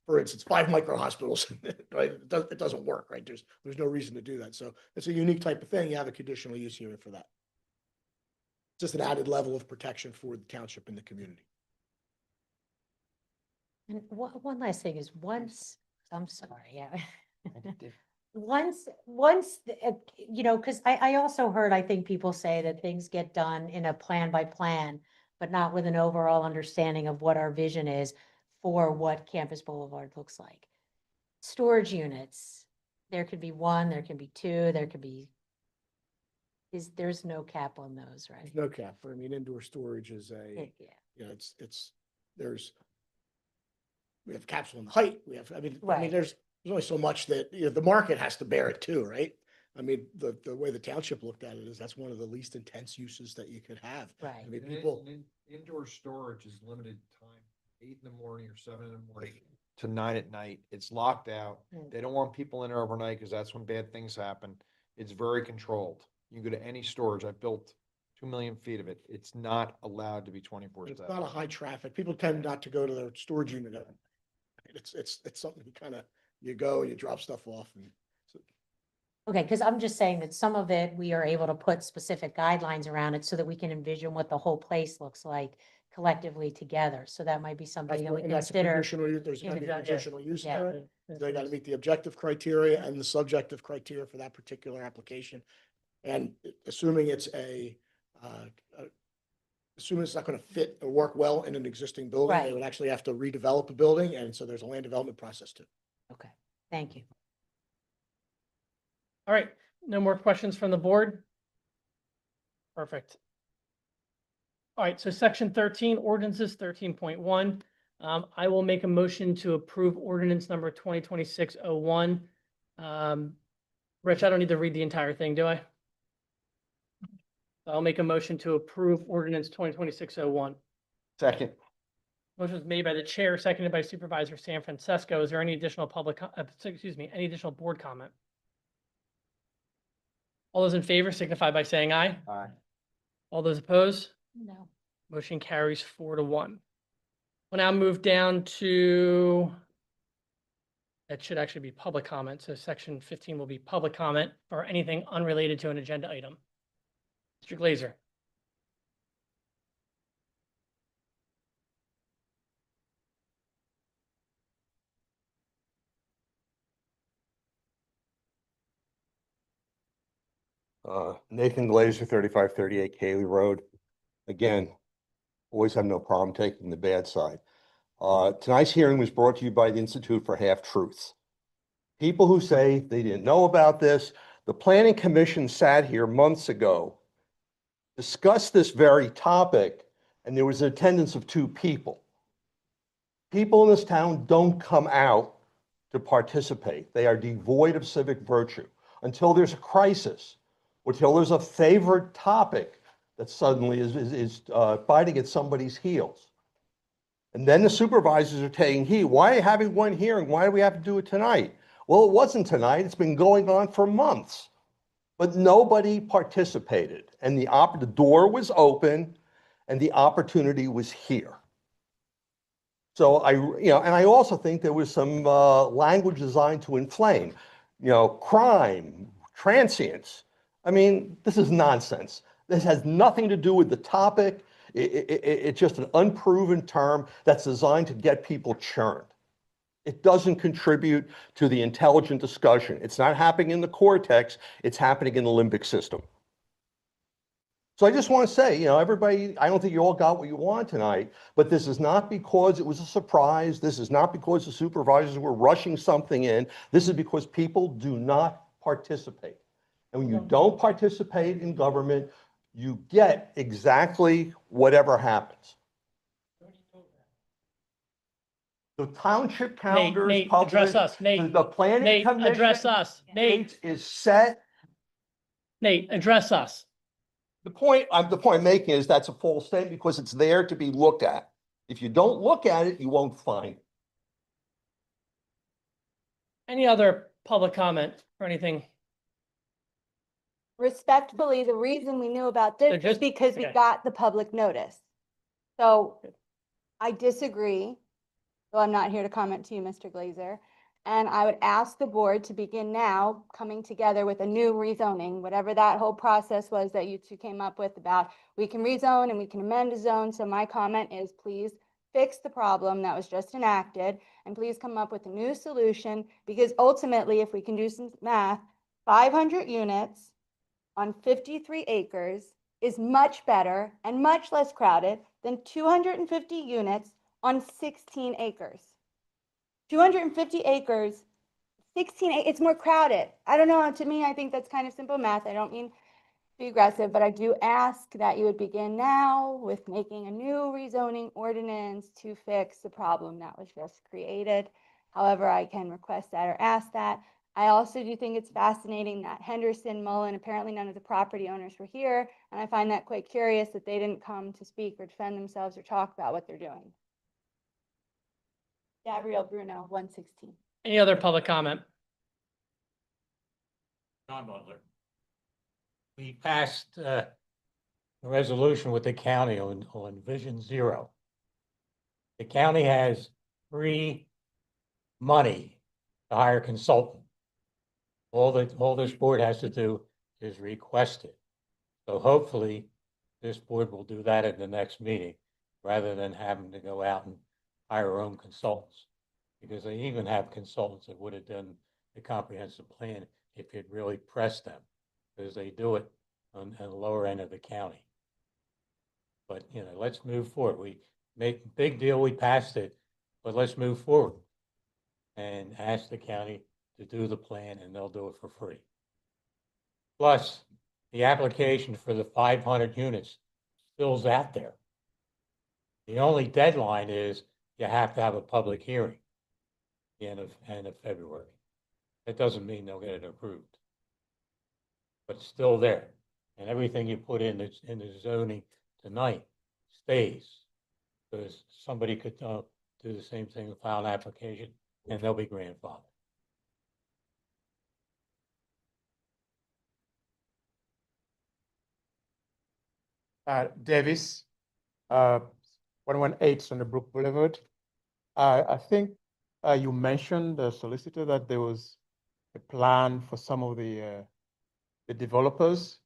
for instance, 5 micro hospitals, right? It doesn't work, right? There's no reason to do that. So it's a unique type of thing. You have a conditional use hearing for that. Just an added level of protection for the township and the community. And one last thing is I'm sorry, yeah. Once, because I also heard, I think people say that things get done in a plan by plan, but not with an overall understanding of what our vision is for what Campus Boulevard looks like. Storage units, there could be 1, there can be 2, there could be, there's no cap on those, right? There's no cap. I mean, indoor storage is we have caps on the height. We have, there's only so much that, the market has to bear it too, right? I mean, the way the township looked at it is that's one of the least intense uses that you could have. Right. I mean, Indoor storage is limited time, 8 in the morning or 7 in the morning to 9 at night. It's locked out. They don't want people in there overnight because that's when bad things happen. It's very controlled. You go to any storage. I built 2 million feet of it. It's not allowed to be 24/7. It's not a high traffic. People tend not to go to their storage unit. It's something you go and you drop stuff off. And Okay, because I'm just saying that some of it, we are able to put specific guidelines around it so that we can envision what the whole place looks like collectively together. So that might be something that we and that's a consider. conditional use. There's going to be conditional use Yeah. there. They got to meet the objective criteria and the subjective criteria for that particular application. And assuming it's assuming it's not going to fit or work well in an existing building, they Right. would actually have to redevelop a building. And so there's a land development process too. Okay, thank you. All right, no more questions from the board? Perfect. All right, so section 13, ordinances 13.1. I will make a motion to approve ordinance number 2026-01. Rich, I don't need to read the entire thing, do I? I'll make a motion to approve ordinance 2026-01. Second. Motion was made by the chair, seconded by Supervisor San Francisco. Is there any additional any additional board comment? All those in favor signify by saying aye. Aye. All those opposed? No. Motion carries 4-1. We'll now move down to, that should actually be public comment. So section 15 will be public comment or anything unrelated to an agenda item. Mr. Glazer. Nathan Glazer, 3538 Cayley Road. Again, always have no problem taking the bad side. Tonight's hearing was brought to you by the Institute for Half-Truths. People who say they didn't know about this, the Planning Commission sat here months ago, discussed this very topic, and there was an attendance of 2 people. People in this town don't come out to participate. They are devoid of civic virtue until there's a crisis, until there's a favorite topic that suddenly is biting at somebody's heels. And then the supervisors are taking heed. Why are you having one hearing? Why do we have to do it tonight? Well, it wasn't tonight. It's been going on for months. But nobody participated. And the door was open and the opportunity was here. So and I also think there was some language designed to inflame, crime, transience. I mean, this is nonsense. This has nothing to do with the topic. It's just an unproven term that's designed to get people churned. It doesn't contribute to the intelligent discussion. It's not happening in the cortex. It's happening in the limbic system. So I just want to say, everybody, I don't think you all got what you want tonight, but this is not because it was a surprise. This is not because the supervisors were rushing something in. This is because people do not participate. And when you don't participate in government, you get exactly whatever happens. The township calendar is Nate, published. address us. Nate, The planning Nate, commission address us. Nate, date is set. Nate, address us. The point I'm making is that's a false statement because it's there to be looked at. If you don't look at it, you won't find it. Any other public comment or anything? Respectfully, the reason we knew about this is because we got the public notice. So I disagree, though I'm not here to comment to you, Mr. Glazer. And I would ask the board to begin now coming together with a new rezoning, whatever that whole process was that you two came up with about we can rezone and we can amend a zone. So my comment is please fix the problem that was just enacted and please come up with a new solution, because ultimately, if we can do some math, 500 units on 53 acres is much better and much less crowded than 250 units on 16 acres. 250 acres, 16, it's more crowded. I don't know, to me, I think that's kind of simple math. I don't mean to be aggressive, but I do ask that you would begin now with making a new rezoning ordinance to fix the problem that was just created. However, I can request that or ask that. I also do think it's fascinating that Henderson, Mullen, apparently none of the property owners were here, and I find that quite curious that they didn't come to speak or defend themselves or talk about what they're doing. Gabrielle Bruno, 116. Any other public comment? John Butler. We passed a resolution with the county on Vision Zero. The county has free money to hire a consultant. All this board has to do is request it. So hopefully this board will do that at the next meeting rather than having to go out and hire our own consultants, because they even have consultants that would have done the comprehensive plan if you'd really pressed them, because they do it on the lower end of the county. But, let's move forward. We made a big deal, we passed it, but let's move forward and ask the county to do the plan, and they'll do it for free. Plus, the application for the 500 units still's out there. The only deadline is you have to have a public hearing at the end of February. That doesn't mean they'll get it approved. but still there. And everything you put in the zoning tonight stays. Because somebody could do the same thing, file an application, and they'll be grandfathered. Davis, 118 Stony Boulevard. I think you mentioned, the solicitor, that there was a plan for some of the developers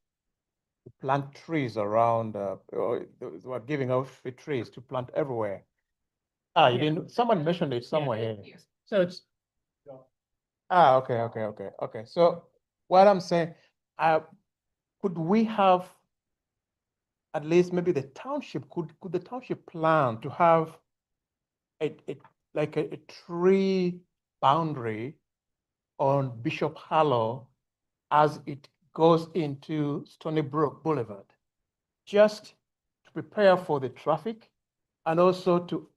to plant trees around, or they were giving out free trees to plant everywhere. You didn't, someone mentioned it somewhere here. So it's, Okay. So what I'm saying, could we have, at least maybe the township, could the township plan to have a tree boundary on Bishop Hollow as it goes into Stony Brook Boulevard, just to prepare for the traffic and also to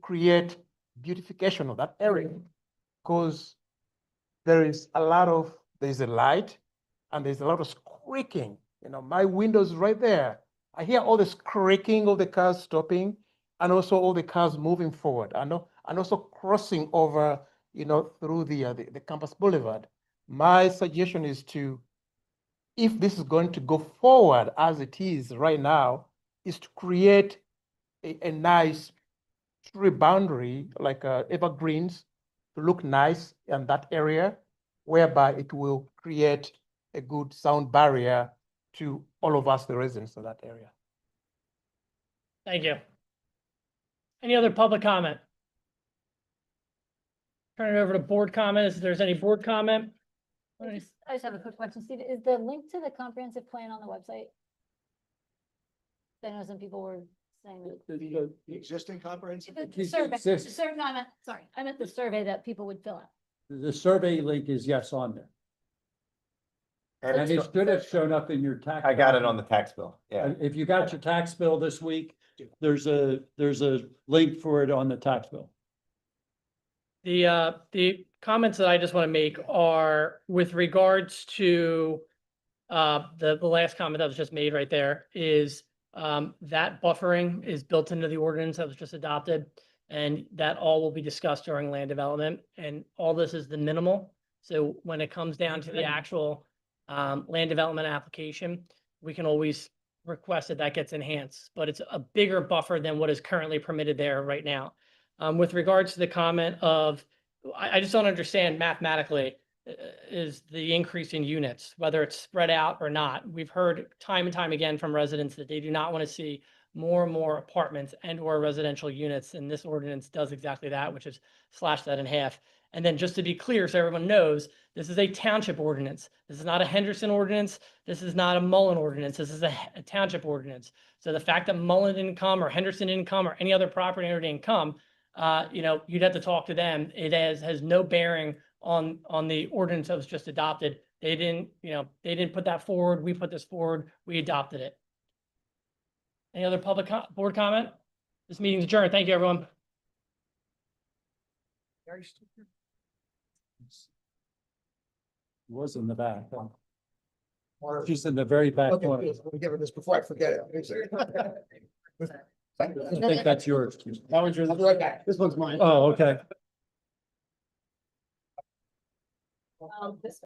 create beautification of that area? Because there's a light and there's a lot of squeaking. You know, my window's right there. I hear all this creaking of the cars stopping and also all the cars moving forward. And also crossing over, through the campus boulevard. My suggestion is if this is going to go forward as it is right now, is to create a nice tree boundary, like evergreens, to look nice in that area, whereby it will create a good sound barrier to all of us, the residents of that area. thank you. Any other public comment? Turn it over to board comments. If there's any board comment. I just have a quick question, Steve. Is the link to the comprehensive plan on the website? I know some people were saying that. The existing comprehensive. The survey, no, I meant the survey that people would fill out. The survey link is yes on there. And it should have shown up in your tax. I got it on the tax bill. Yeah. If you got your tax bill this week, there's a link for it on the tax bill. The comments that I just want to make are with regards to the last comment that was just made right there is that buffering is built into the ordinance that was just adopted, and that all will be discussed during land development, and all this is the minimal. So when it comes down to the actual land development application, we can always request that gets enhanced, but it's a bigger buffer than what is currently permitted there right now. With regards to the comment of, I just don't understand mathematically, is the increase in units, whether it's spread out or not. We've heard time and time again from residents that they do not want to see more and more apartments and or residential units, and this ordinance does exactly that, which is slash that in half. And then just to be clear, so everyone knows, this is a township ordinance. This is not a Henderson ordinance. This is not a Mullen ordinance. This is a township ordinance. So the fact that Mullen didn't come or Henderson didn't come or any other property owner didn't come, you'd have to talk to them. It has no bearing on the ordinance that was just adopted. They didn't put that forward. We put this forward. We adopted it. Any other public board comment? This meeting's adjourned. Thank you, everyone. Was in the back. She's in the very back corner. Let me give her this before I forget it. I think that's yours. That one's yours. I'll be right back. This one's mine. Oh, okay.